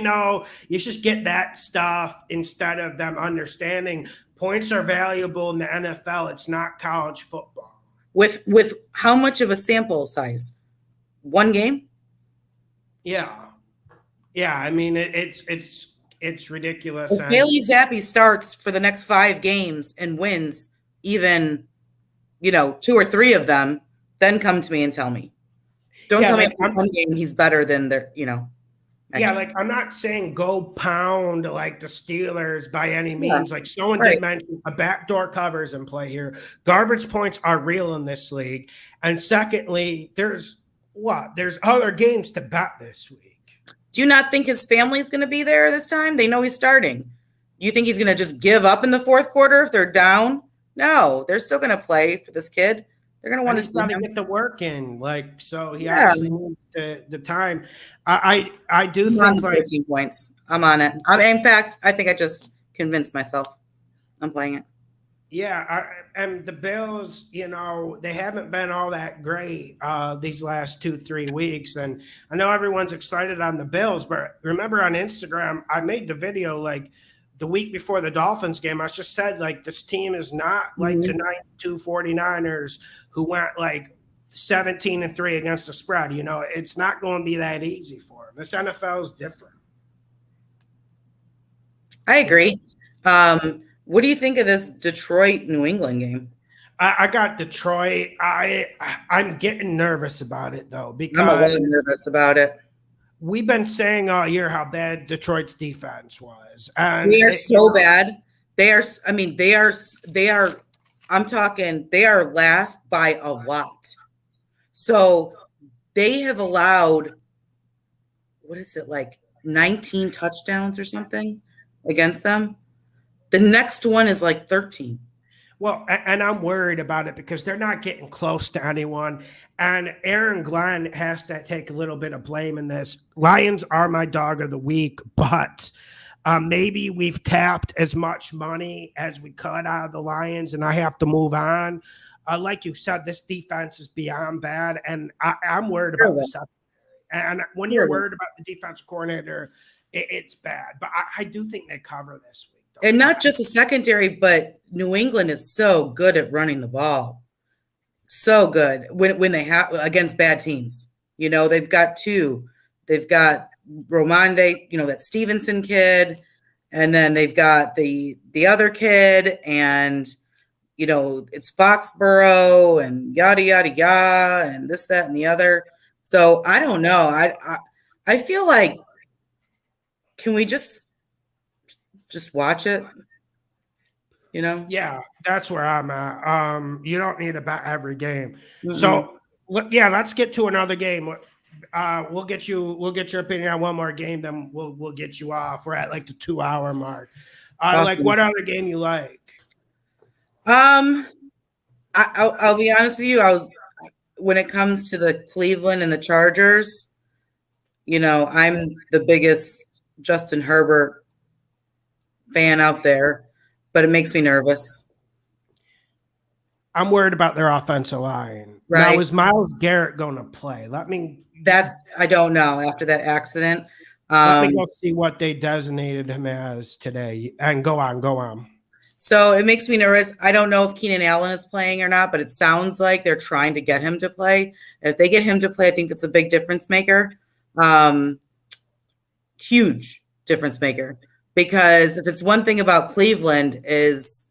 just get that stuff instead of them understanding points are valuable in the NFL. It's not college football. With how much of a sample size? 1 game? Yeah. I mean, it's ridiculous. If Bailey Zappi starts for the next 5 games and wins even, 2 or 3 of them, then come to me and tell me. Don't tell me one game he's better than their, Yeah, like I'm not saying go pound like the Steelers by any means. Like someone did mention a backdoor covers in play here. Garbage points are real in this league. And secondly, there's other games to bet this week. Do you not think his family is going to be there this time? They know he's starting. You think he's going to just give up in the 4th quarter if they're down? No, they're still going to play for this kid. They're going to want to see him get the work in, so he actually needs the time. I do think 13 points. I'm on it. In fact, I think I just convinced myself. I'm playing it. Yeah, and the Bills, they haven't been all that great these last 2-3 weeks, and I know everyone's excited on the Bills, but remember on Instagram, I made the video like the week before the Dolphins game. I just said, like, this team is not like the 92 49ers who went like 17-3 against the spread. It's not going to be that easy for them. This NFL is different. I agree. What do you think of this Detroit-New England game? I got Detroit. I'm getting nervous about it, though, because I'm a little nervous about it. We've been saying all year how bad Detroit's defense was. And they are so bad. They are I'm talking, they are last by a lot. So they have allowed, 19 touchdowns or something against them. The next one is like 13. Well, and I'm worried about it because they're not getting close to anyone. And Aaron Glenn has to take a little bit of blame in this. Lions are my dog of the week, but Maybe we've tapped as much money as we could out of the Lions, and I have to move on. Like you said, this defense is beyond bad, and I'm worried about the secondary. And when you're worried about the defensive coordinator, it's bad. But I do think they cover this week. Though. And not just the secondary, but New England is so good at running the ball. So good when they have against bad teams. You know, they've got two. They've got Romande, you know, that Stevenson kid, and then they've got the other kid, and you know, it's Foxborough and yada yada yada, and this, that, and the other. So I don't know. I feel like, can we just watch it? You know? Yeah, that's where I'm at. You don't need to bet every game. Mm-hmm. So yeah, let's get to another game. We'll get your opinion on one more game, then we'll get you off. We're at like the 2-hour mark. Awesome. Like, what other game you like? I'll be honest with you. When it comes to the Cleveland and the Chargers, you know, I'm the biggest Justin Herbert fan out there, but it makes me nervous. I'm worried about their offensive line. Right. Now, is Myles Garrett going to play? I don't know after that accident. Let me go see what they designated him as today. And go on. So it makes me nervous. I don't know if Keenan Allen is playing or not, but it sounds like they're trying to get him to play. If they get him to play, I think it's a big difference maker. Huge difference maker. Because if it's one thing about Cleveland is,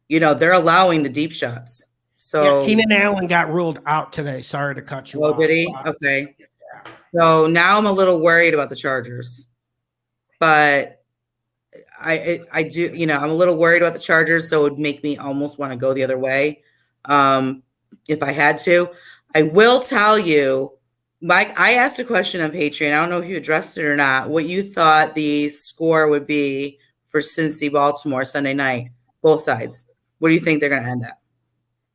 you know, they're allowing the deep shots. So yeah, Keenan Allen got ruled out today. Sorry to cut you off. Oh, did he? Okay. Yeah. So now I'm a little worried about the Chargers. But I do, you know, I'm a little worried about the Chargers, so it would make me almost want to go the other way if I had to. I will tell you, Mike, I asked a question on Patreon. I don't know if you addressed it or not, what you thought the score would be for Cincy Baltimore Sunday night, both sides. What do you think they're going to end at?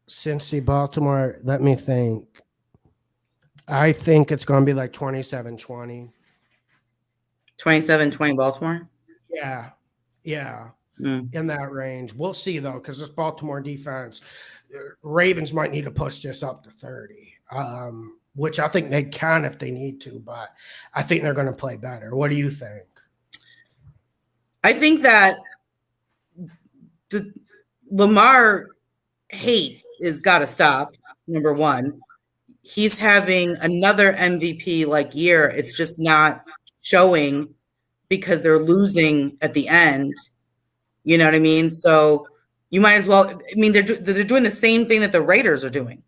Cincy Baltimore, let me think. I think it's going to be like 27-20. 27-20 Baltimore? Yeah. In that range. We'll see, though, because this Baltimore defense, Ravens might need to push this up to 30, which I think they can if they need to, but I think they're going to play better. What do you think? I think that the Lamar hate has got to stop, number one. He's having another MVP-like year. It's just not showing because they're losing at the end. You know what I mean? So you might as well. I mean, they're doing the same thing that the Raiders are doing.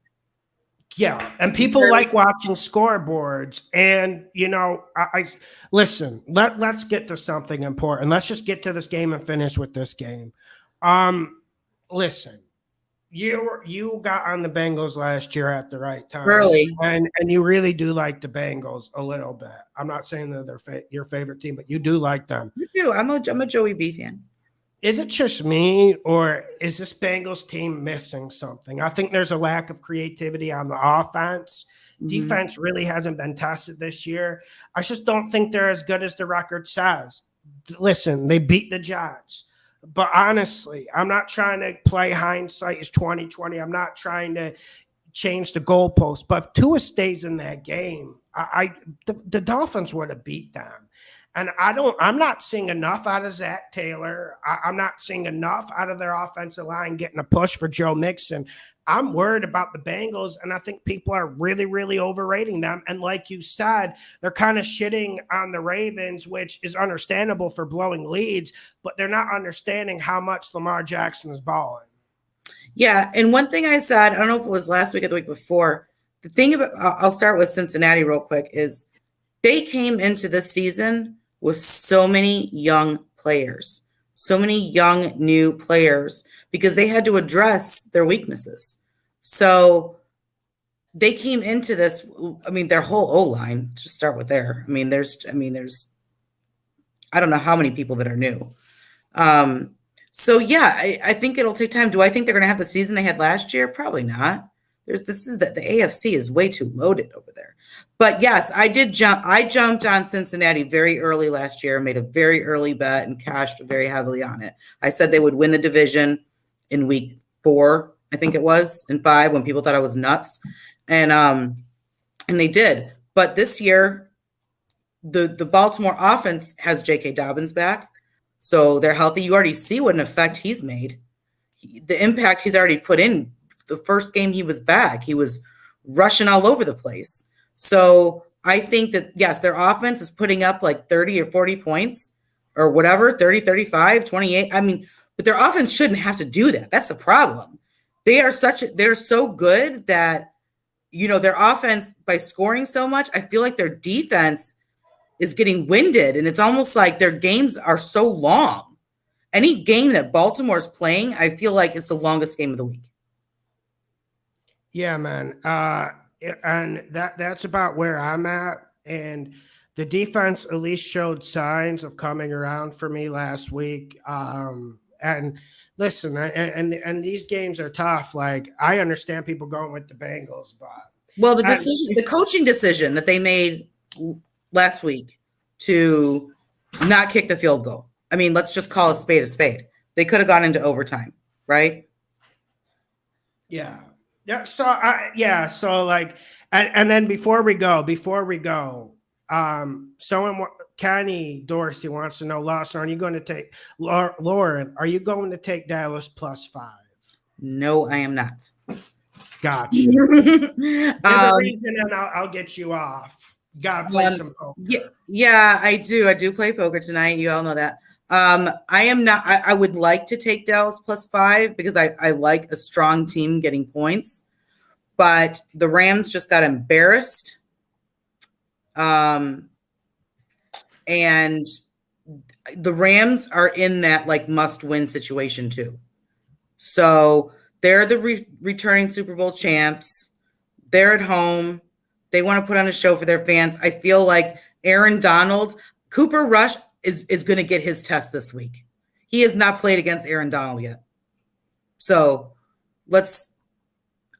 Yeah, and people like watching scoreboards. And you know, I listen. Let's get to something important. Let's just get to this game and finish with this game. Listen, you got on the Bengals last year at the right time, early, and you really do like the Bengals a little bit. I'm not saying that they're your favorite team, but you do like them. You do. I'm a Joey B fan. Is it just me, or is this Bengals team missing something? I think there's a lack of creativity on the offense. Mm-hmm. Defense really hasn't been tested this year. I just don't think they're as good as the record says. Listen, they beat the Jets. But honestly, I'm not trying to play hindsight is 2020. I'm not trying to change the goalpost. But if Tua stays in that game, the Dolphins would have beat them. And I'm not seeing enough out of Zach Taylor. I'm not seeing enough out of their offensive line getting a push for Joe Mixon. I'm worried about the Bengals, and I think people are really, really overrating them. And like you said, they're kind of shitting on the Ravens, which is understandable for blowing leads, but they're not understanding how much Lamar Jackson is balling. Yeah, and one thing I said, I don't know if it was last week or the week before, the thing about, I'll start with Cincinnati real quick, is they came into this season with so many young players, so many young new players, because they had to address their weaknesses. So they came into this, I mean, their whole O-line, to start with there. There's I don't know how many people that are new. So yeah, I think it'll take time. Do I think they're going to have the season they had last year? Probably not. The AFC is way too loaded over there. But yes, I jumped on Cincinnati very early last year, made a very early bet and cashed very heavily on it. I said they would win the division in week 4, I think it was, in 5, when people thought I was nuts. And they did. But this year, the Baltimore offense has J.K. Dobbins back. So they're healthy. You already see what an effect he's made. The impact he's already put in. The first game he was back, he was rushing all over the place. So I think that, yes, their offense is putting up like 30 or 40 points or whatever, 30, 35, 28. I mean, but their offense shouldn't have to do that. That's the problem. They're so good that, their offense, by scoring so much, I feel like their defense is getting winded, and it's almost like their games are so long. Any game that Baltimore's playing, I feel like it's the longest game of the week. Yeah, man. And that's about where I'm at. And the defense at least showed signs of coming around for me last week. And listen, and these games are tough. Like, I understand people going with the Bengals, but the coaching decision that they made last week to not kick the field goal. I mean, let's just call a spade a spade. They could have gone into overtime, right? Yeah. Yeah. So like, and then before we go, Kenny Dorsey wants to know, Lawson, are you going to take Lauren? Are you going to take Dallas +5? No, I am not. Gotcha. The reason, and I'll get you off. Gotta play some poker. Yeah, I do. I do play poker tonight. You all know that. I am not. I would like to take Dallas +5 because I like a strong team getting points, but the Rams just got embarrassed. And the Rams are in that like must-win situation too. So they're the returning Super Bowl champs. They're at home. They want to put on a show for their fans. I feel like Aaron Donald, Cooper Rush is going to get his test this week. He has not played against Aaron Donald yet. So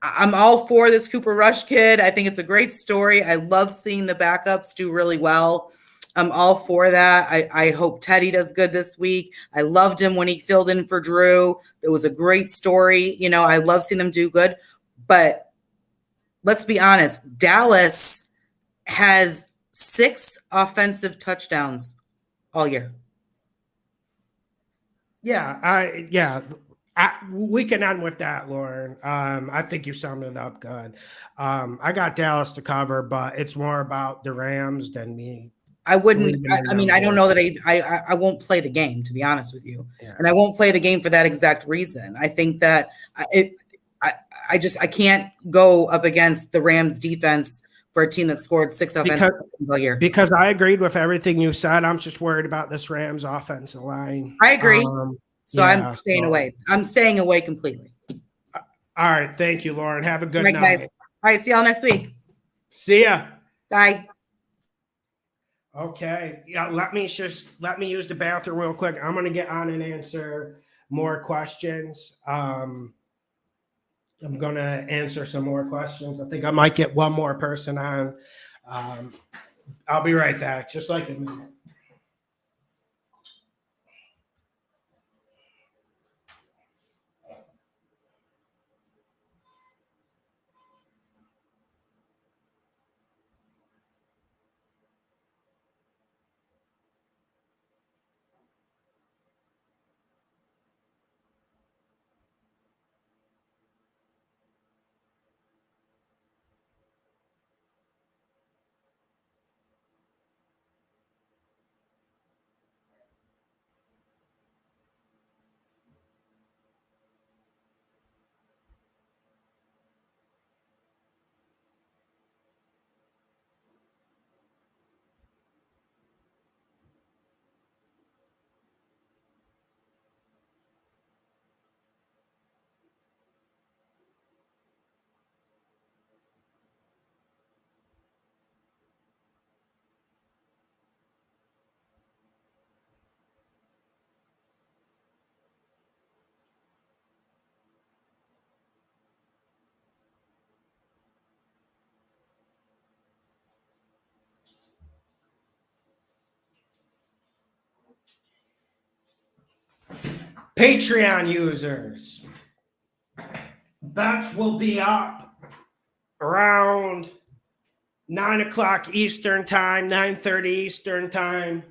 I'm all for this Cooper Rush kid. I think it's a great story. I love seeing the backups do really well. I'm all for that. I hope Teddy does good this week. I loved him when he filled in for Drew. It was a great story. I love seeing them do good. But let's be honest, Dallas has 6 offensive touchdowns all year. We can end with that, Lauren. I think you summed it up good. I got Dallas to cover, but it's more about the Rams than me. I wouldn't. I don't know that I won't play the game, to be honest with you, and I won't play the game for that exact reason. I think that I can't go up against the Rams defense for a team that scored 6 offensive all year. Because I agreed with everything you said. I'm just worried about this Rams offensive line. I agree. I'm staying away. I'm staying away completely. All right. Thank you, Lauren. Have a good night. Guys. All right. See y'all next week. See ya. Bye. Okay. Yeah. Let me use the bathroom real quick. I'm going to get on and answer more questions. I'm going to answer some more questions. I think I might get one more person on. I'll be right back. Just like a minute. Patreon users, bets will be up around 9 o'clock Eastern time, 9:30 Eastern time.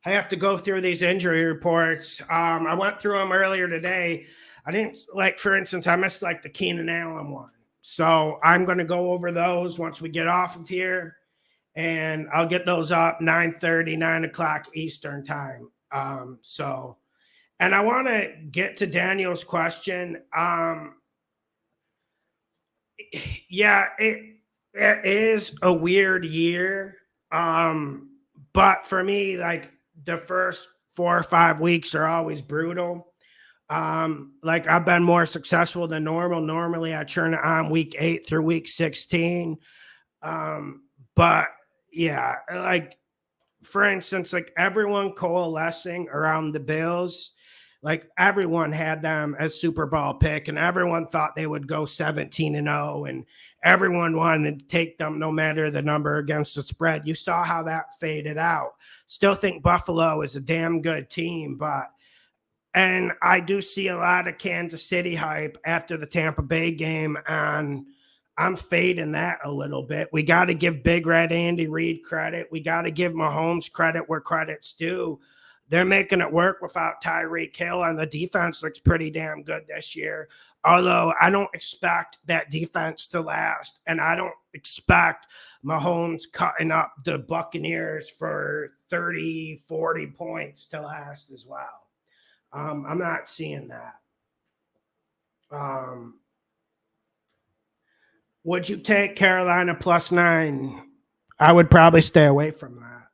I have to go through these injury reports. I went through them earlier today. I didn't, like, for instance, I missed like the Keenan Allen one. So I'm going to go over those once we get off of here, and I'll get those up 9:30, 9 o'clock Eastern time. And I want to get to Daniel's question. Yeah, it is a weird year. But for me, like, the first 4 or 5 weeks are always brutal. Like, I've been more successful than normal. Normally I turn it on week 8 through week 16. But yeah, like, for instance, like, everyone coalescing around the Bills, like, everyone had them as Super Bowl pick, and everyone thought they would go 17-0, and everyone wanted to take them no matter the number against the spread. You saw how that faded out. Still think Buffalo is a damn good team, and I do see a lot of Kansas City hype after the Tampa Bay game, and I'm fading that a little bit. We got to give Big Red Andy Reid credit. We got to give Mahomes credit where credit's due. They're making it work without Tyreek Hill, and the defense looks pretty damn good this year. Although I don't expect that defense to last, and I don't expect Mahomes cutting up the Buccaneers for 30, 40 points to last as well. I'm not seeing that. Would you take Carolina +9? I would probably stay away from that.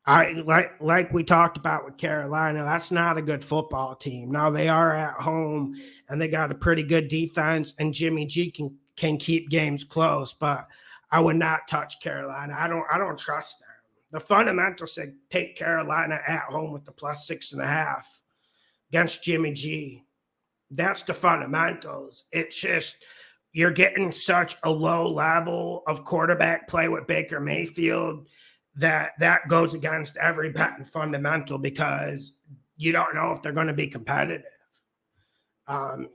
I like we talked about with Carolina, that's not a good football team. Now they are at home and they got a pretty good defense, and Jimmy G can keep games close, but I would not touch Carolina. I don't trust them. The fundamentals say take Carolina at home with the +6.5 against Jimmy G. That's the fundamentals. It's just you're getting such a low level of quarterback play with Baker Mayfield that goes against every bet and fundamental, because you don't know if they're going to be competitive.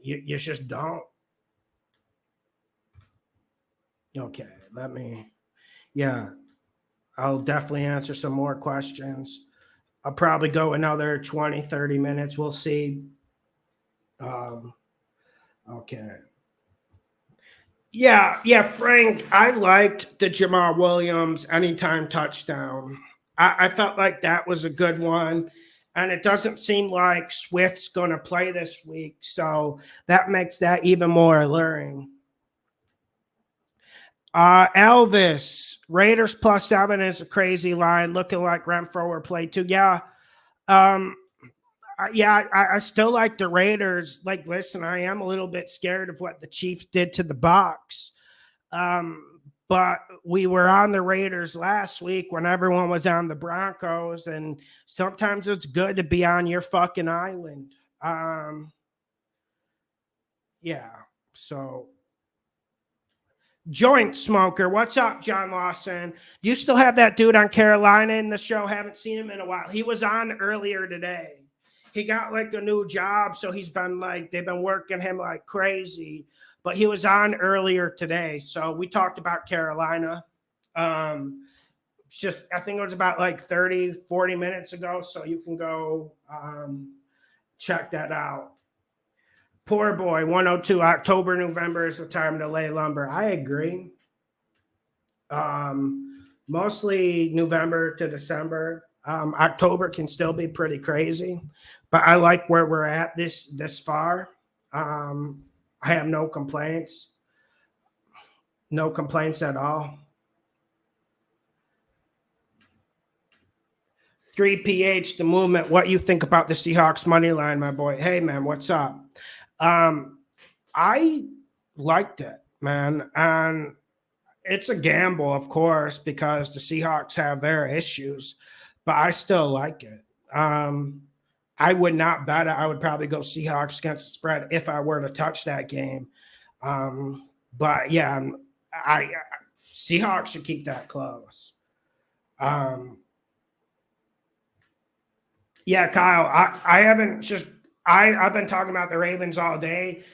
You just don't. Okay, I'll definitely answer some more questions. I'll probably go another 20, 30 minutes. We'll see. Okay. Yeah, Frank, I liked the Jamal Williams anytime touchdown. I felt like that was a good one, and it doesn't seem like Swift's going to play this week, so that makes that even more alluring. Elvis, Raiders +7 is a crazy line, looking like Renfro will play too. Yeah. I still like the Raiders. Like, listen, I am a little bit scared of what the Chiefs did to the Bucs. But we were on the Raiders last week when everyone was on the Broncos, and sometimes it's good to be on your fucking island. So Joint Smoker, what's up, John Lawson? Do you still have that dude on Carolina in the show? Haven't seen him in a while. He was on earlier today. He got like a new job, so he's been like, they've been working him like crazy, but he was on earlier today. So we talked about Carolina. I think it was about like 30, 40 minutes ago. So you can go check that out. Poor boy, 102, October, November is the time to lay lumber. I agree. Mostly November to December. October can still be pretty crazy, but I like where we're at this far. I have no complaints. No complaints at all. 3PH, the movement. What you think about the Seahawks money line, my boy? Hey, man, what's up? I liked it, man. And it's a gamble, of course, because the Seahawks have their issues, but I still like it. I would not bet it. I would probably go Seahawks against the spread if I were to touch that game. But yeah, Seahawks should keep that close. Yeah, Kyle, I haven't just I've been talking about the Ravens all day.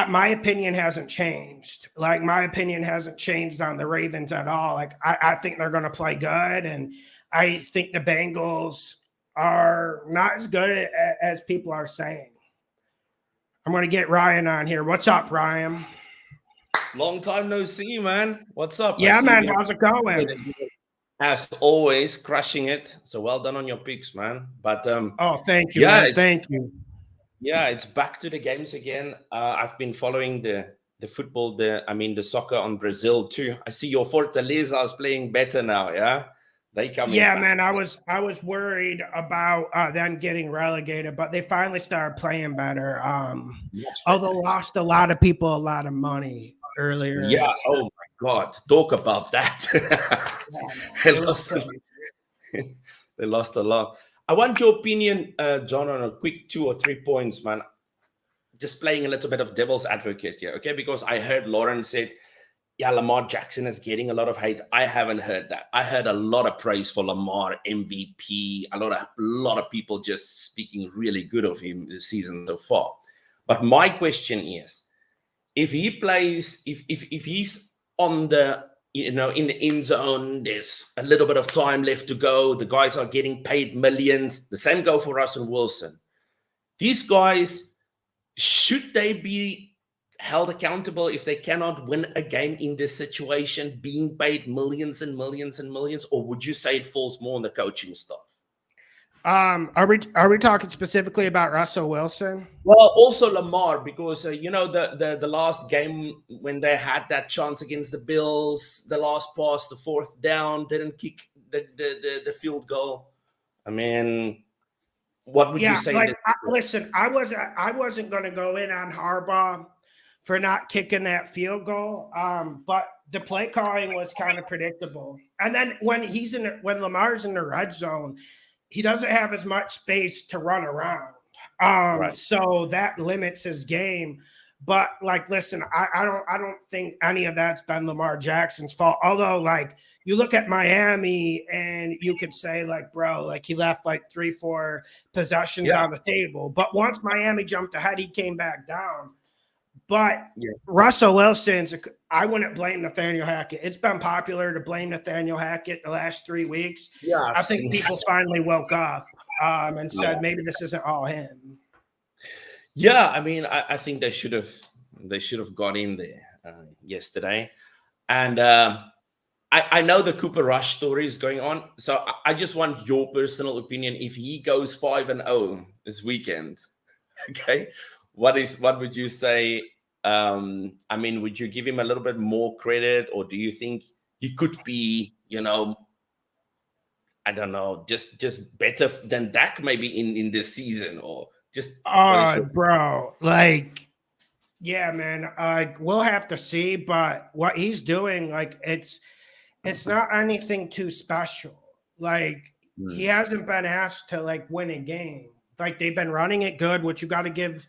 My opinion hasn't changed. Like my opinion hasn't changed on the Ravens at all. Like I think they're going to play good, and I think the Bengals are not as good as people are saying. I'm going to get Ryan on here. What's up, Ryan? Long time no see, man. What's up? I Yeah, see man. you How's it going? as always, crushing it. So well done on your picks, man. But Oh, thank you, yeah, man. Thank you. yeah, it's back to the games again. I've been following the football, the soccer on Brazil too. I see your Fortaleza is playing better now. Yeah, they coming. Yeah, back. man. I was worried about them getting relegated, but they finally started playing better. Although lost a lot of people a lot of money earlier. Yeah. Oh my God. Talk about that. They lost a lot. I want your opinion, John, on a quick 2 or 3 points, man. Just playing a little bit of devil's advocate here, okay? Because I heard Lauren said, yeah, Lamar Jackson is getting a lot of hate. I haven't heard that. I heard a lot of praise for Lamar, MVP, a lot of people just speaking really good of him this season so far. But my question is, if he plays, if he's on the, in the end zone, there's a little bit of time left to go. The guys are getting paid millions. The same go for Russell Wilson. These guys, should they be held accountable if they cannot win a game in this situation, being paid millions and millions and millions? Or would you say it falls more on the coaching staff? Are we talking specifically about Russell Wilson? Well, also Lamar, because the last game when they had that chance against the Bills, the last pass, the fourth down, didn't kick the field goal. I mean, what would you say? Listen, I wasn't going to go in on Harbaugh for not kicking that field goal, but the play calling was kind of predictable. And then when Lamar's in the red zone, he doesn't have as much space to run around. Right. So that limits his game. But listen, I don't think any of that's been Lamar Jackson's fault. Although, you look at Miami and you could say, bro, he left 3-4 possessions on the table. But once Miami jumped ahead, he came back down. But Russell Wilson's, I wouldn't blame Nathaniel Hackett. It's been popular to blame Nathaniel Hackett the last 3 weeks. Yeah, I think people finally woke up and said maybe this isn't all him. Yeah, I mean, I think they should have got in there yesterday, and I know the Cooper Rush story is going on, so I just want your personal opinion. If he goes 5-0 this weekend, okay, what would you say? I mean, would you give him a little bit more credit, or do you think he could be, I don't know, just better than Dak maybe in this season, or just? Bro, yeah, man, we'll have to see. But what he's doing, it's not anything too special. He hasn't been asked to win a game. They've been running it good, which you got to give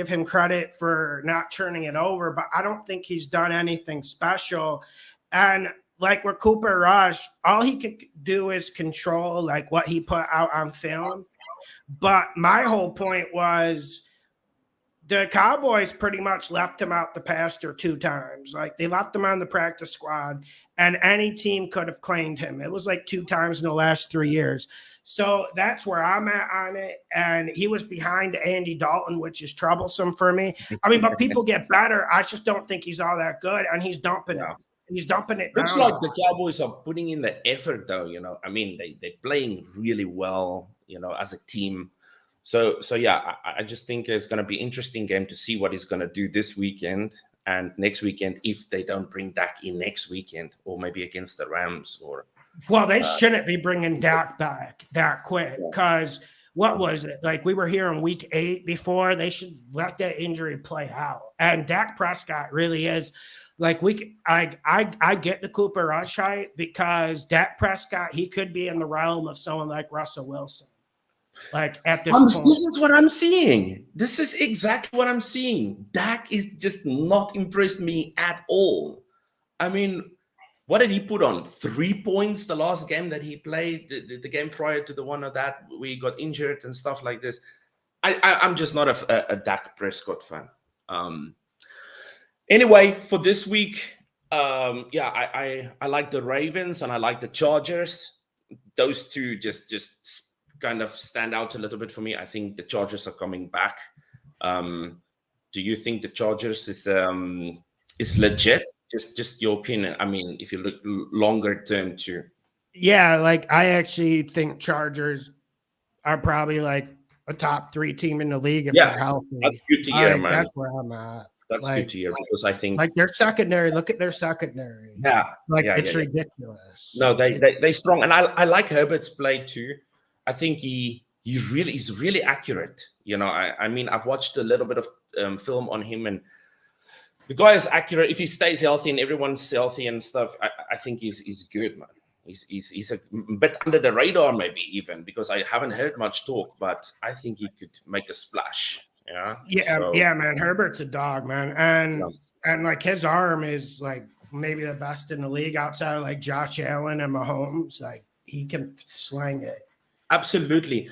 him credit for not turning it over. But I don't think he's done anything special. And with Cooper Rush, all he could do is control what he put out on film. But my whole point was the Cowboys pretty much left him out the pasture 2 times. They left him on the practice squad, and any team could have claimed him. It was 2 times in the last 3 years. So that's where I'm at on it. And he was behind Andy Dalton, which is troublesome for me. I mean, but people get better. I just don't think he's all that good, and he's dumping it. He's dumping it down. Looks like the Cowboys are putting in the effort, though. I mean, they're playing really well, as a team. So yeah, I just think it's going to be an interesting game to see what he's going to do this weekend and next weekend if they don't bring Dak in next weekend, or maybe against the Rams. Well, they shouldn't be bringing Dak back that quick, because what was it? We were here in week 8 before. They should let that injury play out. And Dak Prescott really is I get the Cooper Rush hype, because Dak Prescott, he could be in the realm of someone like Russell Wilson. At this point. This is what I'm seeing. This is exactly what I'm seeing. Dak is just not impressed me at all. I mean, what did he put on? 3 points the last game that he played, the game prior to the one of that where he got injured and stuff like this. I'm just not a Dak Prescott fan. Anyway, for this week, I like the Ravens and I like the Chargers. Those two just kind of stand out a little bit for me. I think the Chargers are coming back. Do you think the Chargers is legit? Just your opinion. I mean, if you look longer term too. Yeah, like I actually think Chargers are probably like a top 3 team in the league if they're healthy. That's good to hear, man. That's where I'm at. That's good to hear because I think like their secondary. Look at their secondary. Yeah, it's ridiculous. No, they strong, and I like Herbert's play too. I think he's really accurate. You know, I mean, I've watched a little bit of film on him, and the guy is accurate. If he stays healthy and everyone's healthy and stuff, I think he's good, man. He's a bit under the radar, maybe even because I haven't heard much talk, but I think he could make a splash. Yeah, man. Herbert's a dog, man, and like his arm is like maybe the best in the league outside of like Josh Allen and Mahomes. Like he can slang it. Absolutely.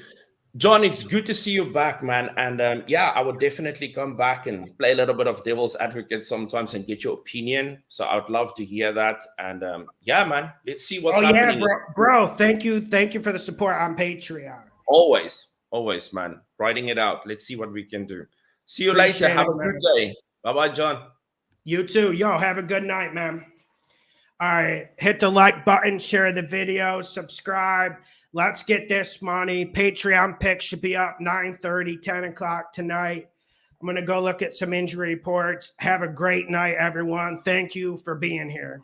John, it's good to see you back, man. And I would definitely come back and play a little bit of devil's advocate sometimes and get your opinion. So I would love to hear that. And man, let's see what's happening. Yeah, bro. Thank you for the support on Patreon. Always, man. Writing it out. Let's see what we can do. See you later. Have a good day. Bye-bye, John. You too. Yo, have a good night, man. All right. Hit the like button, share the video, subscribe. Let's get this money. Patreon picks should be up 9:30, 10 o'clock tonight. I'm going to go look at some injury reports. Have a great night, everyone. Thank you for being here.